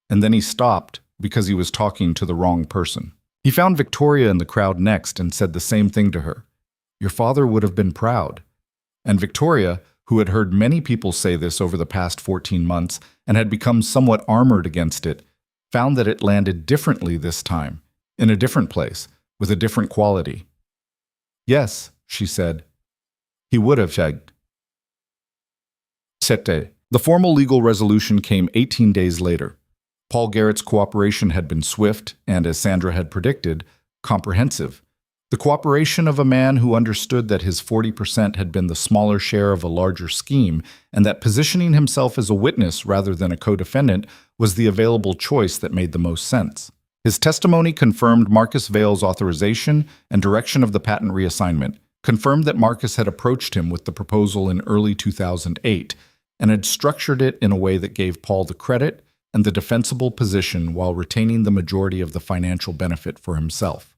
And then he stopped because he was talking to the wrong person. He found Victoria in the crowd next and said the same thing to her. Your father would have been proud. And Victoria, who had heard many people say this over the past 14 months and had become somewhat armored against it, found that it landed differently this time, in a different place, with a different quality. Yes, she said. He would have said. The formal legal resolution came 18 days later. Paul Garrett's cooperation had been swift and, as Sandra had predicted, comprehensive. The cooperation of a man who understood that his 40% had been the smaller share of a larger scheme and that positioning himself as a witness rather than a co-defendant was the available choice that made the most sense. His testimony confirmed Marcus Vale's authorization and direction of the patent reassignment, confirmed that Marcus had approached him with the proposal in early 2008 and had structured it in a way that gave Paul the credit and the defensible position while retaining the majority of the financial benefit for himself.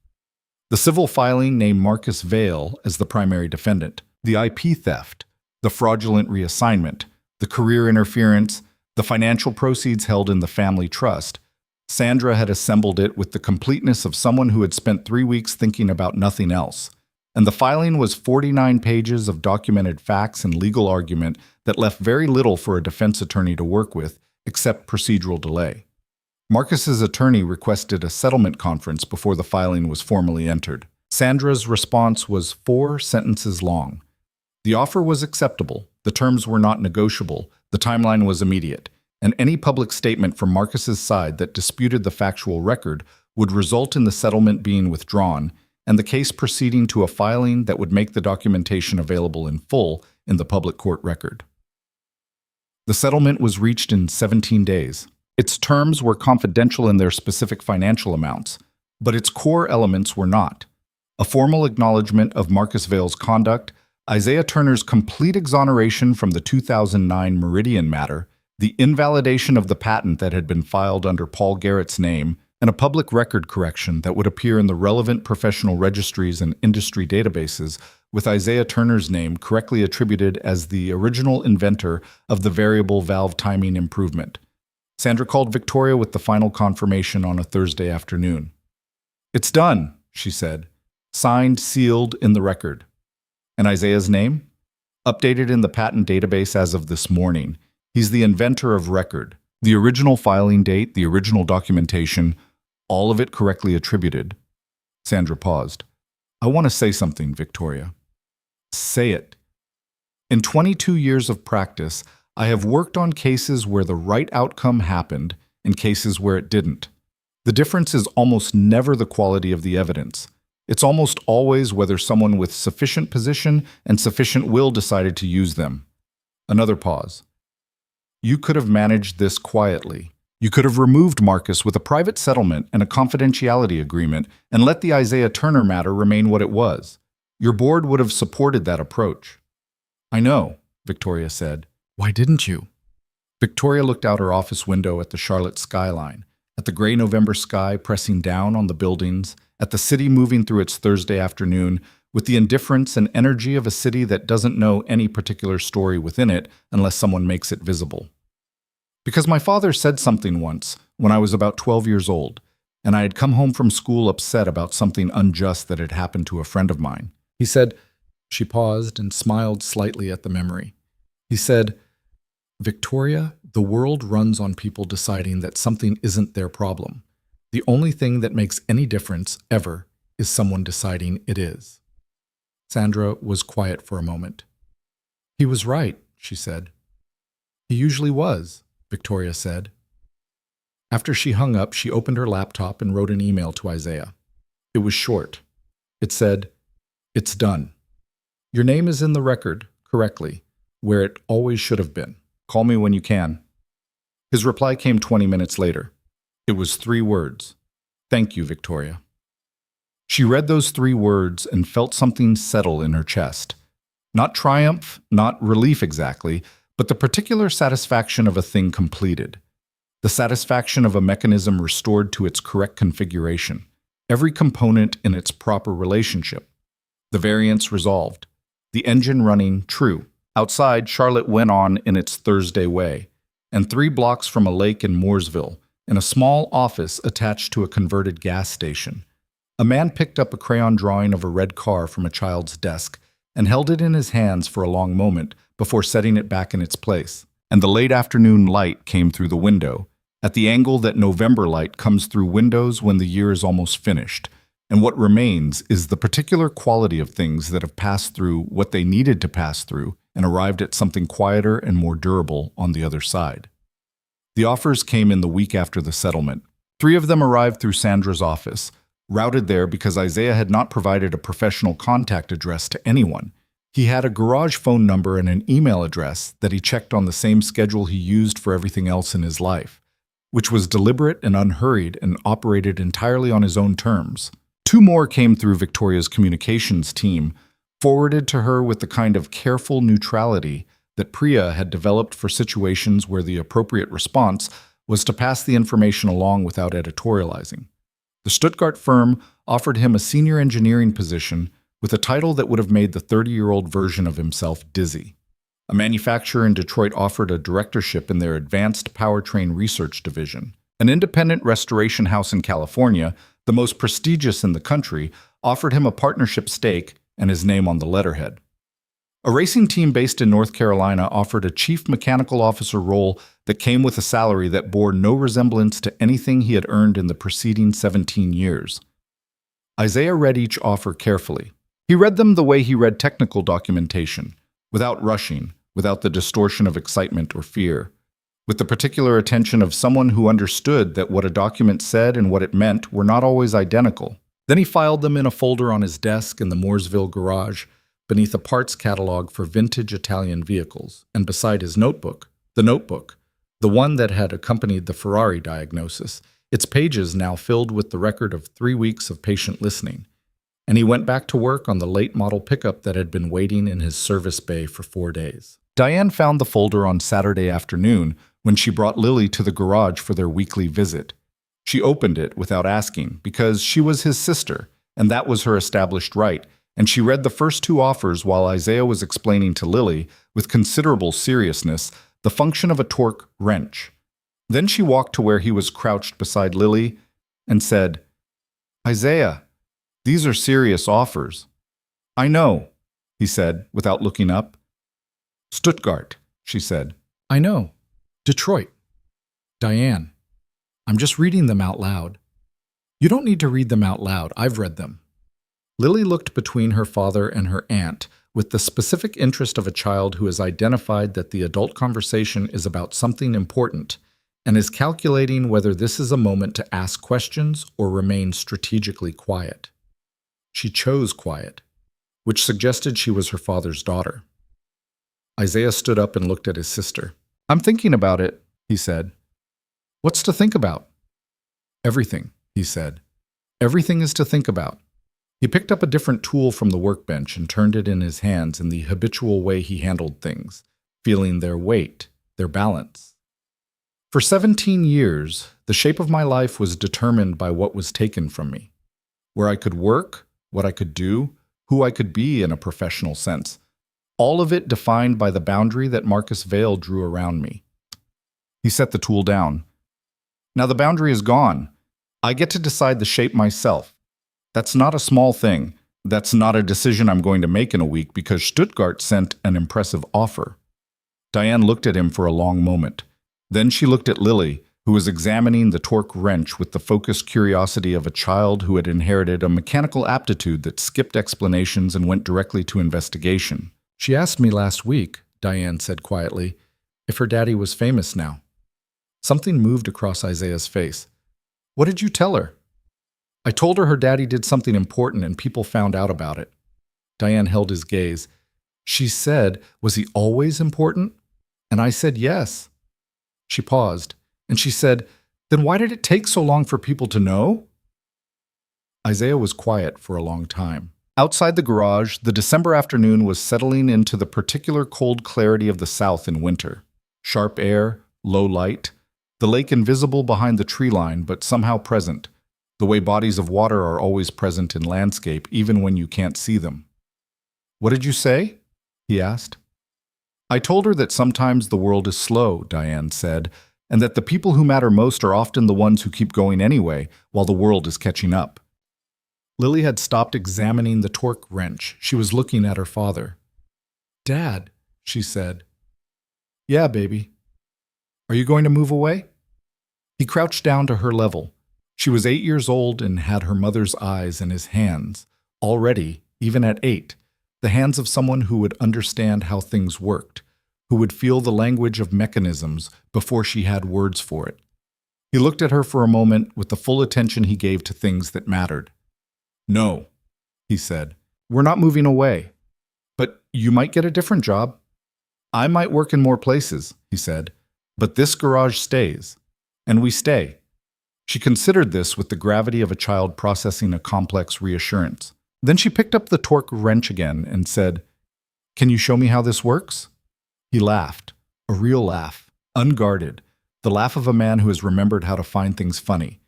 The civil filing named Marcus Vale as the primary defendant. The IP theft, the fraudulent reassignment, the career interference, the financial proceeds held in the family trust. Sandra had assembled it with the completeness of someone who had spent 3 weeks thinking about nothing else. And the filing was 49 pages of documented facts and legal argument that left very little for a defense attorney to work with, except procedural delay. Marcus's attorney requested a settlement conference before the filing was formally entered. Sandra's response was 4 sentences long. The offer was acceptable, the terms were not negotiable, the timeline was immediate, and any public statement from Marcus's side that disputed the factual record would result in the settlement being withdrawn and the case proceeding to a filing that would make the documentation available in full in the public court record. The settlement was reached in 17 days. Its terms were confidential in their specific financial amounts, but its core elements were not. A formal acknowledgement of Marcus Vale's conduct, Isaiah Turner's complete exoneration from the 2009 Meridian matter, the invalidation of the patent that had been filed under Paul Garrett's name, and a public record correction that would appear in the relevant professional registries and industry databases with Isaiah Turner's name correctly attributed as the original inventor of the variable valve timing improvement. Sandra called Victoria with the final confirmation on a Thursday afternoon. It's done, she said. Signed, sealed, in the record. And Isaiah's name? Updated in the patent database as of this morning. He's the inventor of record, The original filing date, the original documentation, all of it correctly attributed. Sandra paused. I want to say something, Victoria. Say it. In 22 years of practice, I have worked on cases where the right outcome happened and cases where it didn't. The difference is almost never the quality of the evidence. It's almost always whether someone with sufficient position and sufficient will decided to use them. Another pause. You could have managed this quietly. You could have removed Marcus with a private settlement and a confidentiality agreement and let the Isaiah Turner matter remain what it was. Your board would have supported that approach. I know, Victoria said. Why didn't you? Victoria looked out her office window at the Charlotte skyline, at the gray November sky pressing down on the buildings, at the city moving through its Thursday afternoon with the indifference and energy of a city that doesn't know any particular story within it unless someone makes it visible. Because my father said something once when I was about 12 years old, and I had come home from school upset about something unjust that had happened to a friend of mine. He said, she paused and smiled slightly at the memory. He said, Victoria, the world runs on people deciding that something isn't their problem. The only thing that makes any difference, ever, is someone deciding it is. Sandra was quiet for a moment. He was right, she said. He usually was, Victoria said. After she hung up, she opened her laptop and wrote an email to Isaiah. It was short. It said, It's done. Your name is in the record, correctly, where it always should have been. Call me when you can. His reply came 20 minutes later. It was 3 words. Thank you, Victoria. She read those 3 words and felt something settle in her chest. Not triumph, not relief exactly, but the particular satisfaction of a thing completed. The satisfaction of a mechanism restored to its correct configuration, every component in its proper relationship. The variance resolved. The engine running true. Outside, Charlotte went on in its Thursday way, and 3 blocks from a lake in Mooresville, in a small office attached to a converted gas station, a man picked up a crayon drawing of a red car from a child's desk and held it in his hands for a long moment before setting it back in its place. And the late afternoon light came through the window, at the angle that November light comes through windows when the year is almost finished, and what remains is the particular quality of things that have passed through what they needed to pass through and arrived at something quieter and more durable on the other side. The offers came in the week after the settlement. 3 of them arrived through Sandra's office, routed there because Isaiah had not provided a professional contact address to anyone. He had a garage phone number and an email address that he checked on the same schedule he used for everything else in his life, which was deliberate and unhurried and operated entirely on his own terms. 2 more came through Victoria's communications team, forwarded to her with the kind of careful neutrality that Priya had developed for situations where the appropriate response was to pass the information along without editorializing. The Stuttgart firm offered him a senior engineering position with a title that would have made the 30-year-old version of himself dizzy. A manufacturer in Detroit offered a directorship in their Advanced Powertrain Research Division. An independent restoration house in California, the most prestigious in the country, offered him a partnership stake and his name on the letterhead. A racing team based in North Carolina offered a chief mechanical officer role that came with a salary that bore no resemblance to anything he had earned in the preceding 17 years. Isaiah read each offer carefully. He read them the way he read technical documentation, without rushing, without the distortion of excitement or fear, with the particular attention of someone who understood that what a document said and what it meant were not always identical. Then he filed them in a folder on his desk in the Mooresville garage, beneath a parts catalog for vintage Italian vehicles, and beside his notebook, the one that had accompanied the Ferrari diagnosis, its pages now filled with the record of 3 weeks of patient listening. And he went back to work on the late model pickup that had been waiting in his service bay for 4 days. Diane found the folder on Saturday afternoon when she brought Lily to the garage for their weekly visit. She opened it without asking, because she was his sister, and that was her established right, and she read the first 2 offers while Isaiah was explaining to Lily, with considerable seriousness, the function of a torque wrench. Then she walked to where he was crouched beside Lily and said, "Isaiah, these are serious offers." "I know," he said, without looking up. "Stuttgart," she said. "I know. Detroit." Diane, I'm just reading them out loud. You don't need to read them out loud. I've read them. Lily looked between her father and her aunt with the specific interest of a child who has identified that the adult conversation is about something important and is calculating whether this is a moment to ask questions or remain strategically quiet. She chose quiet, which suggested she was her father's daughter. Isaiah stood up and looked at his sister. I'm thinking about it, he said. What's to think about? Everything, he said. Everything is to think about. He picked up a different tool from the workbench and turned it in his hands in the habitual way he handled things, feeling their weight, their balance. For 17 years, the shape of my life was determined by what was taken from me. Where I could work, what I could do, who I could be in a professional sense. All of it defined by the boundary that Marcus Vail drew around me. He set the tool down. Now the boundary is gone. I get to decide the shape myself. That's not a small thing. That's not a decision I'm going to make in a week because Stuttgart sent an impressive offer. Diane looked at him for a long moment. Then she looked at Lily, who was examining the torque wrench with the focused curiosity of a child who had inherited a mechanical aptitude that skipped explanations and went directly to investigation. She asked me last week, Diane said quietly, if her daddy was famous now. Something moved across Isaiah's face. What did you tell her? I told her daddy did something important and people found out about it. Diane held his gaze. She said, was he always important? And I said yes. She paused, and she said, then why did it take so long for people to know? Isaiah was quiet for a long time. Outside the garage, the December afternoon was settling into the particular cold clarity of the South in winter. Sharp air, low light, the lake invisible behind the tree line but somehow present, the way bodies of water are always present in landscape even when you can't see them. What did you say? He asked. I told her that sometimes the world is slow, Diane said, and that the people who matter most are often the ones who keep going anyway while the world is catching up. Lily had stopped examining the torque wrench. She was looking at her father. Dad, she said. Yeah, baby. Are you going to move away? He crouched down to her level. She was 8 years old and had her mother's eyes in his hands. Already, even at 8, the hands of someone who would understand how things worked, who would feel the language of mechanisms before she had words for it. He looked at her for a moment with the full attention he gave to things that mattered. No, he said, we're not moving away. But you might get a different job. I might work in more places, he said, but this garage stays. And we stay. She considered this with the gravity of a child processing a complex reassurance. Then she picked up the torque wrench again and said, Can you show me how this works? He laughed, a real laugh, unguarded, the laugh of a man who has remembered how to find things funny.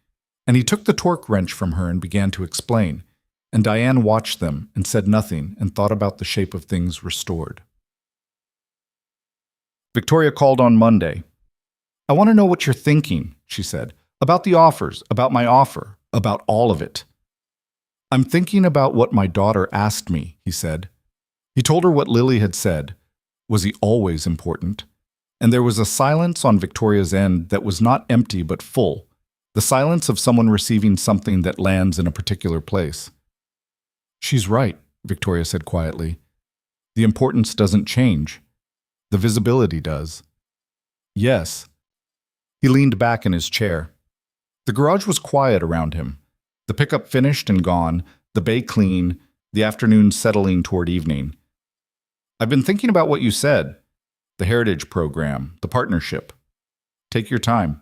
And he took the torque wrench from her and began to explain, and Diane watched them and said nothing and thought about the shape of things restored. Victoria called on Monday. I want to know what you're thinking, she said, about the offers, about my offer, about all of it. I'm thinking about what my daughter asked me, he said. He told her what Lily had said. Was he always important? And there was a silence on Victoria's end that was not empty but full, the silence of someone receiving something that lands in a particular place. She's right, Victoria said quietly. The importance doesn't change. The visibility does. Yes. He leaned back in his chair. The garage was quiet around him. The pickup finished and gone, the bay clean, the afternoon settling toward evening. I've been thinking about what you said. The heritage program, the partnership. Take your time.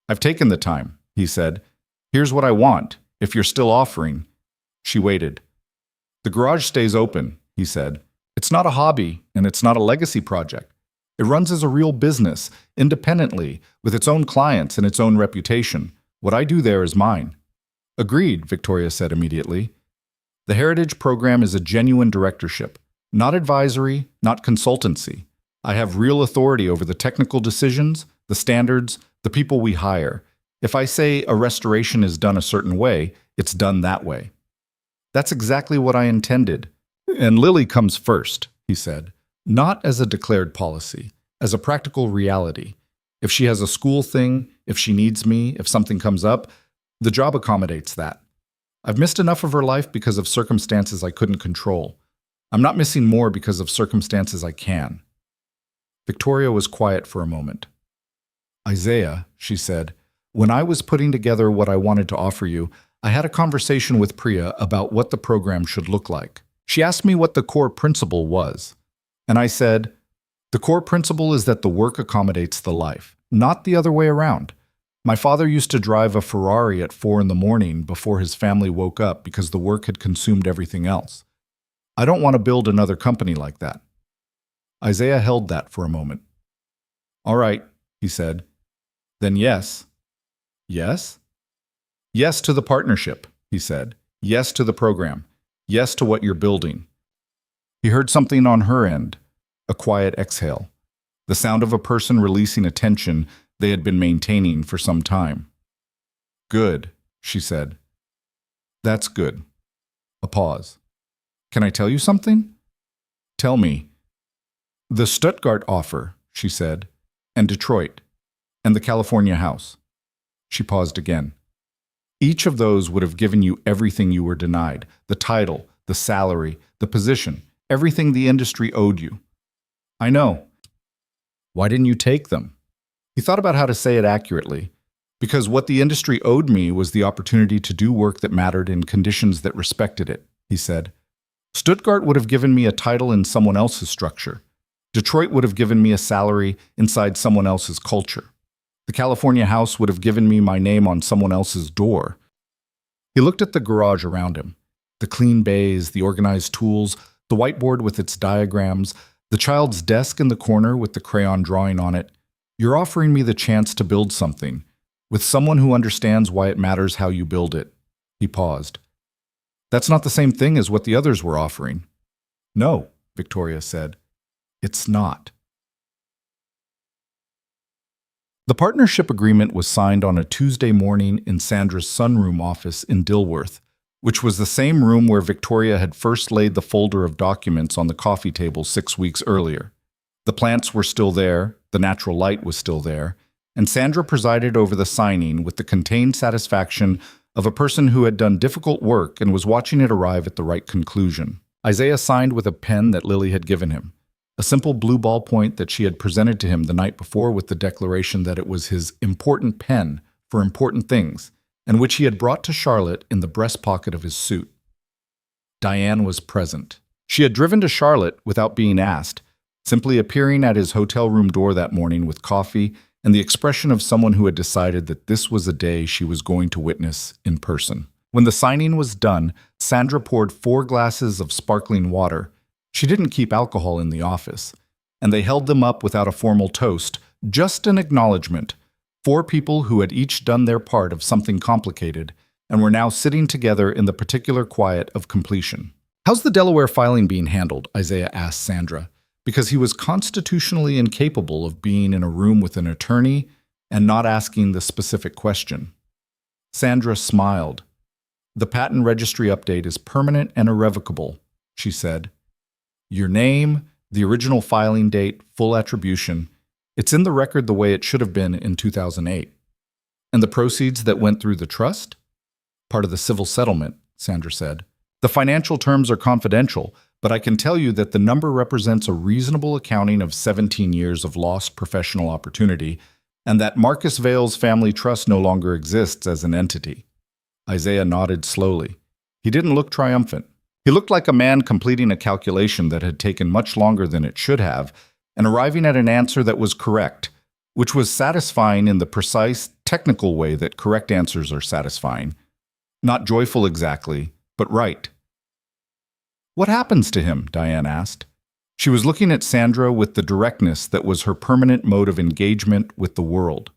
I've taken the time, he said. Here's what I want, if you're still offering. She waited. The garage stays open, he said. It's not a hobby, and it's not a legacy project. It runs as a real business, independently, with its own clients and its own reputation. What I do there is mine. Agreed, Victoria said immediately. The Heritage Program is a genuine directorship, not advisory, not consultancy. I have real authority over the technical decisions, the standards, the people we hire. If I say a restoration is done a certain way, it's done that way. That's exactly what I intended. And Lily comes first, he said, not as a declared policy, as a practical reality. If she has a school thing, if she needs me, if something comes up, the job accommodates that. I've missed enough of her life because of circumstances I couldn't control. I'm not missing more because of circumstances I can. Victoria was quiet for a moment. Isaiah, she said, when I was putting together what I wanted to offer you, I had a conversation with Priya about what the program should look like. She asked me what the core principle was. And I said, the core principle is that the work accommodates the life, not the other way around. My father used to drive a Ferrari at 4 in the morning before his family woke up because the work had consumed everything else. I don't want to build another company like that. Isaiah held that for a moment. All right, he said. Then yes. Yes? Yes to the partnership, he said. Yes to the program. Yes to what you're building. He heard something on her end, a quiet exhale, the sound of a person releasing a tension they had been maintaining for some time. Good, she said. That's good. A pause. Can I tell you something? Tell me. The Stuttgart offer, she said, and Detroit, and the California house. She paused again. Each of those would have given you everything you were denied, the title, the salary, the position, everything the industry owed you. I know. Why didn't you take them? He thought about how to say it accurately. Because what the industry owed me was the opportunity to do work that mattered in conditions that respected it, he said. Stuttgart would have given me a title in someone else's structure. Detroit would have given me a salary inside someone else's culture. The California house would have given me my name on someone else's door. He looked at the garage around him. The clean bays, the organized tools, the whiteboard with its diagrams, the child's desk in the corner with the crayon drawing on it. You're offering me the chance to build something, with someone who understands why it matters how you build it. He paused. That's not the same thing as what the others were offering. No, Victoria said. It's not. The partnership agreement was signed on a Tuesday morning in Sandra's sunroom office in Dilworth, which was the same room where Victoria had first laid the folder of documents on the coffee table 6 weeks earlier. The plants were still there, the natural light was still there, and Sandra presided over the signing with the contained satisfaction of a person who had done difficult work and was watching it arrive at the right conclusion. Isaiah signed with a pen that Lily had given him, a simple blue ballpoint that she had presented to him the night before with the declaration that it was his important pen for important things, and which he had brought to Charlotte in the breast pocket of his suit. Diane was present. She had driven to Charlotte without being asked, simply appearing at his hotel room door that morning with coffee and the expression of someone who had decided that this was a day she was going to witness in person. When the signing was done, Sandra poured 4 glasses of sparkling water. She didn't keep alcohol in the office, and they held them up without a formal toast, just an acknowledgement. 4 people who had each done their part of something complicated and were now sitting together in the particular quiet of completion. How's the Delaware filing being handled? Isaiah asked Sandra, because he was constitutionally incapable of being in a room with an attorney and not asking the specific question. Sandra smiled. The patent registry update is permanent and irrevocable, she said. Your name, the original filing date, full attribution, it's in the record the way it should have been in 2008. And the proceeds that went through the trust? Part of the civil settlement, Sandra said. The financial terms are confidential, but I can tell you that the number represents a reasonable accounting of 17 years of lost professional opportunity, and that Marcus Vale's family trust no longer exists as an entity. Isaiah nodded slowly. He didn't look triumphant. He looked like a man completing a calculation that had taken much longer than it should have, and arriving at an answer that was correct, which was satisfying in the precise, technical way that correct answers are satisfying. Not joyful exactly, but right. What happens to him? Diane asked. She was looking at Sandra with the directness that was her permanent mode of engagement with the world.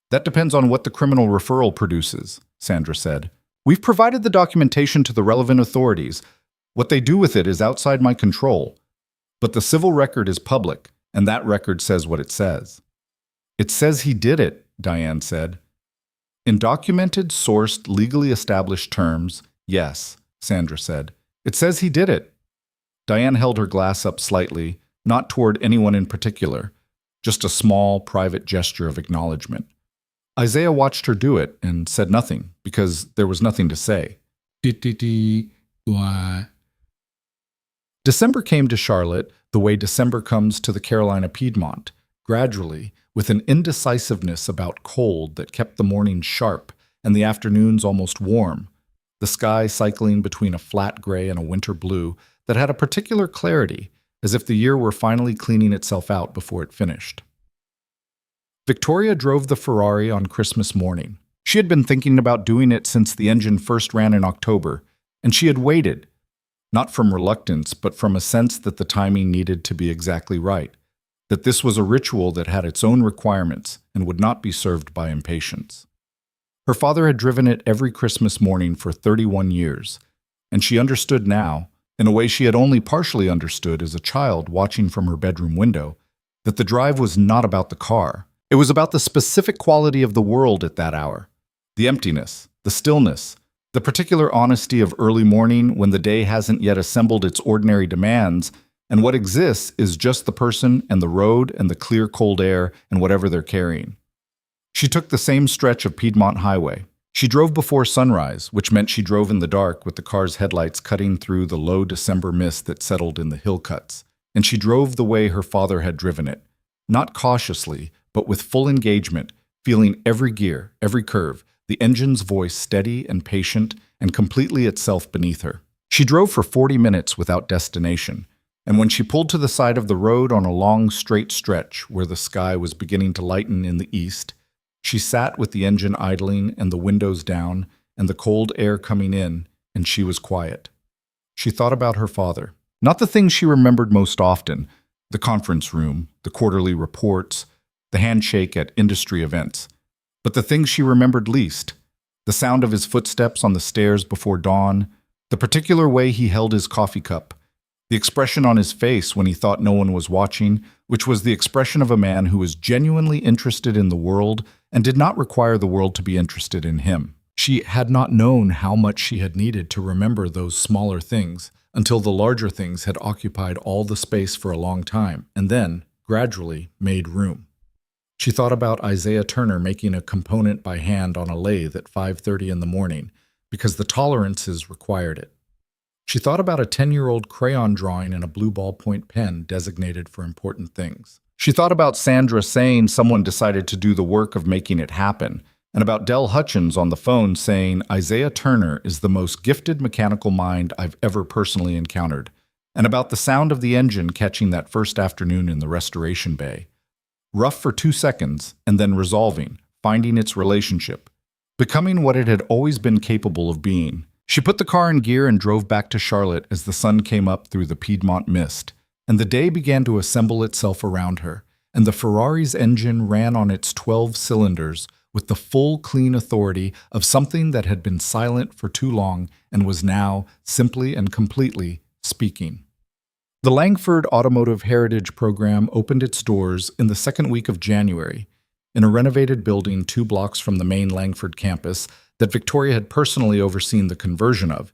That depends on what the criminal referral produces, Sandra said. We've provided the documentation to the relevant authorities. What they do with it is outside my control. But the civil record is public, and that record says what it says. It says he did it, Diane said. In documented, sourced, legally established terms, yes, Sandra said. It says he did it. Diane held her glass up slightly, not toward anyone in particular, just a small, private gesture of acknowledgement. Isaiah watched her do it and said nothing, because there was nothing to say. December came to Charlotte the way December comes to the Carolina Piedmont, gradually, with an indecisiveness about cold that kept the mornings sharp and the afternoons almost warm, the sky cycling between a flat gray and a winter blue that had a particular clarity, as if the year were finally cleaning itself out before it finished. Victoria drove the Ferrari on Christmas morning. She had been thinking about doing it since the engine first ran in October, and she had waited, not from reluctance, but from a sense that the timing needed to be exactly right, that this was a ritual that had its own requirements and would not be served by impatience. Her father had driven it every Christmas morning for 31 years, and she understood now, in a way she had only partially understood as a child watching from her bedroom window, that the drive was not about the car. It was about the specific quality of the world at that hour, the emptiness, the stillness, the particular honesty of early morning when the day hasn't yet assembled its ordinary demands, and what exists is just the person and the road and the clear cold air and whatever they're carrying. She took the same stretch of Piedmont Highway. She drove before sunrise, which meant she drove in the dark with the car's headlights cutting through the low December mist that settled in the hill cuts. And she drove the way her father had driven it, not cautiously, but with full engagement, feeling every gear, every curve, the engine's voice steady and patient and completely itself beneath her. She drove for 40 minutes without destination, and when she pulled to the side of the road on a long, straight stretch where the sky was beginning to lighten in the east, she sat with the engine idling and the windows down and the cold air coming in, and she was quiet. She thought about her father, not the things she remembered most often, the conference room, the quarterly reports, the handshake at industry events, but the things she remembered least, the sound of his footsteps on the stairs before dawn, the particular way he held his coffee cup, the expression on his face when he thought no one was watching, which was the expression of a man who was genuinely interested in the world and did not require the world to be interested in him. She had not known how much she had needed to remember those smaller things until the larger things had occupied all the space for a long time and then, gradually, made room. She thought about Isaiah Turner making a component by hand on a lathe at 5:30 in the morning because the tolerances required it. She thought about a 10-year-old crayon drawing in a blue ballpoint pen designated for important things. She thought about Sandra saying someone decided to do the work of making it happen, and about Del Hutchins on the phone saying Isaiah Turner is the most gifted mechanical mind I've ever personally encountered, and about the sound of the engine catching that first afternoon in the restoration bay. Rough for 2 seconds, and then resolving, finding its relationship, becoming what it had always been capable of being. She put the car in gear and drove back to Charlotte as the sun came up through the Piedmont mist, and the day began to assemble itself around her, and the Ferrari's engine ran on its 12 cylinders with the full, clean authority of something that had been silent for too long and was now, simply and completely, speaking. The Langford Automotive Heritage Program opened its doors in the second week of January, in a renovated building 2 blocks from the main Langford campus that Victoria had personally overseen the conversion of.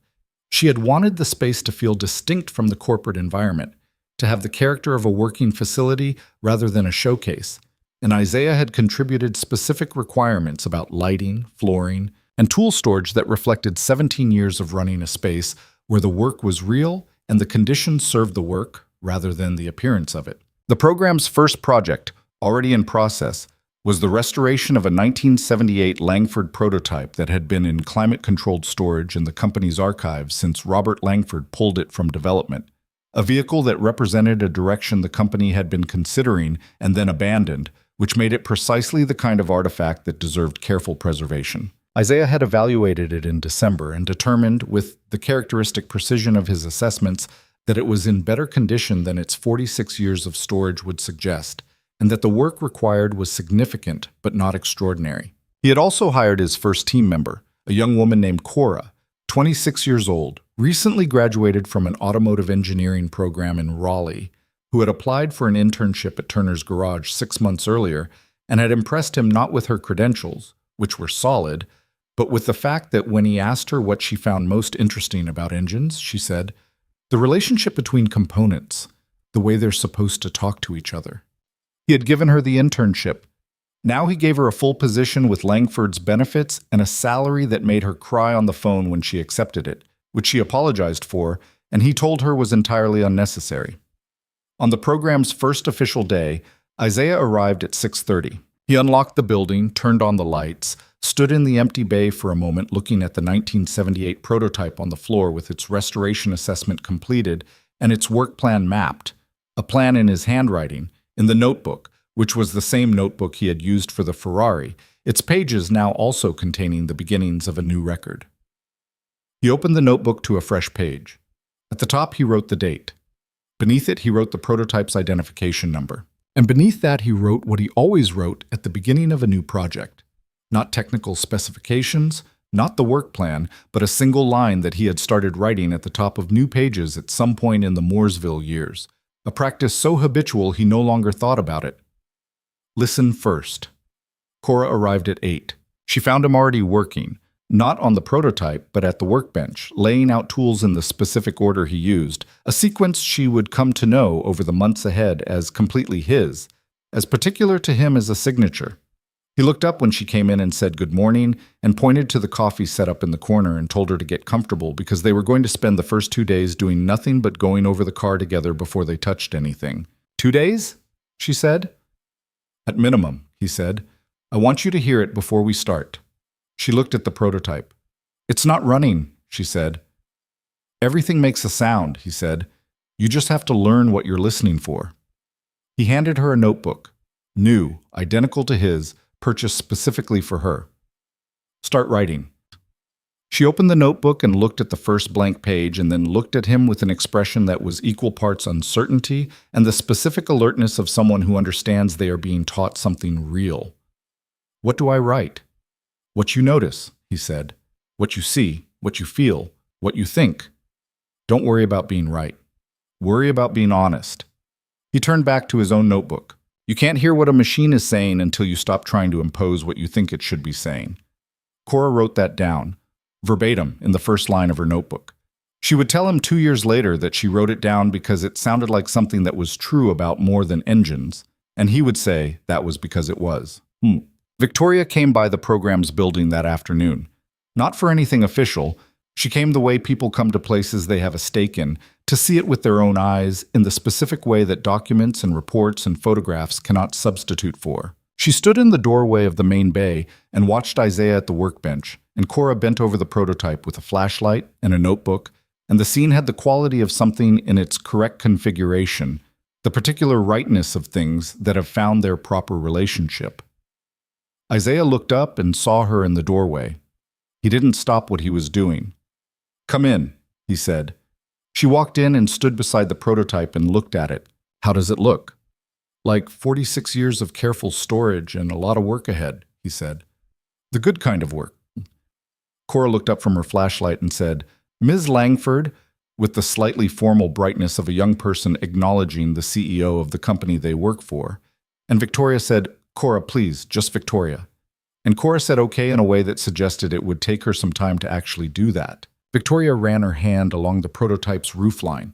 She had wanted the space to feel distinct from the corporate environment, to have the character of a working facility rather than a showcase, and Isaiah had contributed specific requirements about lighting, flooring, and tool storage that reflected 17 years of running a space where the work was real and the conditions served the work rather than the appearance of it. The program's first project, already in process, was the restoration of a 1978 Langford prototype that had been in climate-controlled storage in the company's archives since Robert Langford pulled it from development, a vehicle that represented a direction the company had been considering and then abandoned, which made it precisely the kind of artifact that deserved careful preservation. Isaiah had evaluated it in December and determined, with the characteristic precision of his assessments, that it was in better condition than its 46 years of storage would suggest, and that the work required was significant but not extraordinary. He had also hired his first team member, a young woman named Cora, 26 years old, recently graduated from an automotive engineering program in Raleigh, who had applied for an internship at Turner's Garage 6 months earlier and had impressed him not with her credentials, which were solid, but with the fact that when he asked her what she found most interesting about engines, she said, "The relationship between components, the way they're supposed to talk to each other." He had given her the internship. Now he gave her a full position with Langford's benefits and a salary that made her cry on the phone when she accepted it, which she apologized for, and he told her was entirely unnecessary. On the program's first official day, Isaiah arrived at 6:30. He unlocked the building, turned on the lights, stood in the empty bay for a moment looking at the 1978 prototype on the floor with its restoration assessment completed and its work plan mapped, a plan in his handwriting, in the notebook, which was the same notebook he had used for the Ferrari, its pages now also containing the beginnings of a new record. He opened the notebook to a fresh page. At the top he wrote the date. Beneath it he wrote the prototype's identification number. And beneath that he wrote what he always wrote at the beginning of a new project. Not technical specifications, not the work plan, but a single line that he had started writing at the top of new pages at some point in the Mooresville years, a practice so habitual he no longer thought about it. Listen first. Cora arrived at 8. She found him already working, not on the prototype, but at the workbench, laying out tools in the specific order he used, a sequence she would come to know over the months ahead as completely his, as particular to him as a signature. He looked up when she came in and said good morning and pointed to the coffee set up in the corner and told her to get comfortable because they were going to spend the first 2 days doing nothing but going over the car together before they touched anything. 2 days? She said. At minimum, he said. I want you to hear it before we start. She looked at the prototype. It's not running, she said. Everything makes a sound, he said. You just have to learn what you're listening for. He handed her a notebook, new, identical to his, purchased specifically for her. Start writing. She opened the notebook and looked at the first blank page and then looked at him with an expression that was equal parts uncertainty and the specific alertness of someone who understands they are being taught something real. What do I write? What you notice, he said. What you see, what you feel, what you think. Don't worry about being right. Worry about being honest. He turned back to his own notebook. You can't hear what a machine is saying until you stop trying to impose what you think it should be saying. Cora wrote that down, verbatim, in the first line of her notebook. She would tell him 2 years later that she wrote it down because it sounded like something that was true about more than engines, and he would say that was because it was. Victoria came by the program's building that afternoon. Not for anything official. She came the way people come to places they have a stake in, to see it with their own eyes in the specific way that documents and reports and photographs cannot substitute for. She stood in the doorway of the main bay and watched Isaiah at the workbench, and Cora bent over the prototype with a flashlight and a notebook, and the scene had the quality of something in its correct configuration, the particular rightness of things that have found their proper relationship. Isaiah looked up and saw her in the doorway. He didn't stop what he was doing. Come in, he said. She walked in and stood beside the prototype and looked at it. How does it look? Like 46 years of careful storage and a lot of work ahead, he said. The good kind of work. Cora looked up from her flashlight and said, Ms. Langford, with the slightly formal brightness of a young person acknowledging the CEO of the company they work for. And Victoria said, Cora, please, just Victoria. And Cora said okay in a way that suggested it would take her some time to actually do that. Victoria ran her hand along the prototype's roofline.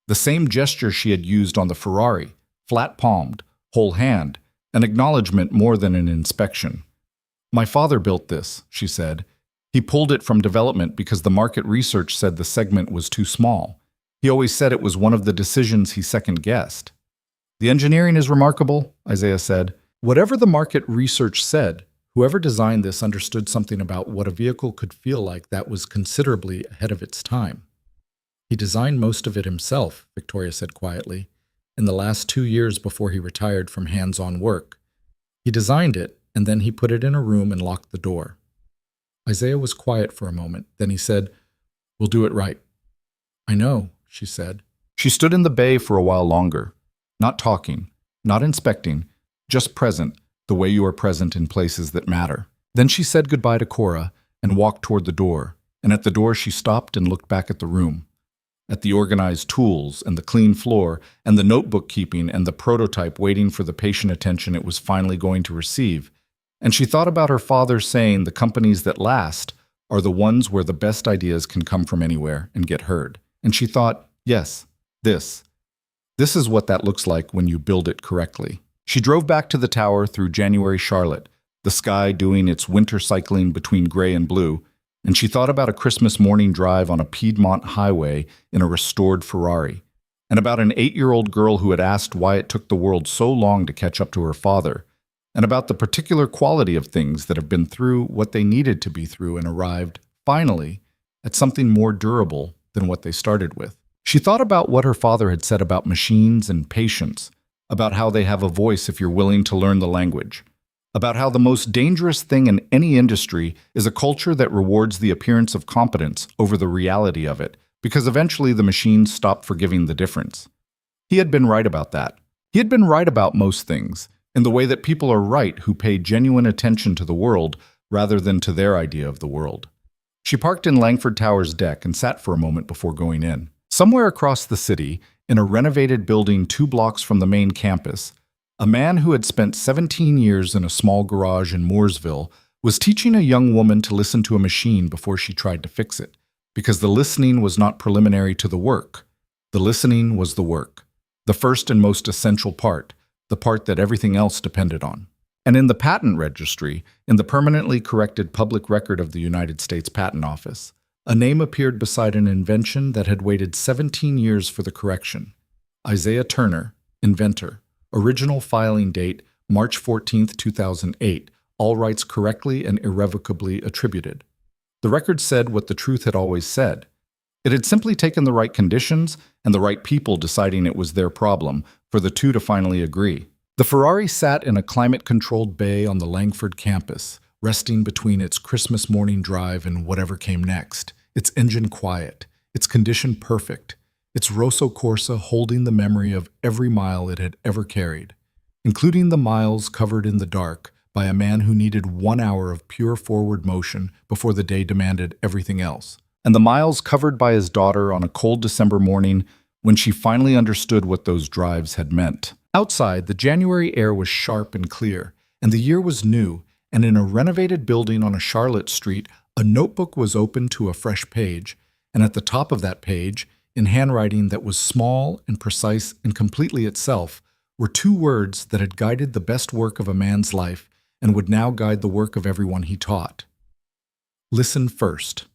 The same gesture she had used on the Ferrari, flat-palmed, whole hand, an acknowledgement more than an inspection. My father built this, she said. He pulled it from development because the market research said the segment was too small. He always said it was one of the decisions he second-guessed. The engineering is remarkable, Isaiah said. Whatever the market research said, whoever designed this understood something about what a vehicle could feel like that was considerably ahead of its time. He designed most of it himself, Victoria said quietly, in the last 2 years before he retired from hands-on work. He designed it, and then he put it in a room and locked the door. Isaiah was quiet for a moment. Then he said, We'll do it right. I know, she said. She stood in the bay for a while longer, not talking, not inspecting, just present, the way you are present in places that matter. Then she said goodbye to Cora and walked toward the door, and at the door she stopped and looked back at the room, at the organized tools and the clean floor and the notebook keeping and the prototype waiting for the patient attention it was finally going to receive. And she thought about her father saying the companies that last are the ones where the best ideas can come from anywhere and get heard. And she thought, yes, this is what that looks like when you build it correctly. She drove back to the tower through January Charlotte, the sky doing its winter cycling between gray and blue, and she thought about a Christmas morning drive on a Piedmont highway in a restored Ferrari, and about an 8-year-old girl who had asked why it took the world so long to catch up to her father, and about the particular quality of things that have been through what they needed to be through and arrived, finally, at something more durable than what they started with. She thought about what her father had said about machines and patience, about how they have a voice if you're willing to learn the language, about how the most dangerous thing in any industry is a culture that rewards the appearance of competence over the reality of it, because eventually the machines stop forgiving the difference. He had been right about that. He had been right about most things, in the way that people are right who pay genuine attention to the world rather than to their idea of the world. She parked in Langford Tower's deck and sat for a moment before going in. Somewhere across the city, in a renovated building 2 blocks from the main campus, a man who had spent 17 years in a small garage in Mooresville was teaching a young woman to listen to a machine before she tried to fix it, because the listening was not preliminary to the work. The listening was the work, the first and most essential part, the part that everything else depended on. And in the patent registry, in the permanently corrected public record of the United States Patent Office, a name appeared beside an invention that had waited 17 years for the correction. Isaiah Turner, inventor. Original filing date, March 14, 2008. All rights correctly and irrevocably attributed. The record said what the truth had always said. It had simply taken the right conditions and the right people deciding it was their problem for the two to finally agree. The Ferrari sat in a climate-controlled bay on the Langford campus, resting between its Christmas morning drive and whatever came next, its engine quiet, its condition perfect, its Rosso Corsa holding the memory of every mile it had ever carried, including the miles covered in the dark by a man who needed 1 hour of pure forward motion before the day demanded everything else, and the miles covered by his daughter on a cold December morning when she finally understood what those drives had meant. Outside, the January air was sharp and clear, and the year was new, and in a renovated building on a Charlotte street, a notebook was open to a fresh page, and at the top of that page, in handwriting that was small and precise and completely itself, were 2 words that had guided the best work of a man's life and would now guide the work of everyone he taught. Listen first.